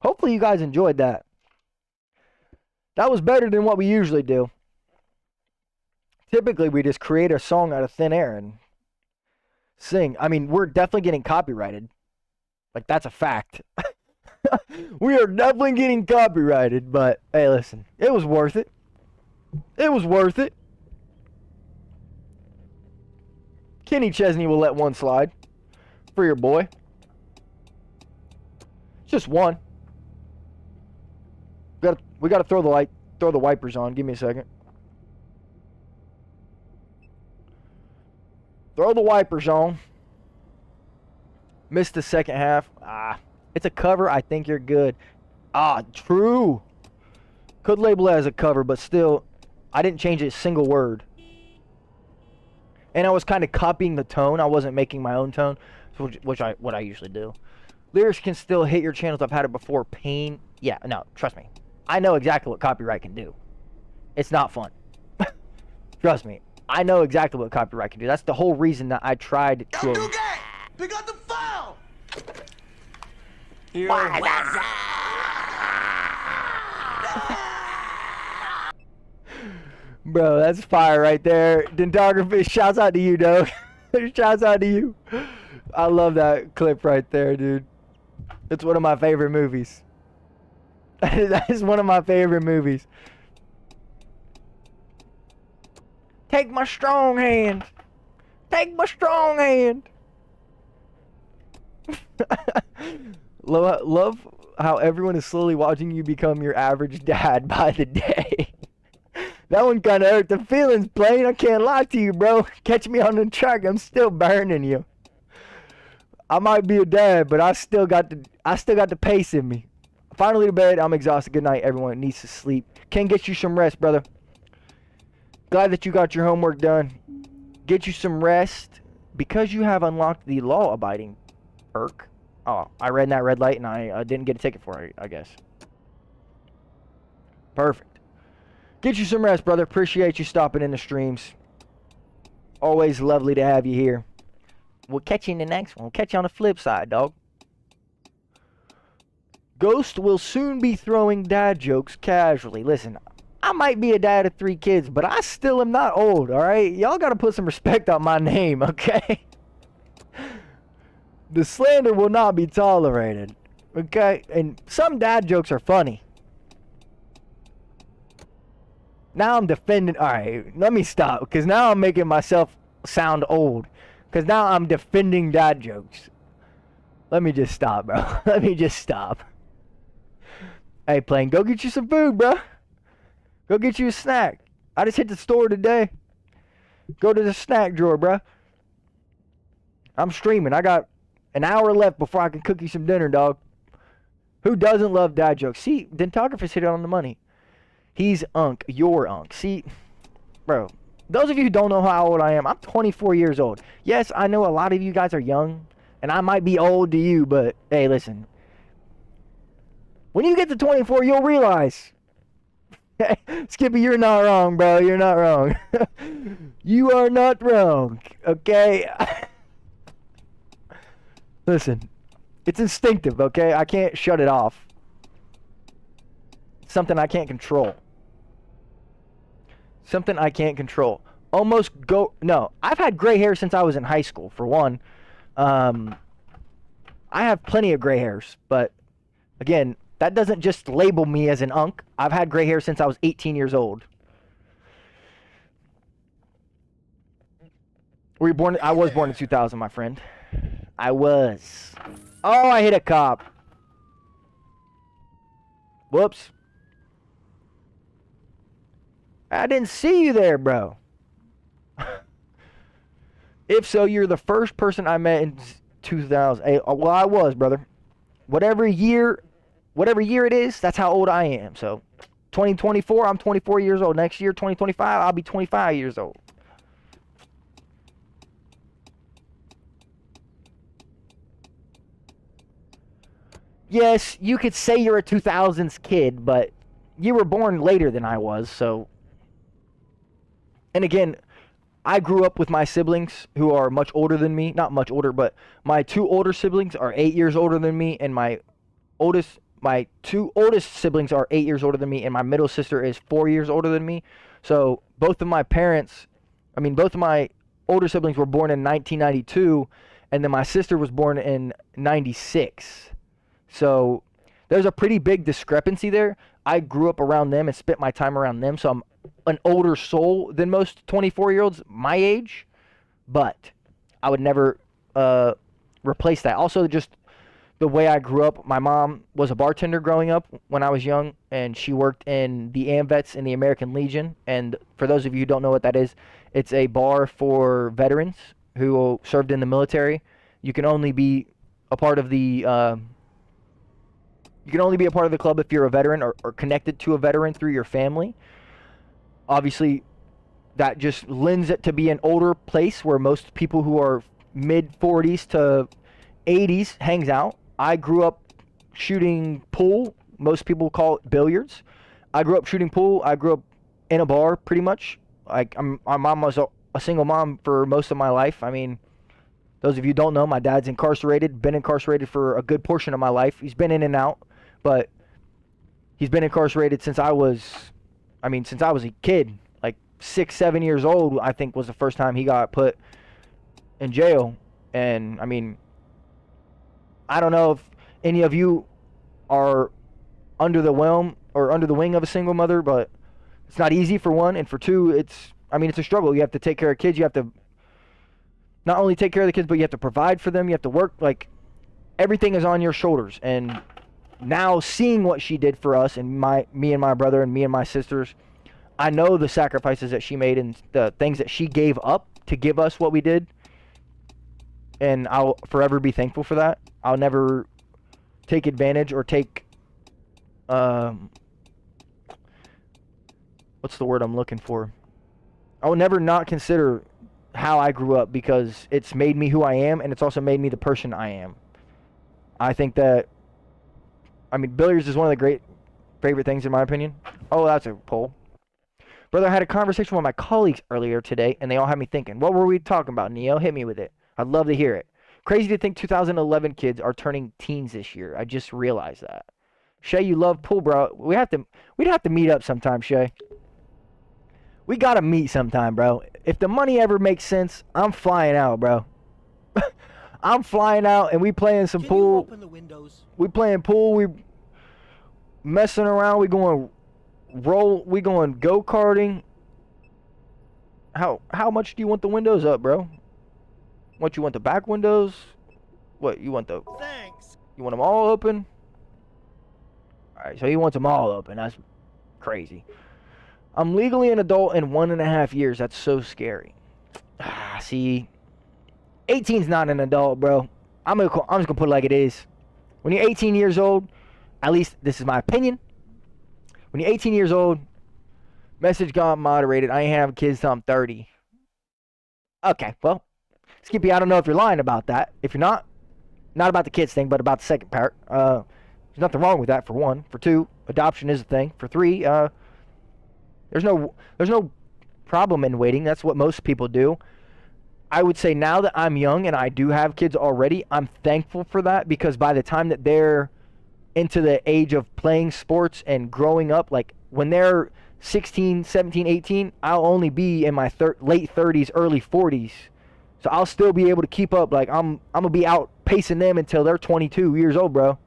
Speaker 1: Hopefully you guys enjoyed that. That was better than what we usually do. Typically, we just create a song out of thin air and sing. I mean, we're definitely getting copyrighted. Like, that's a fact. We are definitely getting copyrighted, but hey, listen. It was worth it. It was worth it. Kenny Chesney will let one slide for your boy. Just one. We gotta throw the wipers on. Give me a second. Throw the wipers on. Missed the second half. It's a cover. I think you're good. True. Could label it as a cover, but still, I didn't change a single word. And I was kind of copying the tone. I wasn't making my own tone, what I usually do. Lyrics can still hit your channels. I've had it before. Pain. Yeah, no, trust me. I know exactly what copyright can do. It's not fun. Trust me. I know exactly what copyright can do. That's the whole reason that I tried to...
Speaker 2: Yo, pick up the phone!
Speaker 1: Bro, that's fire right there. Dentography, shouts out to you, dog. Shouts out to you. I love that clip right there, dude. It's one of my favorite movies. That is one of my favorite movies. Take my strong hand. Take my strong hand. Love how everyone is slowly watching you become your average dad by the day. That one kind of hurt the feelings, Blaine. I can't lie to you, bro. Catch me on the track. I'm still burning you. I might be a dad, but I still got the pace in me. Finally to bed. I'm exhausted. Good night, everyone. Needs to sleep. Can get you some rest, brother. Glad that you got your homework done. Get you some rest because you have unlocked the law-abiding perk. Oh, I read that red light and I didn't get a ticket for it, I guess. Perfect. Get you some rest, brother. Appreciate you stopping in the streams. Always lovely to have you here. We'll catch you in the next one. We'll catch you on the flip side, dog. Ghost will soon be throwing dad jokes casually. Listen, I might be a dad of 3 kids, but I still am not old, alright? Y'all gotta put some respect on my name, okay? The slander will not be tolerated, okay? And some dad jokes are funny. Now I'm defending... Alright, let me stop, because now I'm making myself sound old. Because now I'm defending dad jokes. Let me just stop, bro. Let me just stop. Hey, Plane, go get you some food, bro. Go get you a snack. I just hit the store today. Go to the snack drawer, bro. I'm streaming. I got an hour left before I can cook you some dinner, dog. Who doesn't love dad jokes? See, Dentographer's hit it on the money. He's Unc. You're Unc. See, bro, those of you who don't know how old I am, I'm 24 years old. Yes, I know a lot of you guys are young, and I might be old to you, but hey, listen. When you get to 24, you'll realize. Skippy, you're not wrong, bro. You're not wrong. You are not wrong, okay? Listen, it's instinctive, okay? I can't shut it off. Something I can't control. Something I can't control. No, I've had gray hair since I was in high school, for one. I have plenty of gray hairs, but again, that doesn't just label me as an unk. I've had gray hair since I was 18 years old. Were you born? I was born in 2000, my friend. I was. Oh, I hit a cop. Whoops. I didn't see you there, bro. If so, you're the first person I met in 2000. Hey, well, I was, brother. Whatever year it is, that's how old I am. So, 2024, I'm 24 years old. Next year, 2025, I'll be 25 years old. Yes, you could say you're a 2000s kid, but you were born later than I was, so... And again, I grew up with my siblings who are much older than me. Not much older, but my two older siblings are 8 years older than me, and my two oldest siblings are 8 years older than me, and my middle sister is 4 years older than me. So both of my older siblings were born in 1992, and then my sister was born in 96. So there's a pretty big discrepancy there. I grew up around them and spent my time around them, so I'm an older soul than most 24-year-olds my age, but I would never replace that. Also, just the way I grew up, my mom was a bartender growing up when I was young, and she worked in the AMVETS in the American Legion. And for those of you who don't know what that is, it's a bar for veterans who served in the military. You can only be a part of the club if you're a veteran or connected to a veteran through your family. Obviously, that just lends it to be an older place where most people who are mid-40s to 80s hangs out. I grew up shooting pool. Most people call it billiards. I grew up shooting pool. I grew up in a bar, pretty much. My mom was a single mom for most of my life. I mean, those of you who don't know, my dad's incarcerated, been incarcerated for a good portion of my life. He's been in and out, but he's been incarcerated since I was a kid. Like 6, 7 years old, I think was the first time he got put in jail. And I mean, I don't know if any of you are under the wing of a single mother, but it's not easy for one, and for two, it's a struggle. You have to take care of kids. You have to not only take care of the kids, but you have to provide for them. You have to work. Like, everything is on your shoulders. And now seeing what she did for us and me and my brother and me and my sisters, I know the sacrifices that she made and the things that she gave up to give us what we did. And I'll forever be thankful for that. I'll never take advantage or take, what's the word I'm looking for? I will never not consider how I grew up, because it's made me who I am, and it's also made me the person I am. I think that, billiards is one of the great favorite things in my opinion. Oh, that's a poll. Brother, I had a conversation with my colleagues earlier today, and they all had me thinking. What were we talking about, Neo? Hit me with it. I'd love to hear it. Crazy to think 2011 kids are turning teens this year. I just realized that. Shay, you love pool, bro. We'd have to meet up sometime, Shay. We gotta meet sometime, bro. If the money ever makes sense, I'm flying out, bro. I'm flying out, and we playing some pool.
Speaker 6: You open the windows?
Speaker 1: We playing pool. We messing around. We going go-karting. How much do you want the windows up, bro? What, you want the back windows? What, you want
Speaker 6: Thanks.
Speaker 1: you want them all open? Alright, so he wants them all open. That's crazy. I'm legally an adult in 1.5 years. That's so scary. See, 18's not an adult, bro. I'm just gonna put it like it is. When you're 18 years old, at least this is my opinion. When you're 18 years old, message got moderated. I ain't having kids till I'm 30. Okay, well, Skippy, I don't know if you're lying about that. If you're not about the kids thing, but about the second part. There's nothing wrong with that, for one. For two, adoption is a thing. For three, there's no problem in waiting. That's what most people do. I would say now that I'm young and I do have kids already, I'm thankful for that, because by the time that they're into the age of playing sports and growing up, like when they're 16, 17, 18, I'll only be in my late 30s, early 40s. So I'll still be able to keep up. Like, I'm going to be out pacing them until they're 22 years old, bro.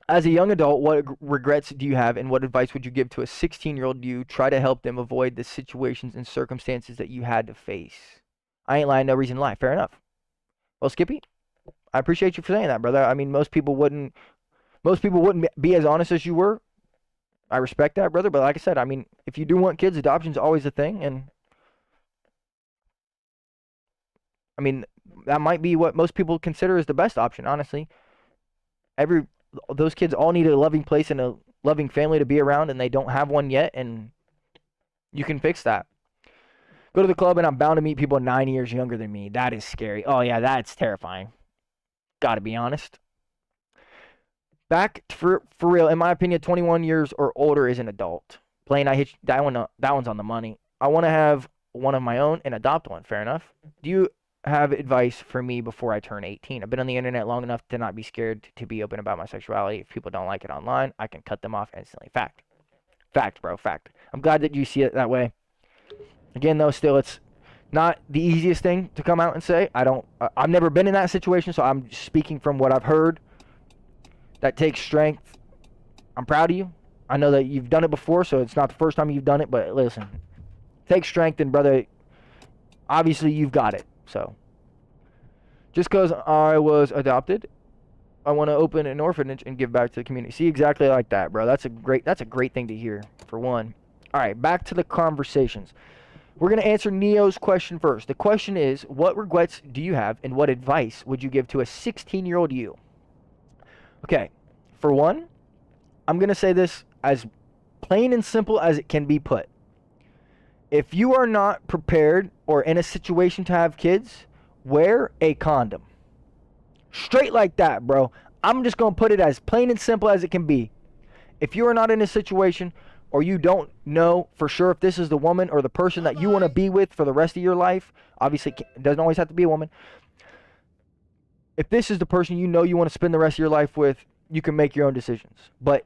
Speaker 1: As a young adult, what regrets do you have, and what advice would you give to a 16-year-old you? Try to help them avoid the situations and circumstances that you had to face. I ain't lying, no reason to lie. Fair enough. Well, Skippy, I appreciate you for saying that, brother. I mean, most people wouldn't be as honest as you were. I respect that, brother. But like I said, I mean, if you do want kids, adoption's always a thing, and I mean, that might be what most people consider as the best option, honestly. Those kids all need a loving place and a loving family to be around, and they don't have one yet, and you can fix that. Go to the club, and I'm bound to meet people 9 years younger than me. That is scary. Oh, yeah, that's terrifying. Gotta be honest. For real, in my opinion, 21 years or older is an adult. That one's on the money. I want to have one of my own and adopt one. Fair enough. Do you have advice for me before I turn 18? I've been on the internet long enough to not be scared to be open about my sexuality. If people don't like it online, I can cut them off instantly. Fact. Fact, bro. Fact. I'm glad that you see it that way. Again, though, still, it's not the easiest thing to come out and say. I've never been in that situation, so I'm speaking from what I've heard. That takes strength. I'm proud of you. I know that you've done it before, so it's not the first time you've done it, but listen, takes strength, and brother, obviously you've got it. So, just because I was adopted, I want to open an orphanage and give back to the community. See, exactly like that, bro. That's a great thing to hear, for one. All right, back to the conversations. We're going to answer Neo's question first. The question is, what regrets do you have, and what advice would you give to a 16-year-old you? Okay, for one, I'm going to say this as plain and simple as it can be put. If you are not prepared or in a situation to have kids, wear a condom. Straight like that, bro. I'm just going to put it as plain and simple as it can be. If you are not in a situation or you don't know for sure if this is the woman or the person that you want to be with for the rest of your life, obviously it doesn't always have to be a woman. If this is the person you know you want to spend the rest of your life with, you can make your own decisions. But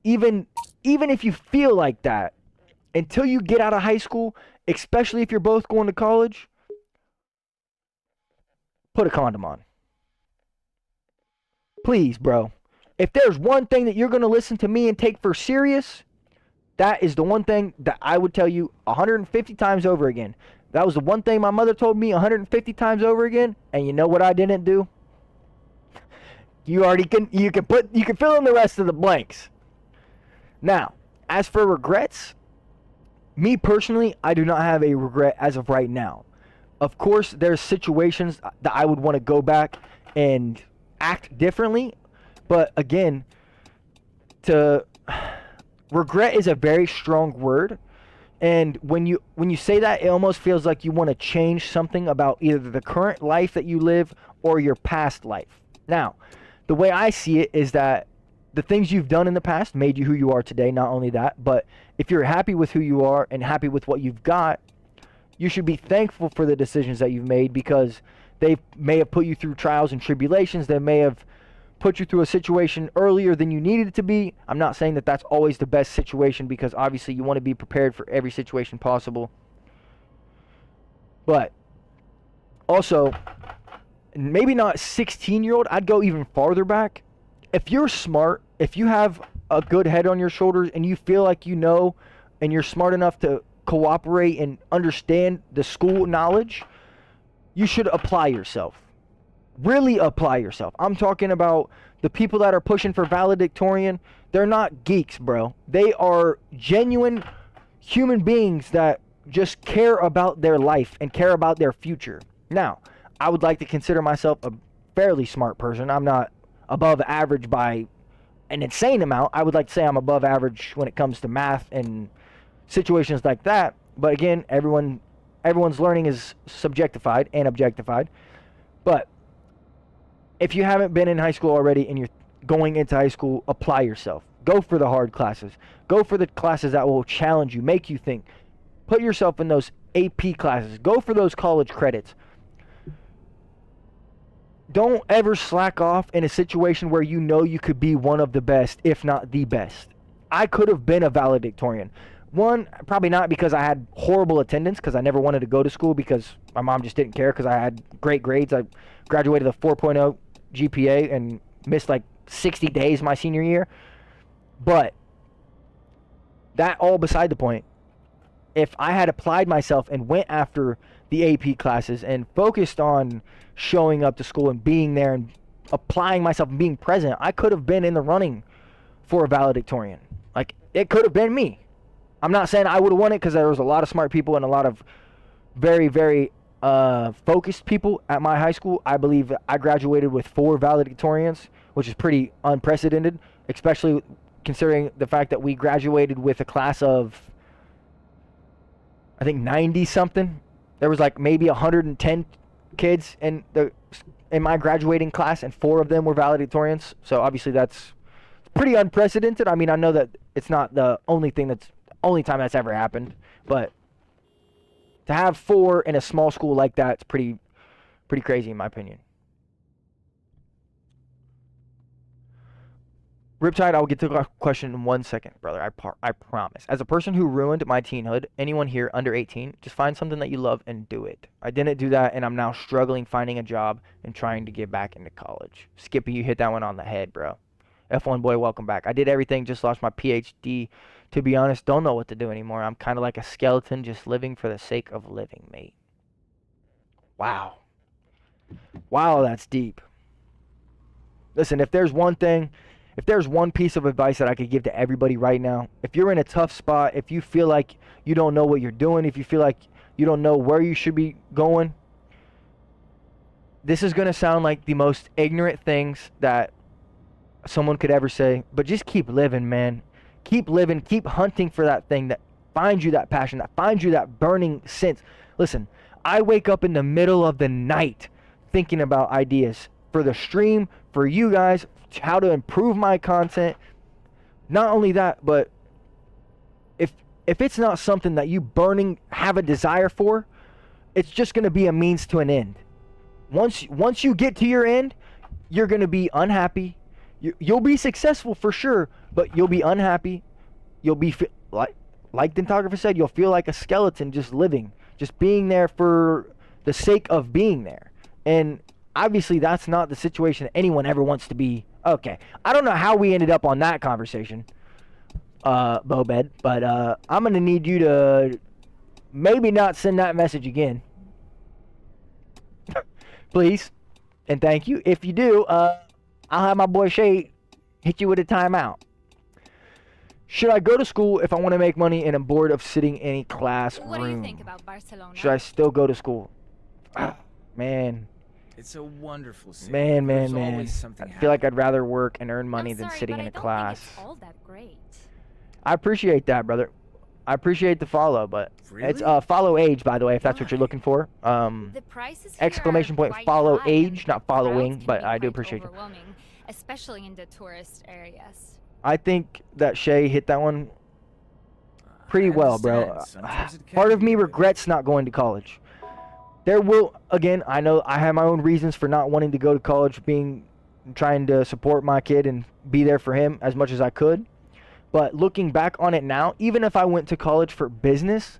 Speaker 1: even if you feel like that, until you get out of high school, especially if you're both going to college, put a condom on. Please, bro. If there's one thing that you're going to listen to me and take for serious, that is the one thing that I would tell you 150 times over again. That was the one thing my mother told me 150 times over again, and you know what I didn't do? You can fill in the rest of the blanks. Now, as for regrets, me personally, I do not have a regret as of right now. Of course, there's situations that I would want to go back and act differently, but again, regret is a very strong word, and when you say that, it almost feels like you want to change something about either the current life that you live or your past life. Now, the way I see it is that the things you've done in the past made you who you are today. Not only that, but if you're happy with who you are and happy with what you've got, you should be thankful for the decisions that you've made, because they may have put you through trials and tribulations. They may have put you through a situation earlier than you needed it to be. I'm not saying that that's always the best situation, because obviously you want to be prepared for every situation possible. But also, maybe not 16-year-old, I'd go even farther back. If you're smart, if you have a good head on your shoulders and you feel like you know and you're smart enough to cooperate and understand the school knowledge, you should apply yourself. Really apply yourself. I'm talking about the people that are pushing for valedictorian. They're not geeks, bro. They are genuine human beings that just care about their life and care about their future. Now, I would like to consider myself a fairly smart person. I'm not above average by an insane amount. I would like to say I'm above average when it comes to math and situations like that. But again, everyone's learning is subjectified and objectified. But if you haven't been in high school already and you're going into high school, apply yourself. Go for the hard classes. Go for the classes that will challenge you, make you think. Put yourself in those AP classes. Go for those college credits. Don't ever slack off in a situation where you know you could be one of the best, if not the best. I could have been a valedictorian. One, probably not because I had horrible attendance, because I never wanted to go to school because my mom just didn't care, because I had great grades. I graduated with a 4.0 GPA and missed like 60 days my senior year. But that all beside the point. If I had applied myself and went after the AP classes and focused on showing up to school and being there and applying myself and being present, I could have been in the running for a valedictorian. Like, it could have been me. I'm not saying I would have won it, because there was a lot of smart people and a lot of very, very focused people at my high school. I believe I graduated with 4 valedictorians, which is pretty unprecedented, especially considering the fact that we graduated with a class of, I think, 90 something. There was like maybe 110 kids in my graduating class, and 4 of them were valedictorians. So obviously that's pretty unprecedented. I mean, I know that it's not the only time that's ever happened, but To have 4 in a small school like that, it's pretty crazy in my opinion. Riptide, I'll get to the question in 1 second, brother. I promise. As a person who ruined my teenhood, anyone here under 18, just find something that you love and do it. I didn't do that, and I'm now struggling finding a job and trying to get back into college. Skippy, you hit that one on the head, bro. F1 boy, welcome back. I did everything, just lost my PhD. To be honest, don't know what to do anymore. I'm kind of like a skeleton, just living for the sake of living, mate. Wow. Wow, that's deep. Listen, if there's one piece of advice that I could give to everybody right now, if you're in a tough spot, if you feel like you don't know what you're doing, if you feel like you don't know where you should be going, this is going to sound like the most ignorant things that someone could ever say, but just keep living, man. Keep living, keep hunting for that thing that finds you that passion, that finds you that burning sense. Listen, I wake up in the middle of the night thinking about ideas for the stream, for you guys, how to improve my content. Not only that, but if it's not something that you have a desire for, it's just going to be a means to an end. Once you get to your end, you're going to be unhappy. You'll be successful for sure, but you'll be unhappy. You'll be like the photographer said, you'll feel like a skeleton just living, just being there for the sake of being there. And obviously that's not the situation that anyone ever wants to be. Okay, I don't know how we ended up on that conversation, Bobed, but I'm going to need you to maybe not send that message again. Please, and thank you. If you do, I'll have my boy Shay hit you with a timeout. Should I go to school if I want to make money and I'm bored of sitting in a classroom?
Speaker 5: What do you think about Barcelona?
Speaker 1: Should I still go to school? Man.
Speaker 4: It's a wonderful city.
Speaker 1: Man.
Speaker 4: Always something
Speaker 1: I feel like I'd rather work and earn money than sitting in a class.
Speaker 5: Think it's all that great.
Speaker 1: I appreciate that, brother. I appreciate the follow, but
Speaker 4: Really?
Speaker 1: it's follow age, by the way, if that's what you're looking for.
Speaker 5: The prices here
Speaker 1: Exclamation
Speaker 5: are
Speaker 1: point,
Speaker 5: quite
Speaker 1: follow
Speaker 5: high,
Speaker 1: age,
Speaker 5: and
Speaker 1: not
Speaker 5: the crowds
Speaker 1: following,
Speaker 5: can
Speaker 1: but
Speaker 5: be
Speaker 1: I do
Speaker 5: quite
Speaker 1: appreciate you.
Speaker 5: overwhelming, especially in the tourist areas.
Speaker 1: I think that Shay hit that one pretty well, bro. Part of me regrets not going to college. There will, again, I know I have my own reasons for not wanting to go to college, trying to support my kid and be there for him as much as I could. But looking back on it now, even if I went to college for business,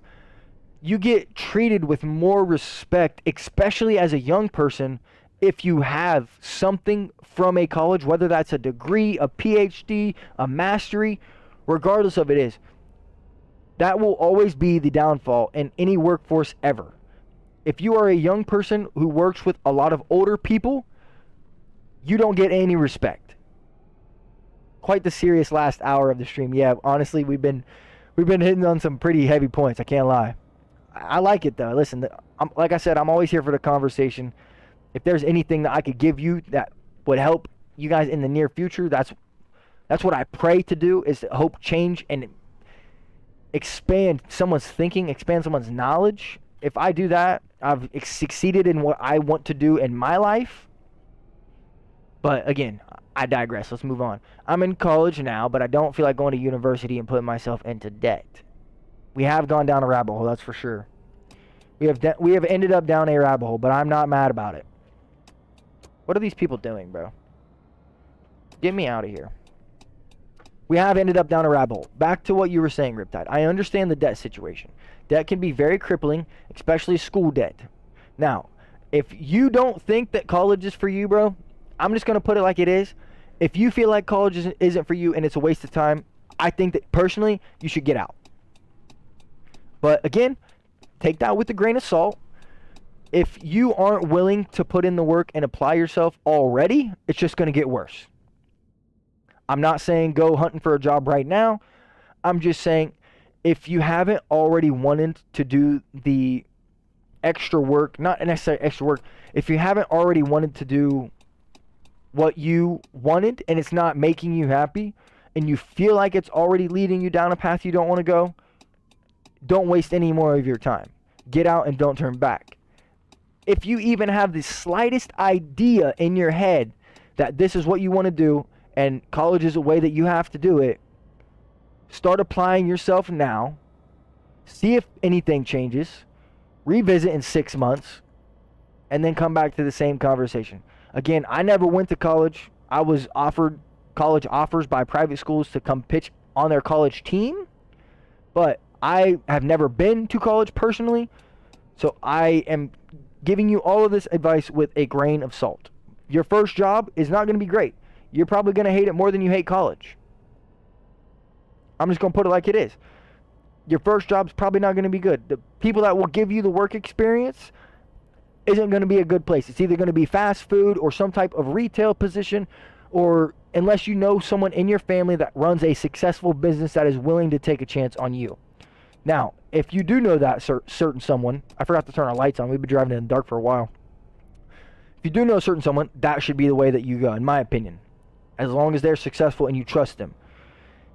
Speaker 1: you get treated with more respect, especially as a young person, if you have something from a college, whether that's a degree, a PhD, a mastery, regardless of it is. That will always be the downfall in any workforce ever. If you are a young person who works with a lot of older people, you don't get any respect. Quite the serious last hour of the stream. Yeah, honestly, we've been hitting on some pretty heavy points. I can't lie. I like it though. Listen, like I said, I'm always here for the conversation. If there's anything that I could give you that would help you guys in the near future, that's what I pray to do, is to hope change and expand someone's thinking, expand someone's knowledge. If I do that, I've succeeded in what I want to do in my life. But again, I digress. Let's move on. I'm in college now, but I don't feel like going to university and putting myself into debt. We have gone down a rabbit hole, that's for sure. We have ended up down a rabbit hole, but I'm not mad about it. What are these people doing, bro? Get me out of here. We have ended up down a rabbit hole. Back to what you were saying, Riptide. I understand the debt situation. Debt can be very crippling, especially school debt. Now, if you don't think that college is for you, bro, I'm just going to put it like it is. If you feel like college isn't for you and it's a waste of time, I think that personally you should get out. But again, take that with a grain of salt. If you aren't willing to put in the work and apply yourself already, it's just going to get worse. I'm not saying go hunting for a job right now. I'm just saying if you haven't already wanted to do the extra work, not necessarily extra work, if you haven't already wanted to do what you wanted and it's not making you happy and you feel like it's already leading you down a path you don't want to go, don't waste any more of your time. Get out and don't turn back. If you even have the slightest idea in your head that this is what you want to do and college is a way that you have to do it, start applying yourself now. See if anything changes. revisit in 6 months, and then come back to the same conversation. Again, I never went to college. I was offered college offers by private schools to come pitch on their college team, but I have never been to college personally, so I am giving you all of this advice with a grain of salt. Your first job is not going to be great. You're probably going to hate it more than you hate college. I'm just going to put it like it is. Your first job's probably not going to be good. The people that will give you the work experience isn't going to be a good place. It's either going to be fast food or some type of retail position, or unless you know someone in your family that runs a successful business that is willing to take a chance on you. Now, if you do know that certain someone, I forgot to turn our lights on. We've been driving in the dark for a while. If you do know a certain someone, that should be the way that you go, in my opinion, as long as they're successful and you trust them.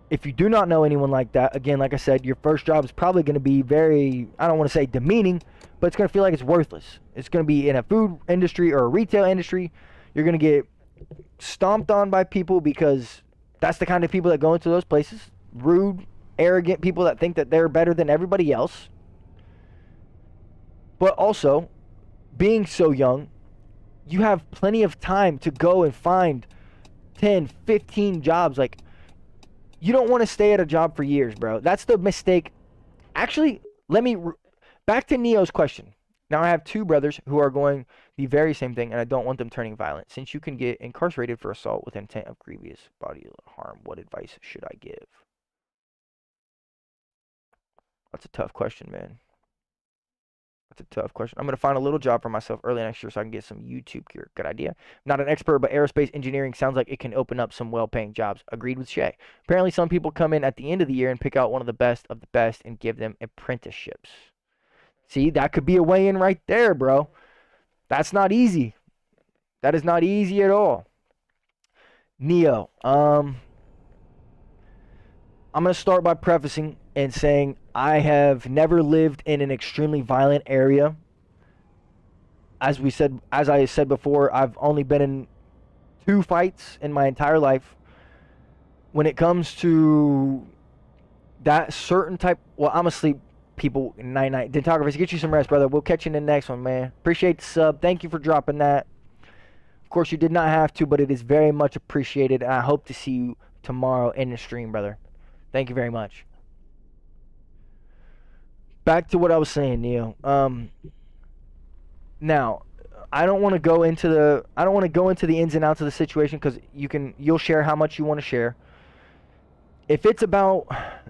Speaker 1: If you do not know anyone like that, again, like I said, your first job is probably going to be very, I don't want to say demeaning, but it's going to feel like it's worthless. It's going to be in a food industry or a retail industry. You're going to get stomped on by people because that's the kind of people that go into those places. Rude, arrogant people that think that they're better than everybody else. But also, being so young, you have plenty of time to go and find 10, 15 jobs. Like, you don't want to stay at a job for years, bro. That's the mistake. Actually, back to Neo's question. Now I have two brothers who are going the very same thing, and I don't want them turning violent. Since you can get incarcerated for assault with intent of grievous bodily harm, what advice should I give? That's a tough question, man. That's a tough question. I'm going to find a little job for myself early next year so I can get some YouTube gear. Good idea. Not an expert, but aerospace engineering sounds like it can open up some well-paying jobs. Agreed with Shay. Apparently, some people come in at the end of the year and pick out one of the best and give them apprenticeships. See, that could be a way in right there, bro. That's not easy. That is not easy at all. Neo, I'm going to start by prefacing and saying I have never lived in an extremely violent area. As I said before, I've only been in 2 fights in my entire life. When it comes to that certain type, well, I'm asleep, people. Night. Dentographers, get you some rest, brother. We'll catch you in the next one, man. Appreciate the sub. Thank you for dropping that. Of course, you did not have to, but it is very much appreciated. And I hope to see you tomorrow in the stream, brother. Thank you very much. Back to what I was saying, Neo. Now, I don't want to go into the ins and outs of the situation because you'll share how much you want to share. If it's about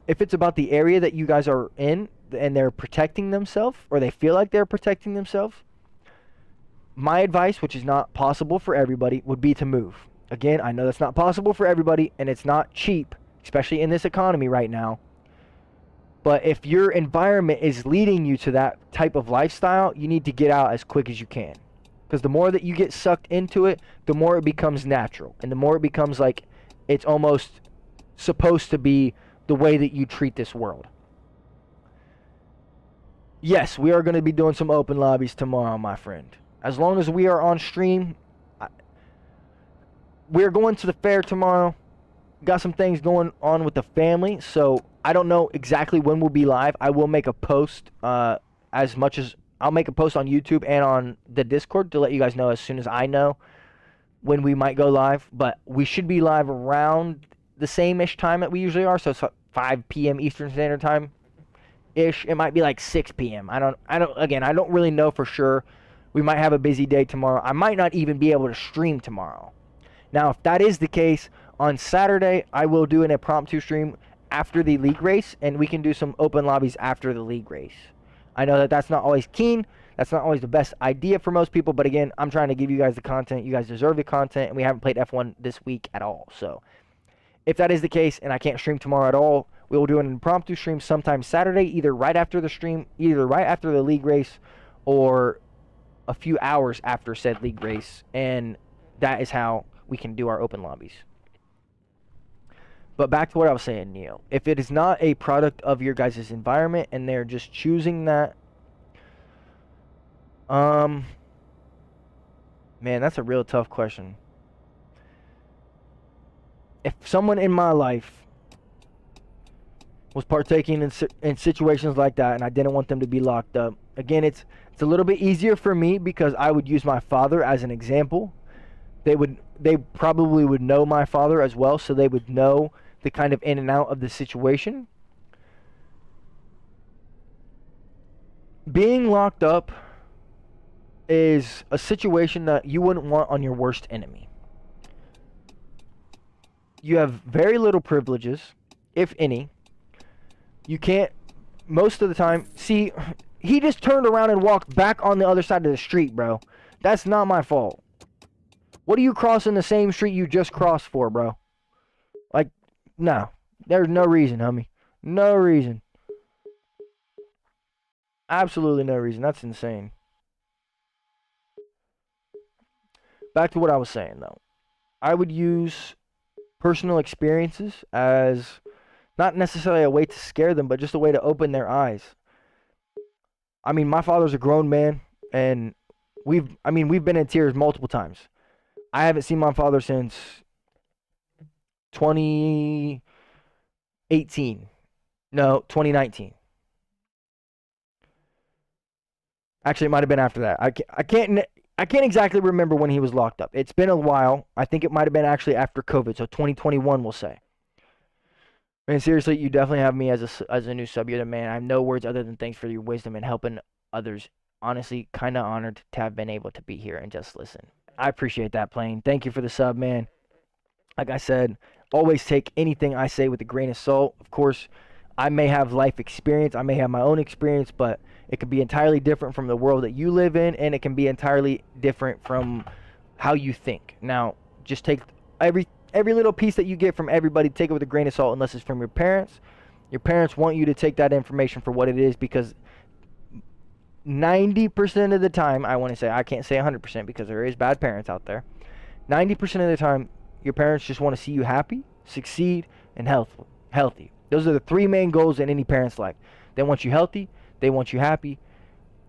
Speaker 1: the area that you guys are in and they're protecting themselves or they feel like they're protecting themselves, my advice, which is not possible for everybody, would be to move. Again, I know that's not possible for everybody and it's not cheap, especially in this economy right now. But if your environment is leading you to that type of lifestyle, you need to get out as quick as you can. Because the more that you get sucked into it, the more it becomes natural. And the more it becomes like it's almost supposed to be the way that you treat this world. Yes, we are going to be doing some open lobbies tomorrow, my friend. As long as we are on stream, we're going to the fair tomorrow. Got some things going on with the family, so I don't know exactly when we'll be live. I will make a post I'll make a post on YouTube and on the Discord to let you guys know as soon as I know when we might go live. But we should be live around the same-ish time that we usually are, so it's 5 p.m. Eastern Standard Time ish. It might be like 6 p.m. I don't really know for sure. We might have a busy day tomorrow. I might not even be able to stream tomorrow. Now, if that is the case, on Saturday I will do an impromptu stream after the league race, and we can do some open lobbies after the league race. I know that that's not always keen. That's not always the best idea for most people, but again, I'm trying to give you guys the content. You guys deserve the content, and we haven't played F1 this week at all. So if that is the case and I can't stream tomorrow at all, we will do an impromptu stream sometime Saturday, either right after the league race or a few hours after said league race, and that is how we can do our open lobbies. But back to what I was saying, Neo. If it is not a product of your guys' environment and they're just choosing that, man, that's a real tough question. If someone in my life was partaking in situations like that and I didn't want them to be locked up, Again, it's a little bit easier for me because I would use my father as an example. They probably would know my father as well, so they would know the kind of in and out of the situation. Being locked up is a situation that you wouldn't want on your worst enemy. You have very little privileges, if any. You can't, most of the time, see, he just turned around and walked back on the other side of the street, bro. That's not my fault. What are you crossing the same street you just crossed for, bro? Like, no. There's no reason, homie. No reason. Absolutely no reason. That's insane. Back to what I was saying, though. I would use personal experiences as not necessarily a way to scare them, but just a way to open their eyes. I mean, my father's a grown man, and we've been in tears multiple times. I haven't seen my father since 2018. No, 2019. Actually, it might have been after that. I can't exactly remember when he was locked up. It's been a while. I think it might have been actually after COVID, so 2021 we'll say. Man, seriously, you definitely have me as a new sub. You're the man. I have no words other than thanks for your wisdom and helping others. Honestly, kind of honored to have been able to be here and just listen. I appreciate that, Plane. Thank you for the sub, man. Like I said, always take anything I say with a grain of salt. Of course, I may have life experience. I may have my own experience, but it could be entirely different from the world that you live in, and it can be entirely different from how you think. Now, just take every little piece that you get from everybody, take it with a grain of salt, unless it's from your parents. Your parents want you to take that information for what it is, because 90% of the time, I want to say, I can't say 100% because there is bad parents out there. 90% of the time, your parents just want to see you happy, succeed, and healthy. Those are the three main goals in any parent's life. They want you healthy, they want you happy,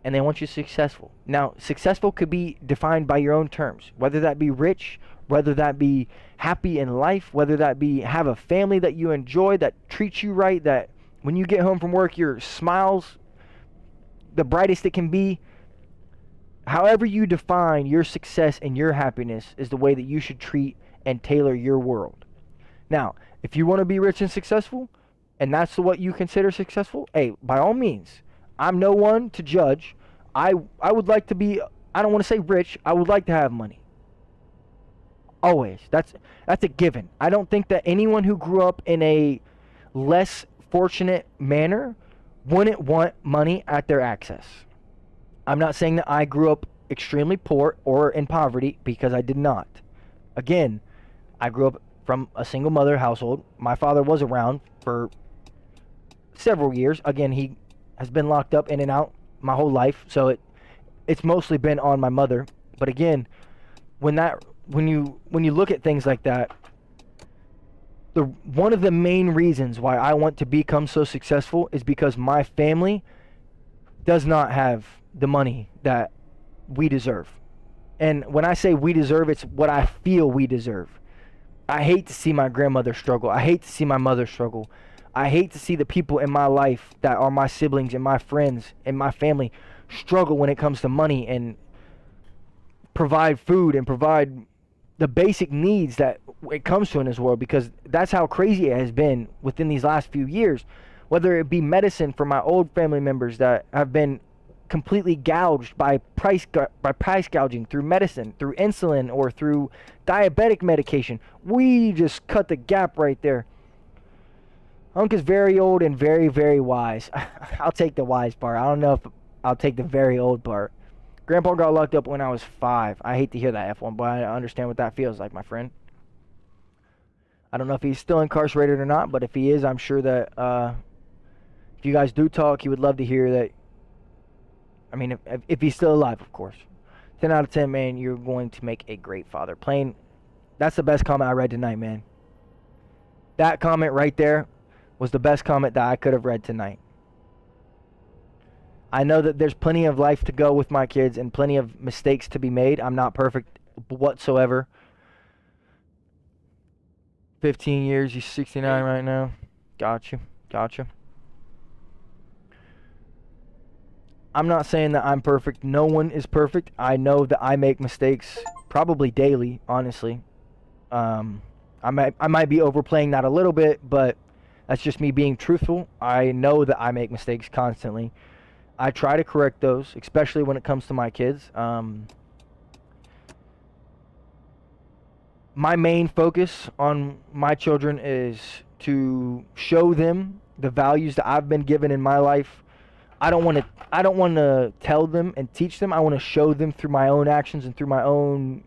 Speaker 1: and they want you successful. Now, successful could be defined by your own terms, whether that be rich, whether that be happy in life, whether that be have a family that you enjoy, that treats you right, that when you get home from work, your smiles the brightest it can be. However you define your success and your happiness is the way that you should treat and tailor your world. Now, if you want to be rich and successful, and that's what you consider successful, hey, by all means, I'm no one to judge. I would like to be, I don't want to say rich, I would like to have money. Always. That's a given. I don't think that anyone who grew up in a less fortunate manner wouldn't want money at their access. I'm not saying that I grew up extremely poor or in poverty, because I did not. Again, I grew up from a single mother household. My father was around for several years. Again, he has been locked up in and out my whole life, so it's mostly been on my mother. But again, when you look at things like that, one of the main reasons why I want to become so successful is because my family does not have the money that we deserve. And when I say we deserve, it's what I feel we deserve. I hate to see my grandmother struggle. I hate to see my mother struggle. I hate to see the people in my life that are my siblings and my friends and my family struggle when it comes to money and provide food and provide the basic needs that it comes to in this world, because that's how crazy it has been within these last few years. Whether it be medicine for my old family members that have been completely gouged by price gouging through medicine, through insulin, or through diabetic medication. We just cut the gap right there. Unc is very old and very, very wise. I'll take the wise part. I don't know if I'll take the very old part. Grandpa got locked up when I was 5. I hate to hear that, F1, but I understand what that feels like, my friend. I don't know if he's still incarcerated or not, but if he is, I'm sure that if you guys do talk, he would love to hear that. I mean, if he's still alive, of course. 10 out of 10, man, you're going to make a great father. Plain, that's the best comment I read tonight, man. That comment right there was the best comment that I could have read tonight. I know that there's plenty of life to go with my kids and plenty of mistakes to be made. I'm not perfect whatsoever. 15 years, he's 69 right now. Gotcha. I'm not saying that I'm perfect. No one is perfect. I know that I make mistakes probably daily, honestly. I might be overplaying that a little bit, but that's just me being truthful. I know that I make mistakes constantly. I try to correct those, especially when it comes to my kids. My main focus on my children is to show them the values that I've been given in my life. I don't want to tell them and teach them. I want to show them through my own actions and through my own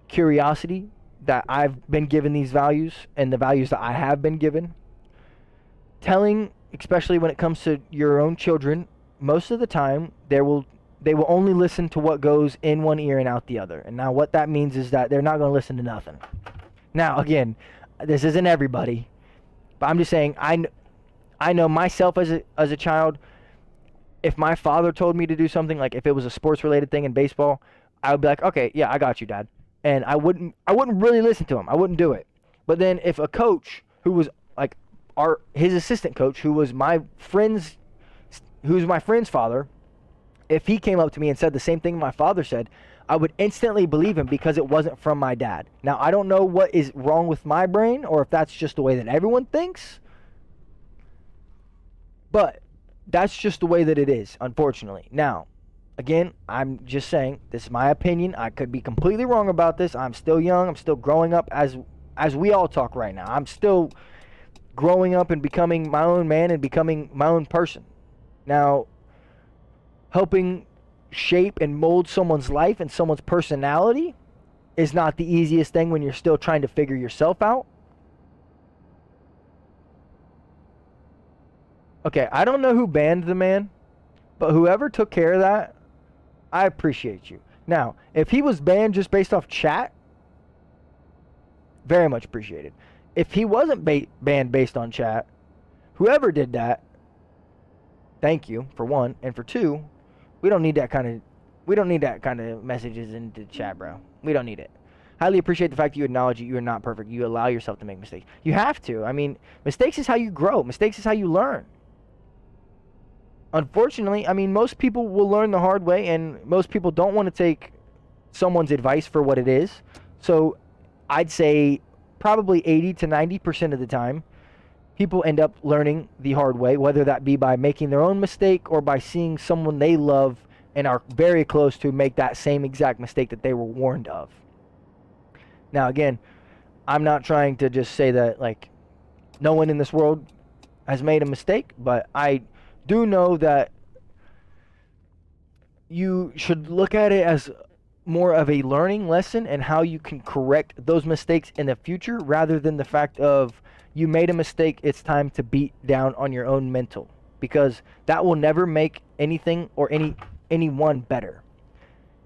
Speaker 1: curiosity that I've been given these values and the values that I have been given. Telling, especially when it comes to your own children, most of the time they will only listen to what goes in one ear and out the other. And now what that means is that they're not going to listen to nothing. Now, again, this isn't everybody, but I'm just saying I know myself as a child. If my father told me to do something, like if it was a sports related thing in baseball, I would be like, okay, yeah, I got you, Dad. And I wouldn't really listen to him. I wouldn't do it. But then if a coach who was like his assistant coach, who was my friend's father, if he came up to me and said the same thing my father said, I would instantly believe him because it wasn't from my dad. Now, I don't know what is wrong with my brain or if that's just the way that everyone thinks, but that's just the way that it is, unfortunately. Now, again, I'm just saying, this is my opinion. I could be completely wrong about this. I'm still young. I'm still growing up as we all talk right now. I'm still growing up and becoming my own man and becoming my own person. Now, helping shape and mold someone's life and someone's personality is not the easiest thing when you're still trying to figure yourself out. Okay, I don't know who banned the man, but whoever took care of that, I appreciate you. Now, if he was banned just based off chat, very much appreciated. If he wasn't banned based on chat, whoever did that, thank you, for one. And for two, we don't need that kind of messages into chat, bro. We don't need it. Highly appreciate the fact that you acknowledge that you are not perfect. You allow yourself to make mistakes. You have to. I mean, mistakes is how you grow. Mistakes is how you learn. Unfortunately, I mean, most people will learn the hard way, and most people don't want to take someone's advice for what it is. So I'd say probably 80 to 90% of the time, people end up learning the hard way, whether that be by making their own mistake or by seeing someone they love and are very close to make that same exact mistake that they were warned of. Now, again, I'm not trying to just say that, like, no one in this world has made a mistake, but I do know that you should look at it as more of a learning lesson and how you can correct those mistakes in the future, rather than the fact of you made a mistake, it's time to beat down on your own mental, because that will never make anything or anyone better.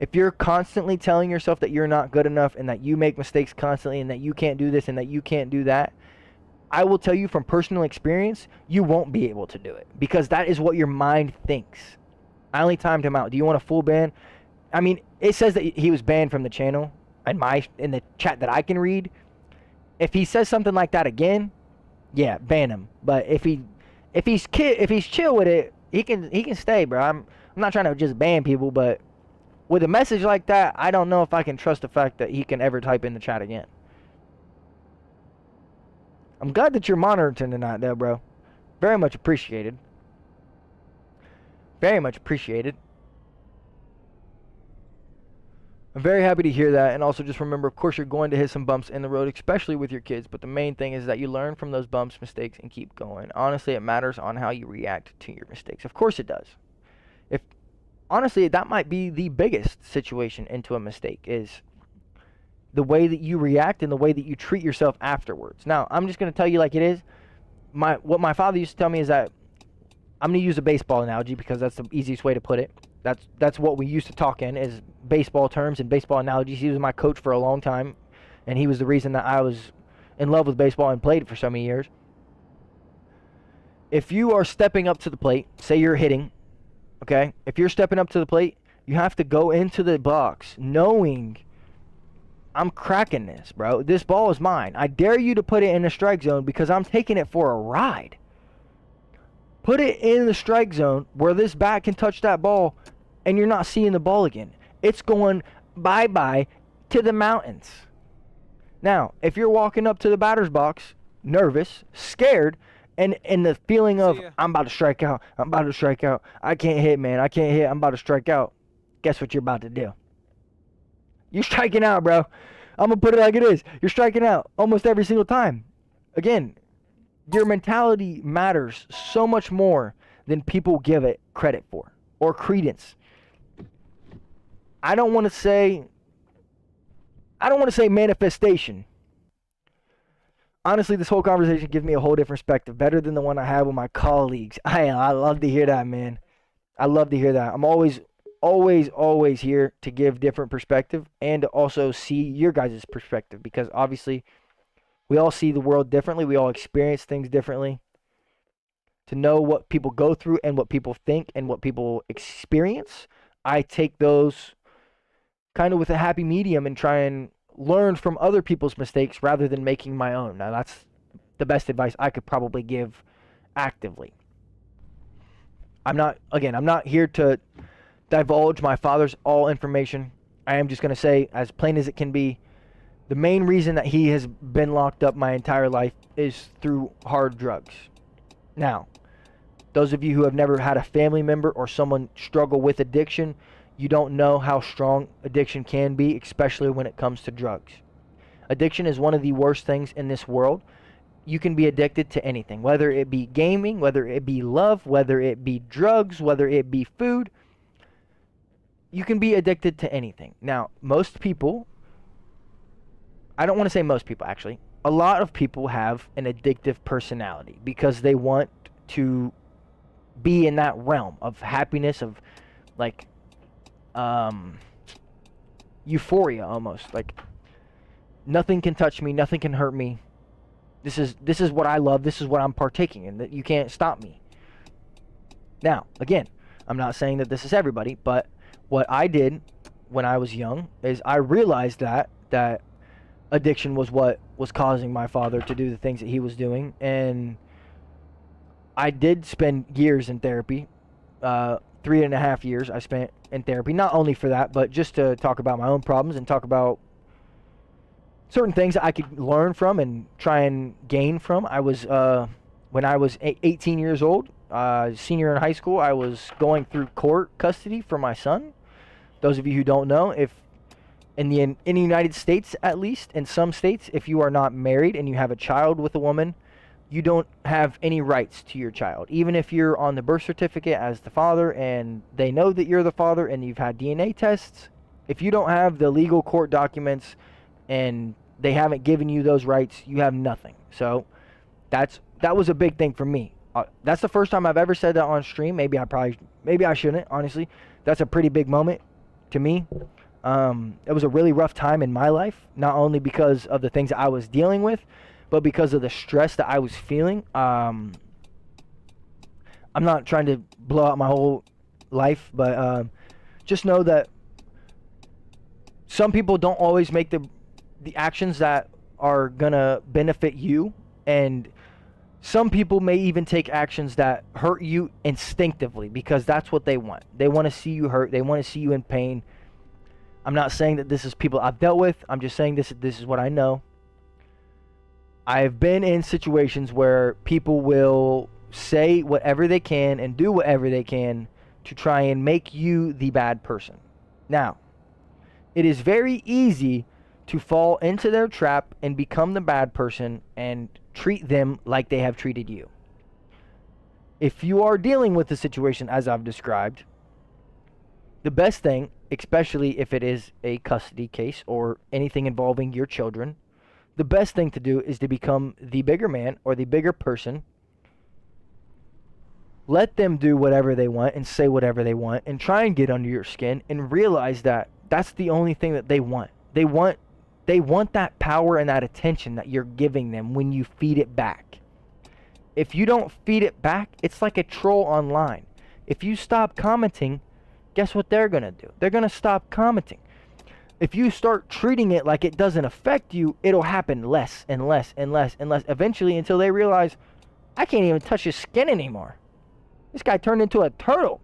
Speaker 1: If you're constantly telling yourself that you're not good enough and that you make mistakes constantly and that you can't do this and that you can't do that, I will tell you from personal experience, you won't be able to do it, because that is what your mind thinks. I only timed him out. Do you want a full ban? I mean, it says that he was banned from the channel in the chat that I can read. If he says something like that again, yeah, ban him. But if he's chill with it, he can stay, bro. I'm not trying to just ban people, but with a message like that, I don't know if I can trust the fact that he can ever type in the chat again. I'm glad that you're monitoring tonight, though, bro. Very much appreciated. Very much appreciated. I'm very happy to hear that, and also just remember, of course, you're going to hit some bumps in the road, especially with your kids, but the main thing is that you learn from those bumps, mistakes, and keep going. Honestly, it matters on how you react to your mistakes. Of course it does. Honestly, that might be the biggest situation into a mistake, is the way that you react and the way that you treat yourself afterwards. Now, I'm just going to tell you like it is. What my father used to tell me is that, I'm going to use a baseball analogy because that's the easiest way to put it. That's what we used to talk in, is baseball terms and baseball analogies. He was my coach for a long time, and he was the reason that I was in love with baseball and played it for so many years. If you are stepping up to the plate, say you're hitting, okay? If you're stepping up to the plate, you have to go into the box knowing, I'm cracking this, bro. This ball is mine. I dare you to put it in the strike zone because I'm taking it for a ride. Put it in the strike zone where this bat can touch that ball and you're not seeing the ball again. It's going bye-bye to the mountains. Now, if you're walking up to the batter's box, nervous, scared, and the feeling of, I'm about to strike out, I can't hit, man, I can't hit, I'm about to strike out, guess what you're about to do? You're striking out, bro. I'm going to put it like it is. You're striking out almost every single time. Again, your mentality matters so much more than people give it credit for or credence. I don't want to say manifestation. Honestly, this whole conversation gives me a whole different perspective, better than the one I had with my colleagues. I love to hear that, man. I love to hear that. I'm always here to give different perspective and to also see your guys' perspective, because obviously we all see the world differently. We all experience things differently. To know what people go through and what people think and what people experience, I take those kind of with a happy medium and try and learn from other people's mistakes rather than making my own. Now, that's the best advice I could probably give actively. I'm not here to divulge my father's all information. I am just going to say, as plain as it can be, the main reason that he has been locked up my entire life is through hard drugs. Now, those of you who have never had a family member or someone struggle with addiction, you don't know how strong addiction can be, especially when it comes to drugs. Addiction is one of the worst things in this world. You can be addicted to anything, whether it be gaming, whether it be love, whether it be drugs, whether it be food. You can be addicted to anything. Now, most people, I don't want to say most people actually, a lot of people have an addictive personality because they want to be in that realm of happiness, of like euphoria almost. Like, nothing can touch me, nothing can hurt me. This is what I love, this is what I'm partaking in, that you can't stop me. Now, again, I'm not saying that this is everybody, but what I did when I was young is I realized that addiction was what was causing my father to do the things that he was doing, and I did spend years in therapy. 3.5 years I spent in therapy, not only for that, but just to talk about my own problems and talk about certain things that I could learn from and try and gain from. I was, when I was 18 years old, senior in high school, I was going through court custody for my son. Those of you who don't know, if in the United States, at least, in some states, if you are not married and you have a child with a woman, you don't have any rights to your child. Even if you're on the birth certificate as the father and they know that you're the father and you've had DNA tests, if you don't have the legal court documents and they haven't given you those rights, you have nothing. So that was a big thing for me. That's the first time I've ever said that on stream. Maybe I shouldn't, honestly. That's a pretty big moment to me. It was a really rough time in my life, not only because of the things that I was dealing with, but because of the stress that I was feeling. I'm not trying to blow out my whole life, but just know that some people don't always make the actions that are gonna benefit you, and some people may even take actions that hurt you instinctively because that's what they want. They want to see you hurt. They want to see you in pain. I'm not saying that this is people I've dealt with. I'm just saying this is what I know. I've been in situations where people will say whatever they can and do whatever they can to try and make you the bad person. Now, it is very easy to fall into their trap and become the bad person and treat them like they have treated you. If you are dealing with the situation as I've described, the best thing, especially if it is a custody case or anything involving your children, the best thing to do is to become the bigger man or the bigger person. Let them do whatever they want and say whatever they want and try and get under your skin and realize that that's the only thing that they want. They want that power and that attention that you're giving them when you feed it back. If you don't feed it back, it's like a troll online. If you stop commenting, guess what they're going to do? They're going to stop commenting. If you start treating it like it doesn't affect you, it'll happen less and less and less and less, eventually until they realize, I can't even touch his skin anymore. This guy turned into a turtle.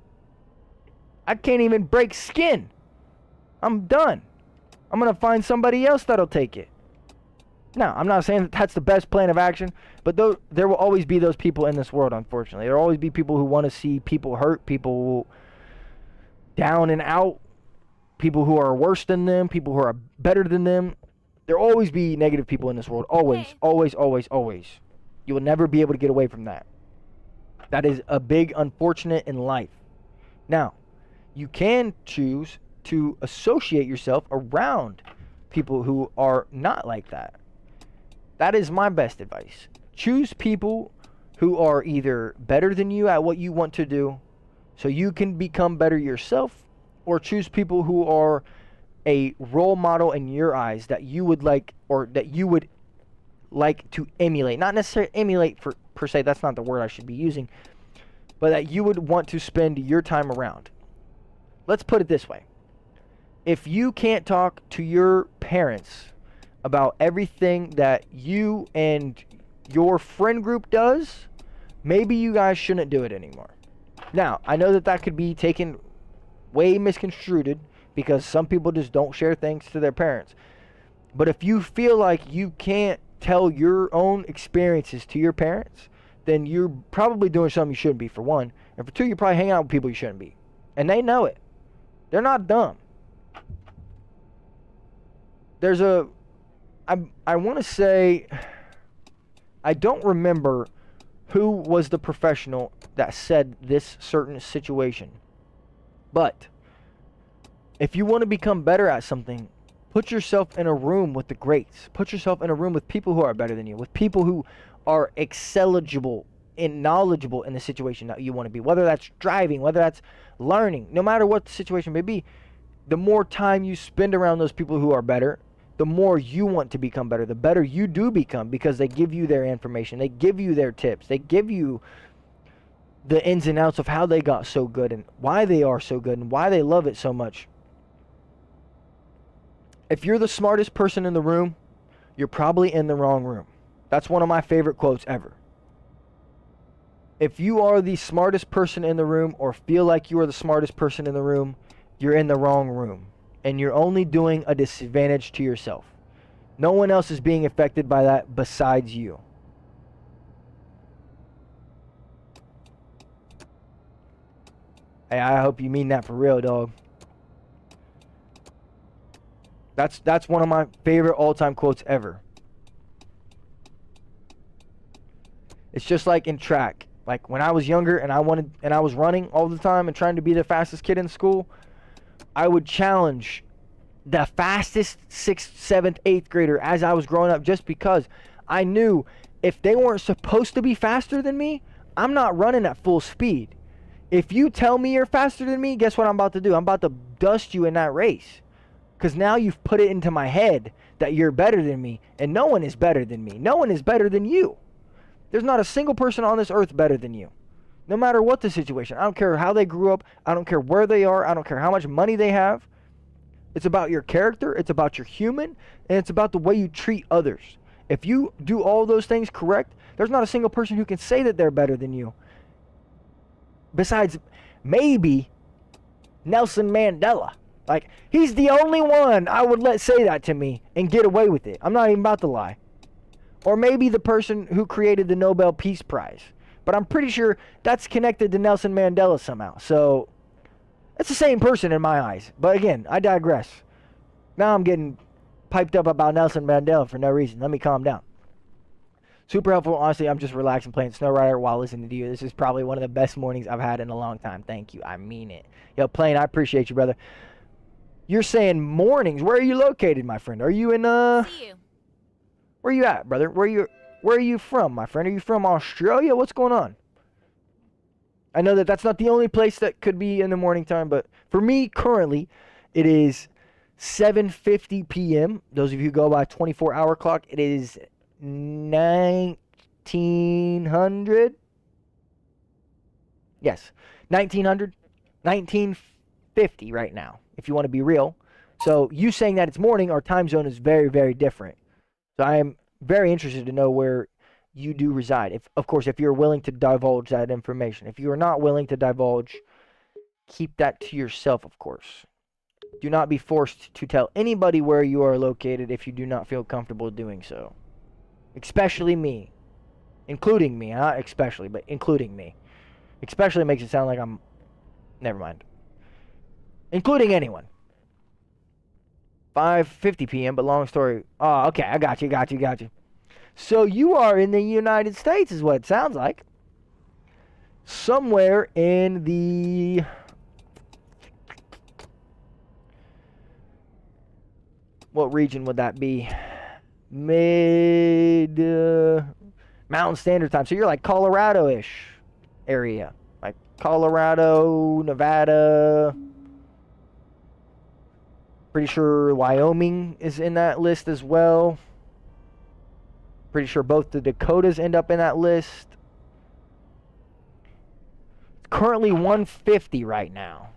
Speaker 1: I can't even break skin. I'm done. I'm going to find somebody else that'll take it. Now, I'm not saying that that's the best plan of action, but there will always be those people in this world, unfortunately. There will always be people who want to see people hurt, people down and out, people who are worse than them, people who are better than them. There will always be negative people in this world. Always, always, always, always. You will never be able to get away from that. That is a big unfortunate in life. Now, you can choose to associate yourself around people who are not like that. That is my best advice. Choose people who are either better than you at what you want to do so you can become better yourself, or choose people who are a role model in your eyes that you would like, or that you would like to emulate. Not necessarily emulate per se, that's not the word I should be using, but that you would want to spend your time around. Let's put it this way. If you can't talk to your parents about everything that you and your friend group does, maybe you guys shouldn't do it anymore. Now, I know that could be taken way misconstrued because some people just don't share things to their parents. But if you feel like you can't tell your own experiences to your parents, then you're probably doing something you shouldn't be, for one. And for two, you're probably hanging out with people you shouldn't be. And they know it. They're not dumb. I want to say, I don't remember who was the professional that said this certain situation. But if you want to become better at something, put yourself in a room with the greats. Put yourself in a room with people who are better than you, with people who are exceligible and knowledgeable in the situation that you want to be. Whether that's driving, whether that's learning, no matter what the situation may be, the more time you spend around those people who are better, the more you want to become better, the better you do become, because they give you their information, they give you their tips, they give you the ins and outs of how they got so good and why they are so good and why they love it so much. If you're the smartest person in the room, you're probably in the wrong room. That's one of my favorite quotes ever. If you are the smartest person in the room, or feel like you are the smartest person in the room, you're in the wrong room. And you're only doing a disadvantage to yourself. No one else is being affected by that besides you. Hey, I hope you mean that for real, dog. That's one of my favorite all-time quotes ever. It's just like in track. Like when I was younger and I was running all the time and trying to be the fastest kid in school, I would challenge the fastest 6th, 7th, 8th grader as I was growing up, just because I knew if they weren't supposed to be faster than me, I'm not running at full speed. If you tell me you're faster than me, guess what I'm about to do? I'm about to dust you in that race. Because now you've put it into my head that you're better than me, and no one is better than me. No one is better than you. There's not a single person on this earth better than you. No matter what the situation. I don't care how they grew up. I don't care where they are. I don't care how much money they have. It's about your character. It's about your human. And it's about the way you treat others. If you do all those things correct, there's not a single person who can say that they're better than you. Besides, maybe Nelson Mandela. Like, he's the only one I would let say that to me and get away with it. I'm not even about to lie. Or maybe the person who created the Nobel Peace Prize. But I'm pretty sure that's connected to Nelson Mandela somehow. So, it's the same person in my eyes. But again, I digress. Now I'm getting piped up about Nelson Mandela for no reason. Let me calm down. Super helpful. Honestly, I'm just relaxing playing SnowRider while listening to you. This is probably one of the best mornings I've had in a long time. Thank you. I mean it. Yo, Plane, I appreciate you, brother. You're saying mornings. Where are you located, my friend? Are you in,
Speaker 5: See you.
Speaker 1: Where you at, brother? Where are you from, my friend? Are you from Australia? What's going on? I know that that's not the only place that could be in the morning time, but for me, currently, it is 7:50 p.m. Those of you who go by 24-hour clock, it is 1900. Yes, 1950 right now, if you want to be real. So you saying that it's morning, our time zone is very, very different. So I am very interested to know where you do reside. Of course, if you're willing to divulge that information. If you are not willing to divulge, keep that to yourself, of course. Do not be forced to tell anybody where you are located if you do not feel comfortable doing so. Especially me. Including me. Not especially, but including me. Especially makes it sound like I'm... Never mind. Including anyone. 5:50 p.m., but long story. Oh, okay. I got you. So you are in the United States is what it sounds like. Somewhere in the... What region would that be? Mid... Mountain Standard Time. So you're like Colorado-ish area. Like Colorado, Nevada. Pretty sure Wyoming is in that list as well. Pretty sure both the Dakotas end up in that list. Currently 150 right now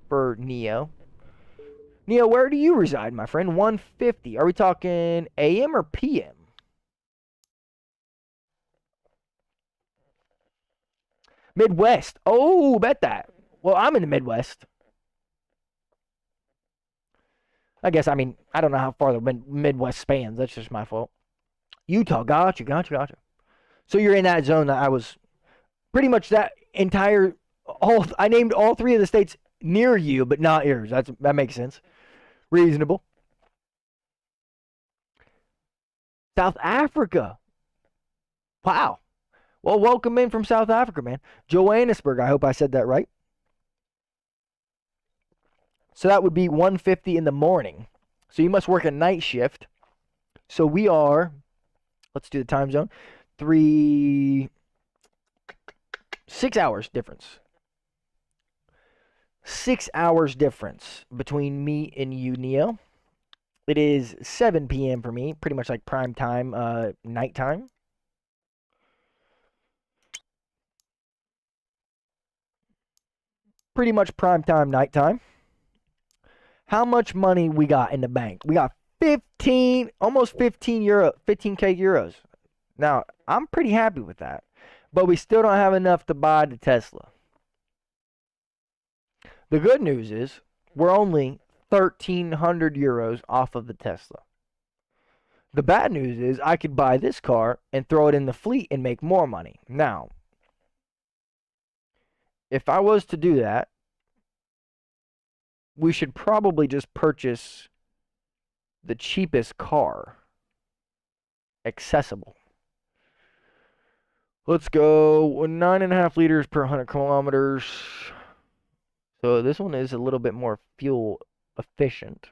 Speaker 1: for Neo. Neo, where do you reside, my friend? 150. Are we talking AM or PM? Midwest. Oh, bet that. Well, I'm in the Midwest. I guess, I mean, I don't know how far the Midwest spans. That's just my fault. Utah. Gotcha. So you're in that zone that I was... Pretty much that entire... I named all three of the states near you, but not yours. That makes sense. Reasonable. South Africa. Wow. Well, welcome in from South Africa, man. Johannesburg. I hope I said that right. So that would be 1:50 in the morning. So you must work a night shift. So we are, let's do the time zone. 6 hours difference. 6 hours difference between me and you, Neo. It is 7 p.m. for me, pretty much like prime time, nighttime. Pretty much prime time, nighttime. How much money we got in the bank? We got almost 15K euros. Now, I'm pretty happy with that. But we still don't have enough to buy the Tesla. The good news is, we're only 1,300 euros off of the Tesla. The bad news is, I could buy this car and throw it in the fleet and make more money. Now, if I was to do that, we should probably just purchase the cheapest car accessible. Let's go 9.5 liters per 100 kilometers. So this one is a little bit more fuel efficient.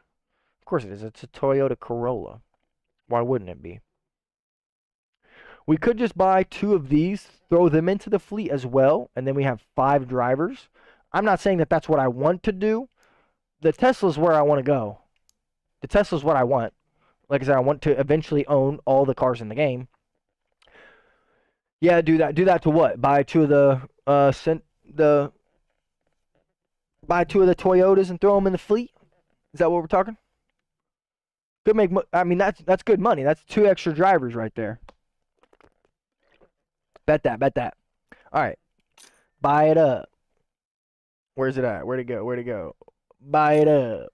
Speaker 1: Of course it is. It's a Toyota Corolla. Why wouldn't it be? We could just buy 2 of these, throw them into the fleet as well, and then we have 5 drivers. I'm not saying that that's what I want to do. The Tesla's where I want to go. The Tesla's what I want. Like I said, I want to eventually own all the cars in the game. Yeah, do that. Do that to what? Buy 2 of buy 2 of the Toyotas and throw them in the fleet? Is that what we're talking? Could make. I mean, that's good money. That's 2 extra drivers right there. Bet that. All right, buy it up. Where's it at? Where'd it go? Buy it up.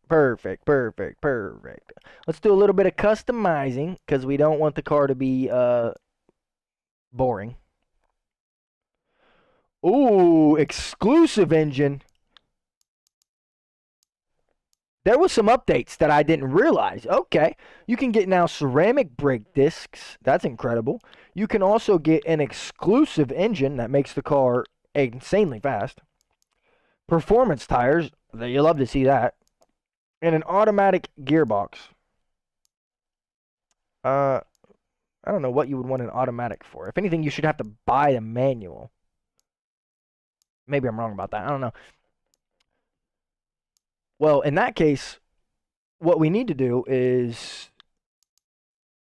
Speaker 1: Perfect. Let's do a little bit of customizing because we don't want the car to be boring. Ooh, exclusive engine. There was some updates that I didn't realize. Okay, you can get now ceramic brake discs. That's incredible. You can also get an exclusive engine that makes the car insanely fast. Performance tires. You love to see that. And an automatic gearbox. I don't know what you would want an automatic for. If anything, you should have to buy a manual. Maybe I'm wrong about that. I don't know. Well, in that case, what we need to do is,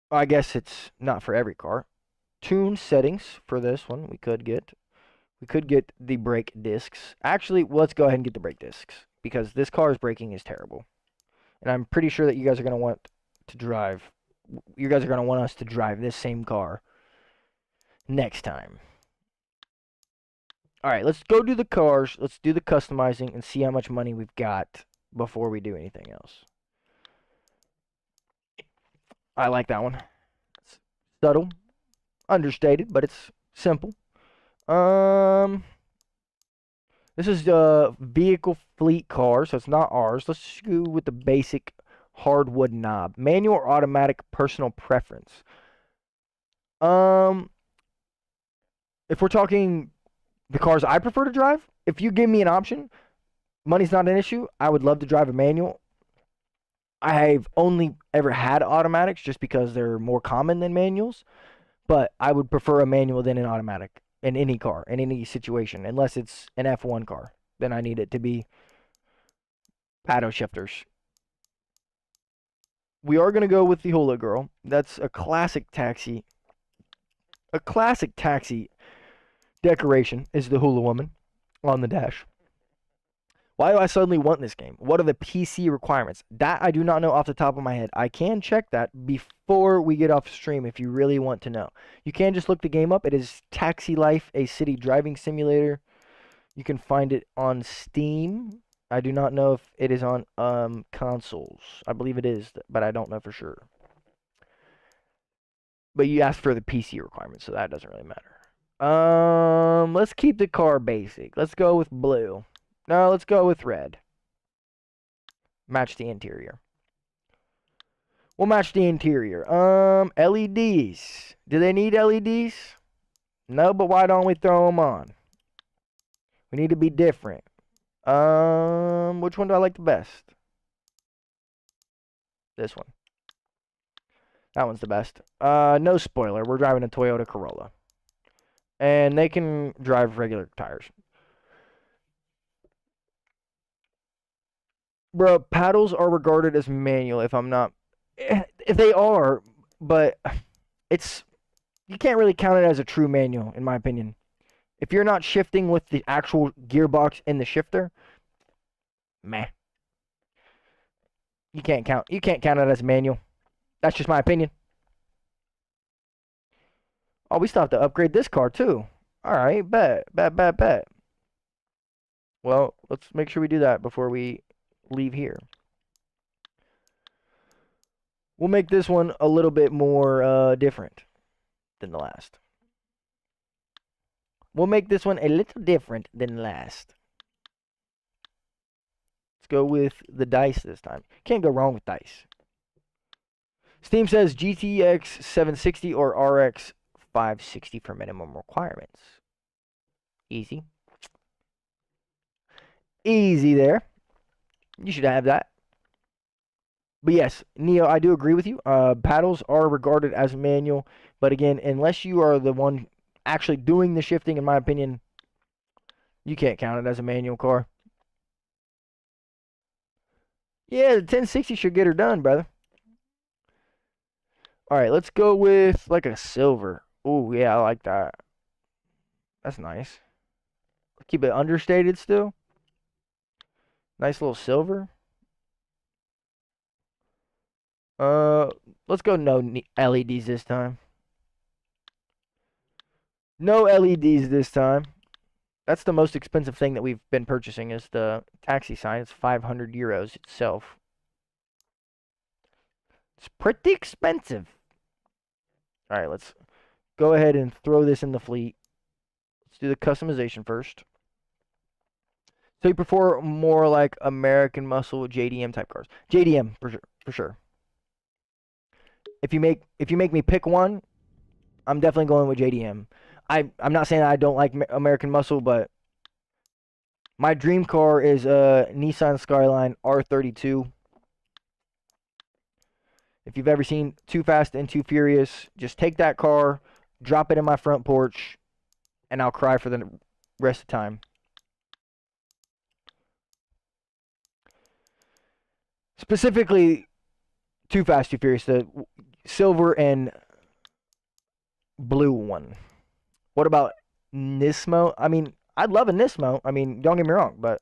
Speaker 1: I guess it's not for every car. Tune settings for this one. We could get the brake discs. Actually, let's go ahead and get the brake discs because this car's braking is terrible. And I'm pretty sure that you guys are going to want to drive you guys are going to want us to drive this same car next time. All right, let's go do the cars. Let's do the customizing and see how much money we've got before we do anything else. I like that one. It's subtle, understated, but it's simple. This is a vehicle fleet car, so it's not ours. Let's just go with the basic hardwood knob. Manual or automatic, personal preference. If we're talking the cars I prefer to drive, if you give me an option, money's not an issue. I would love to drive a manual. I've only ever had automatics just because they're more common than manuals, but I would prefer a manual than an automatic in any car, in any situation, unless it's an F1 car. Then I need it to be paddle shifters. We are going to go with the Hula Girl. That's a classic taxi. A classic taxi decoration is the Hula Woman on the dash. Why do I suddenly want this game? What are the PC requirements? That I do not know off the top of my head. I can check that before we get off stream if you really want to know. You can just look the game up. It is Taxi Life, a city driving simulator. You can find it on Steam. I do not know if it is on consoles. I believe it is, but I don't know for sure. But you asked for the PC requirements, so that doesn't really matter. Let's keep the car basic. Let's go with blue. No, let's go with red. Match the interior. We'll match the interior. LEDs. Do they need LEDs? No, but why don't we throw them on? We need to be different. Which one do I like the best? This one. That one's the best. No spoiler. We're driving a Toyota Corolla. And they can drive regular tires. Bro, paddles are regarded as manual if I'm not... If they are, but it's... You can't really count it as a true manual, in my opinion. If you're not shifting with the actual gearbox in the shifter, meh. You can't count it as manual. That's just my opinion. Oh, we still have to upgrade this car, too. Alright, bet. Well, let's make sure we do that before we leave here. We'll make this one a little bit more different than the last. We'll make this one a little different than last. Let's go with the dice this time. Can't go wrong with dice. Steam says GTX 760 or RX 560 for minimum requirements. Easy. Easy there. You should have that. But yes, Neo, I do agree with you. Paddles are regarded as manual. But again, unless you are the one actually doing the shifting, in my opinion, you can't count it as a manual car. Yeah, the 1060 should get her done, brother. Alright, let's go with like a silver. Oh, yeah, I like that. That's nice. Keep it understated still. Nice little silver. Let's go no LEDs this time. No LEDs this time. That's the most expensive thing that we've been purchasing is the taxi sign. It's 500 euros itself. It's pretty expensive. Alright, let's go ahead and throw this in the fleet. Let's do the customization first. So you prefer more like American Muscle JDM type cars. JDM for sure. If you make me pick one, I'm definitely going with JDM. I'm not saying I don't like American Muscle, but my dream car is a Nissan Skyline R32. If you've ever seen Too Fast and Too Furious, just take that car, drop it in my front porch, and I'll cry for the rest of the time. Specifically, Too Fast, Too Furious, the silver and blue one. What about Nismo? I mean, I'd love a Nismo. I mean, don't get me wrong, but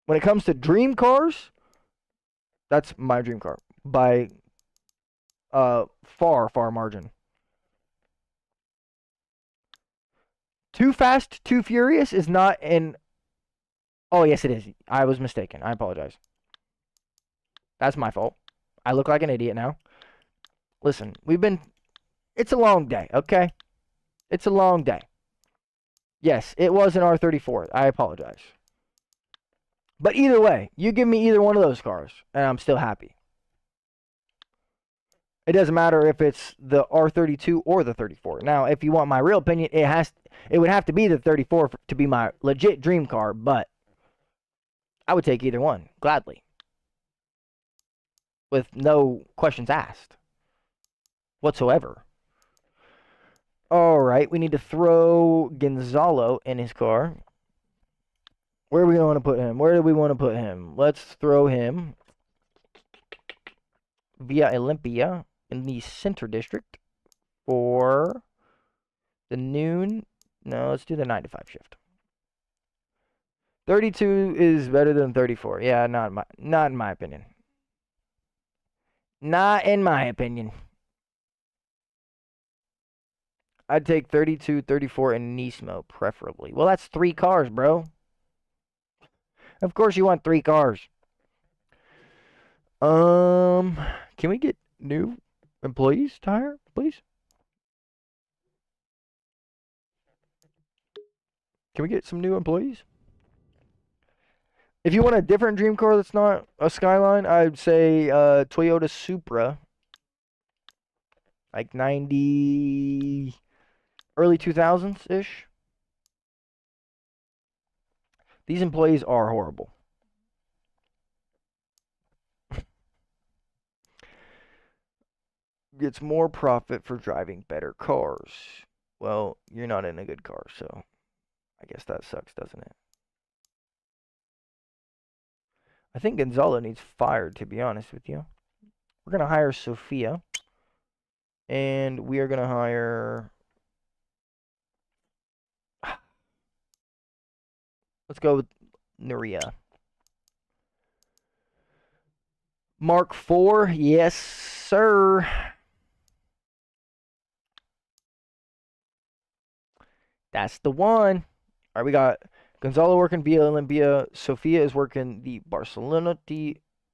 Speaker 1: when it comes to dream cars, that's my dream car by Far margin. Too Fast, Too Furious is not in. Oh, yes, it is. I was mistaken. I apologize. That's my fault. I look like an idiot now. Listen, it's a long day, okay? It's a long day. Yes, it was an R34. I apologize. But either way, you give me either one of those cars, and I'm still happy. It doesn't matter if it's the R32 or the 34. Now, if you want my real opinion, it would have to be the 34 to be my legit dream car, but I would take either one, gladly. With no questions asked whatsoever. Alright, we need to throw Gonzalo in his car. Where are we going to put him? Where do we want to put him? Let's throw him via Olympia in the center district for the noon. No, let's do the 9 to 5 shift. 32 is better than 34. Yeah, not in my opinion. Not in my opinion. I'd take 32, 34, and Nismo, preferably. Well, that's 3 cars, bro. Of course you want 3 cars. Can we get new employees to hire, please? Can we get some new employees? If you want a different dream car that's not a Skyline, I'd say Toyota Supra. Like 90... early 2000s-ish. These employees are horrible. Gets more profit for driving better cars. Well, you're not in a good car, so I guess that sucks, doesn't it? I think Gonzalo needs fired, to be honest with you. We're going to hire Sophia. And we are going to hire... Let's go with Nuria. Mark IV, yes, sir. That's the one. All right, we got Gonzalo working via Olympia. Sophia is working the Barcelona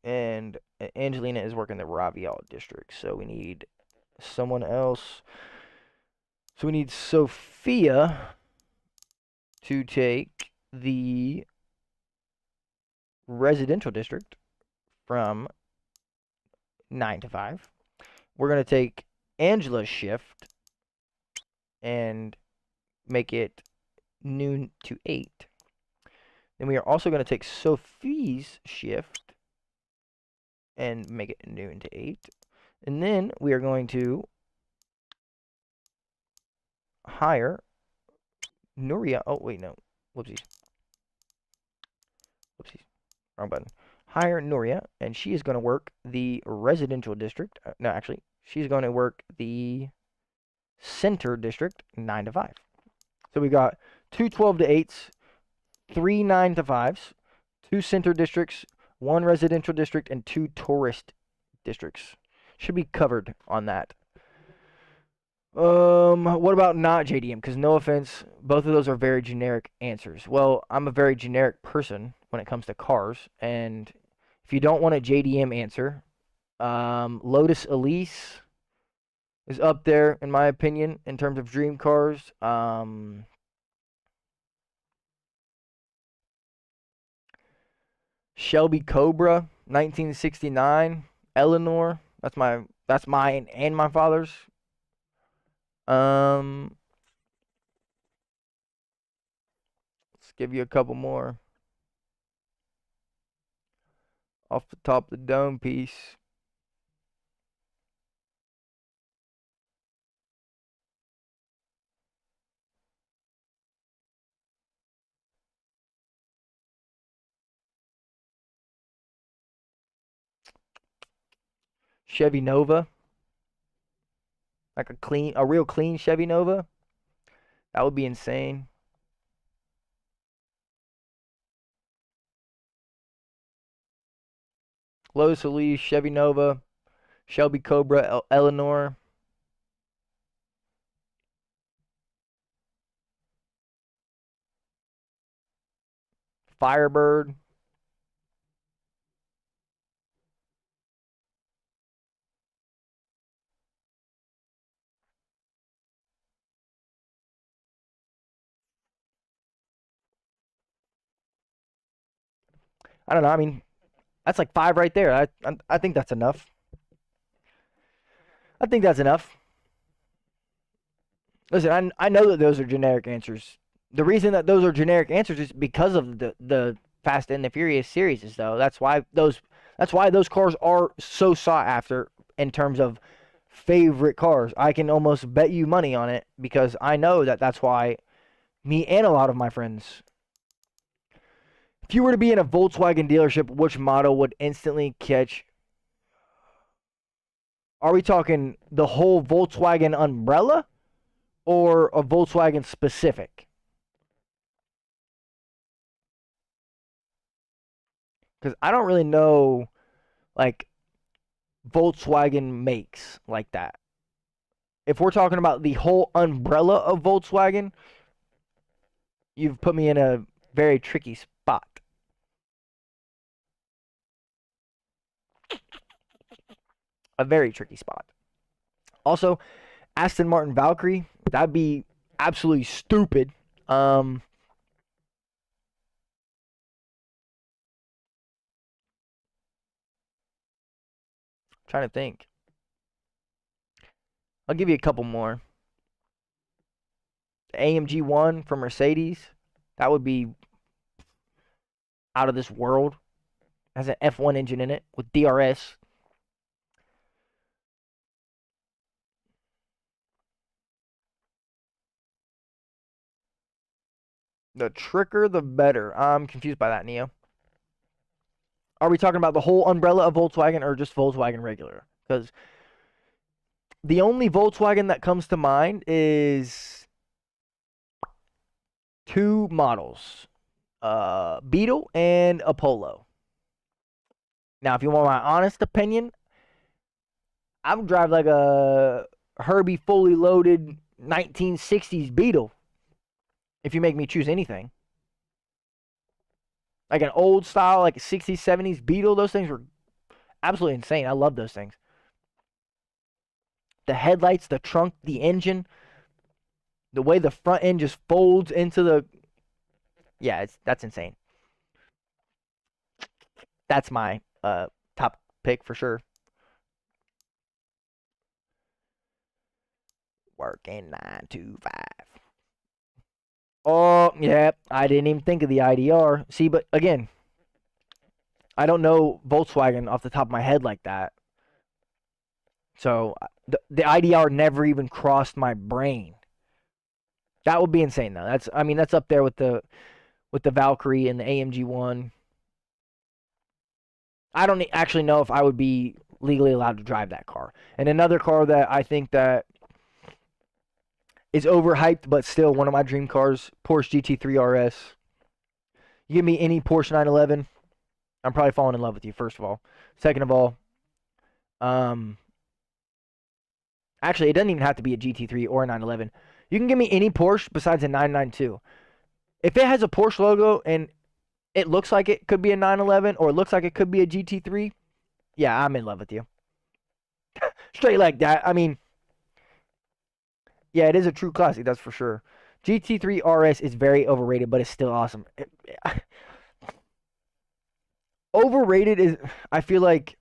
Speaker 1: and Angelina is working the Ravial district. So we need someone else. So we need Sophia to take the residential district from 9 to 5. We're going to take Angela's shift and make it noon to 8. Then we are also going to take Sophie's shift and make it noon to 8. And then we are going to hire Nuria. Oh, wait, no. Whoopsies. Whoopsies. Wrong button. Hire Nuria, and she is going to work the residential district. No, actually, she's going to work the center district 9 to 5. So we got 2 12 to 8s, 3 9 to 5s, 2 center districts, 1 residential district, and 2 tourist districts. Should be covered on that. What about not JDM? Because no offense, both of those are very generic answers. Well, I'm a very generic person when it comes to cars, and if you don't want a JDM answer, Lotus Elise is up there, in my opinion, in terms of dream cars. Shelby Cobra, 1969. Eleanor, that's mine and my father's. Let's give you a couple more. Off the top of the dome piece. Chevy Nova. Like a real clean Chevy Nova. That would be insane. Lotus Elise, Chevy Nova, Shelby Cobra, Eleanor. Firebird. I don't know. I mean, that's like 5 right there. I think that's enough. I think that's enough. Listen, I know that those are generic answers. The reason that those are generic answers is because of the Fast and the Furious series, though. That's why those cars are so sought after in terms of favorite cars. I can almost bet you money on it because I know that that's why me and a lot of my friends. If you were to be in a Volkswagen dealership, which model would instantly catch? Are we talking the whole Volkswagen umbrella or a Volkswagen specific? Because I don't really know, like, Volkswagen makes like that. If we're talking about the whole umbrella of Volkswagen, you've put me in a very tricky spot. A very tricky spot. Also, Aston Martin Valkyrie, that'd be absolutely stupid. Trying to think. I'll give you a couple more. The AMG 1 from Mercedes, that would be out of this world. Has an F1 engine in it with DRS. The tricker, the better. I'm confused by that, Neo. Are we talking about the whole umbrella of Volkswagen or just Volkswagen regular? Because the only Volkswagen that comes to mind is 2 models. Beetle and Apollo. Now, if you want my honest opinion, I would drive like a Herbie fully loaded 1960s Beetle if you make me choose anything. Like an old style, like a 60s, 70s Beetle. Those things were absolutely insane. I love those things. The headlights, the trunk, the engine, the way the front end just folds into the... Yeah, that's insane. That's my top pick for sure. Working 9 to 5. Oh, yeah, I didn't even think of the IDR. See, but again, I don't know Volkswagen off the top of my head like that. So the IDR never even crossed my brain. That would be insane though. That's up there with the Valkyrie and the AMG 1. I don't actually know if I would be legally allowed to drive that car. And another car that I think that is overhyped, but still one of my dream cars, Porsche GT3 RS. You give me any Porsche 911, I'm probably falling in love with you, first of all. Second of all, actually, it doesn't even have to be a GT3 or a 911. You can give me any Porsche besides a 992. If it has a Porsche logo and it looks like it could be a 911 or it looks like it could be a GT3, yeah, I'm in love with you. Straight like that. I mean, yeah, it is a true classic, that's for sure. GT3 RS is very overrated, but it's still awesome. Overrated is, I feel like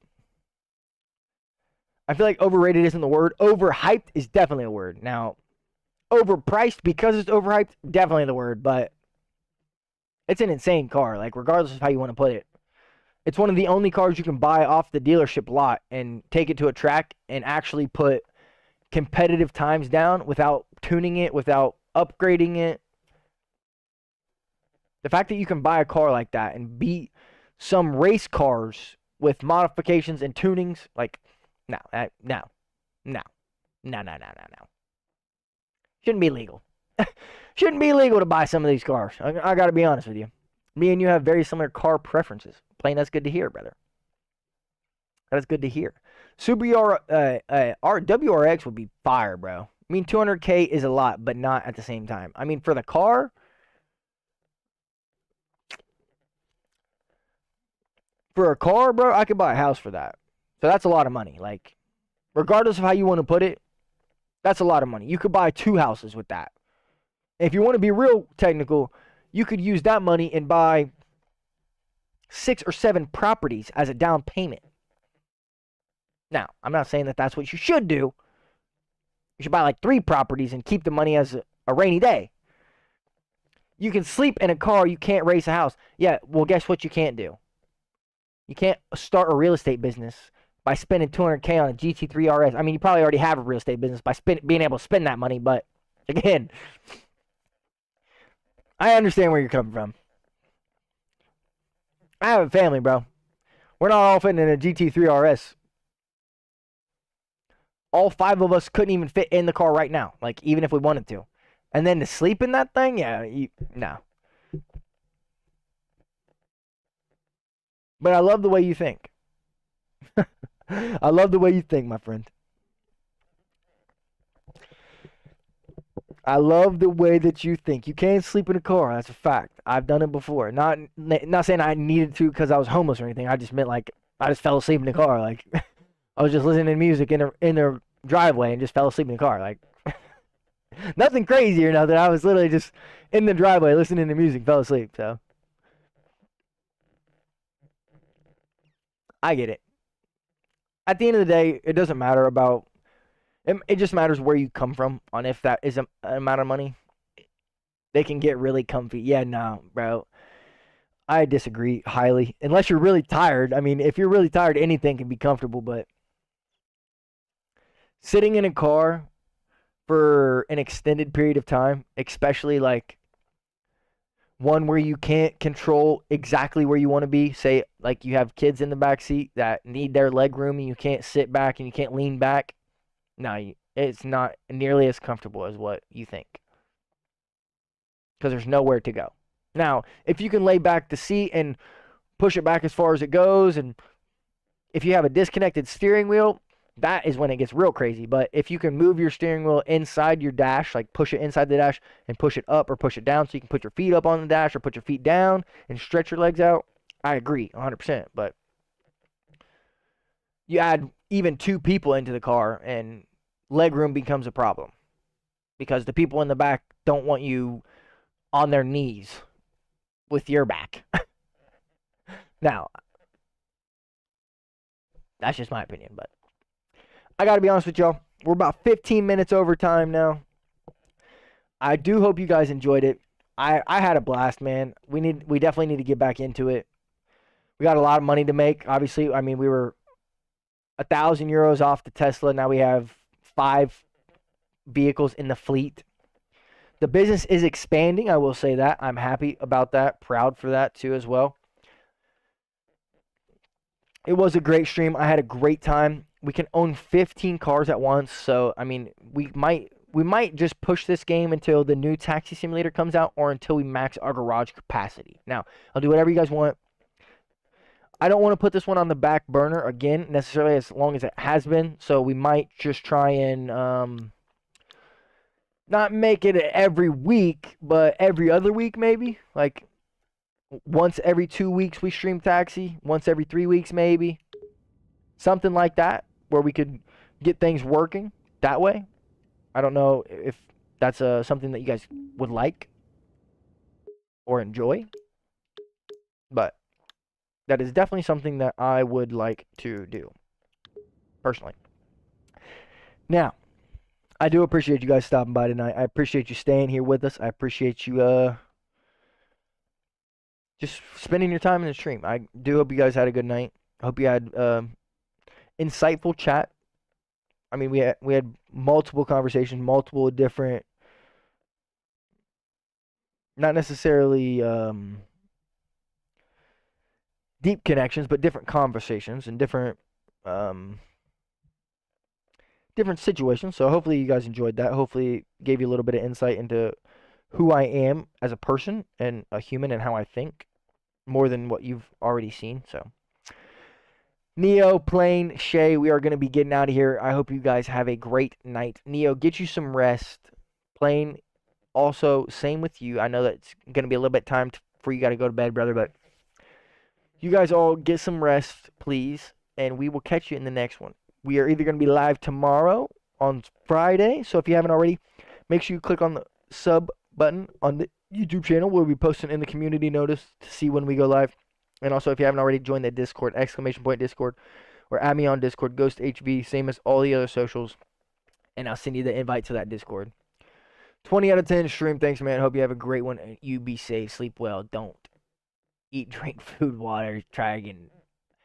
Speaker 1: overrated isn't the word. Overhyped is definitely a word. Now, overpriced because it's overhyped, definitely the word, but it's an insane car, like regardless of how you want to put it. It's one of the only cars you can buy off the dealership lot and take it to a track and actually put competitive times down without tuning it, without upgrading it. The fact that you can buy a car like that and beat some race cars with modifications and tunings, like, no. Shouldn't be legal. Shouldn't be legal to buy some of these cars. I got to be honest with you. Me and you have very similar car preferences. Plain that's good to hear, brother. That's good to hear. Subaru WRX would be fire, bro. I mean, 200K is a lot, but not at the same time. I mean, for the car, bro, I could buy a house for that. So that's a lot of money. Like, regardless of how you want to put it, that's a lot of money. You could buy 2 houses with that. If you want to be real technical, you could use that money and buy 6 or 7 properties as a down payment. Now, I'm not saying that that's what you should do. You should buy like 3 properties and keep the money as a rainy day. You can sleep in a car, you can't race a house. Yeah, well, guess what you can't do? You can't start a real estate business by spending 200K on a GT3 RS. I mean, you probably already have a real estate business by being able to spend that money, but again, I understand where you're coming from. I have a family, bro. We're not all fitting in a GT3 RS. All 5 of us couldn't even fit in the car right now, like even if we wanted to. And then to sleep in that thing, yeah, no. But I love the way you think. I love the way you think, my friend. I love the way that you think. You can't sleep in a car. That's a fact. I've done it before. Not saying I needed to because I was homeless or anything. I just meant like I just fell asleep in the car. Like I was just listening to music in the driveway and just fell asleep in the car. Like nothing crazy or nothing. I was literally just in the driveway listening to music, fell asleep. So I get it. At the end of the day, it doesn't matter about. It just matters where you come from on if that is an amount of money. They can get really comfy. Yeah, no, bro. I disagree highly. Unless you're really tired. I mean, if you're really tired, anything can be comfortable. But sitting in a car for an extended period of time, especially like one where you can't control exactly where you want to be. Say, like you have kids in the back seat that need their leg room and you can't sit back and you can't lean back. No, it's not nearly as comfortable as what you think. Because there's nowhere to go. Now, if you can lay back the seat and push it back as far as it goes, and if you have a disconnected steering wheel, that is when it gets real crazy. But if you can move your steering wheel inside your dash, like push it inside the dash and push it up or push it down so you can put your feet up on the dash or put your feet down and stretch your legs out, I agree 100%. But you add even 2 people into the car and legroom becomes a problem because the people in the back don't want you on their knees with your back. Now, that's just my opinion, but I got to be honest with y'all. We're about 15 minutes over time now. I do hope you guys enjoyed it. I had a blast, man. We definitely need to get back into it. We got a lot of money to make. Obviously, I mean, we were 1,000 euros off the Tesla. Now we have 5 vehicles in the fleet. The business is expanding. I will say that. I'm happy about that. Proud for that too as well. It was a great stream. I had a great time. We can own 15 cars at once. So, I mean, we might just push this game until the new taxi simulator comes out or until we max our garage capacity. Now, I'll do whatever you guys want. I don't want to put this one on the back burner again necessarily as long as it has been. So we might just try and not make it every week, but every other week maybe. Like once every 2 weeks we stream taxi. Once every 3 weeks maybe. Something like that where we could get things working that way. I don't know if that's something that you guys would like or enjoy. But that is definitely something that I would like to do, personally. Now, I do appreciate you guys stopping by tonight. I appreciate you staying here with us. I appreciate you just spending your time in the stream. I do hope you guys had a good night. I hope you had insightful chat. I mean, we had multiple conversations, multiple different, not necessarily deep connections, but different conversations and different situations. So hopefully you guys enjoyed that. Hopefully it gave you a little bit of insight into who I am as a person and a human and how I think more than what you've already seen. So Neo, Plane, Shay, we are going to be getting out of here. I hope you guys have a great night. Neo, get you some rest. Plane, also, same with you. I know that it's going to be a little bit time for you got to go to bed, brother, but you guys all get some rest, please, and we will catch you in the next one. We are either going to be live tomorrow on Friday, so if you haven't already, make sure you click on the sub button on the YouTube channel. We'll be posting in the community notice to see when we go live. And also, if you haven't already joined the Discord, !Discord, or add me on Discord, Ghost HV, same as all the other socials, and I'll send you the invite to that Discord. 20 out of 10 stream. Thanks, man. Hope you have a great one. You be safe. Sleep well. Don't eat, drink, food, water. Try again.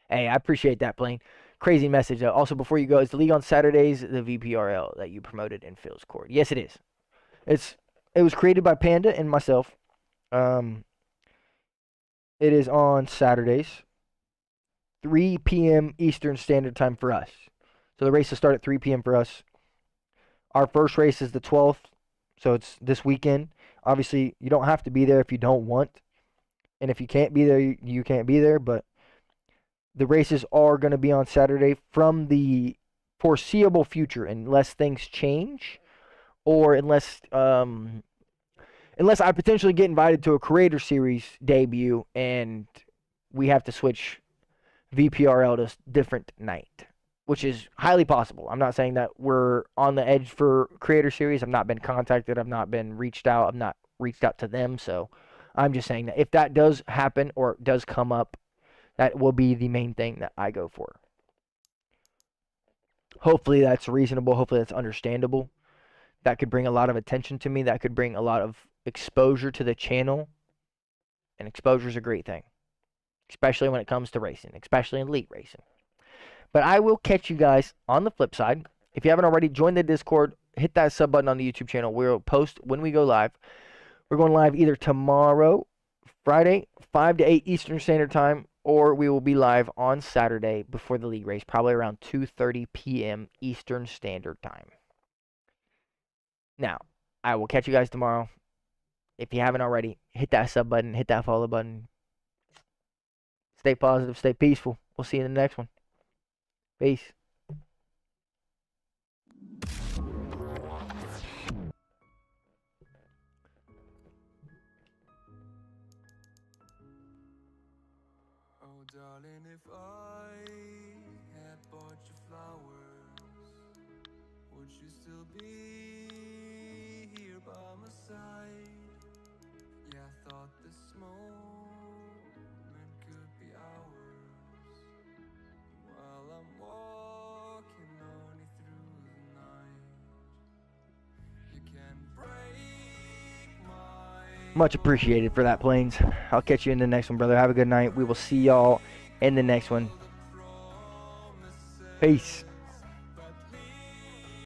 Speaker 1: Hey, I appreciate that, Plane. Crazy message, though. Also, before you go, is the league on Saturdays the VPRL that you promoted in Phil's Court? Yes, it is. It was created by Panda and myself. It is on Saturdays, 3 p.m. Eastern Standard Time for us. So the races start at 3 p.m. for us. Our first race is the 12th, so it's this weekend. Obviously, you don't have to be there if you don't want. And if you can't be there, you can't be there. But the races are going to be on Saturday from the foreseeable future, unless things change or unless I potentially get invited to a Creator Series debut and we have to switch VPRL to a different night, which is highly possible. I'm not saying that we're on the edge for Creator Series. I've not been contacted. I've not been reached out. I've not reached out to them. So I'm just saying that if that does happen or does come up, that will be the main thing that I go for. Hopefully that's reasonable. Hopefully that's understandable. That could bring a lot of attention to me. That could bring a lot of exposure to the channel. And exposure is a great thing, especially when it comes to racing, especially in elite racing. But I will catch you guys on the flip side. If you haven't already, join the Discord. Hit that sub button on the YouTube channel. We'll post when we go live. We're going live either tomorrow, Friday, 5 to 8 Eastern Standard Time, or we will be live on Saturday before the league race, probably around 2:30 p.m. Eastern Standard Time. Now, I will catch you guys tomorrow. If you haven't already, hit that sub button, hit that follow button. Stay positive, stay peaceful. We'll see you in the next one. Peace.
Speaker 2: Oh, darling, if I had bought you flowers, would you still be here by my side? Yeah, I thought this moment could be ours, while I'm walking lonely through the night. You can break my
Speaker 1: Much appreciated for that, Plains. I'll catch you in the next one, brother. Have a good night. We will see y'all in the next one. Peace.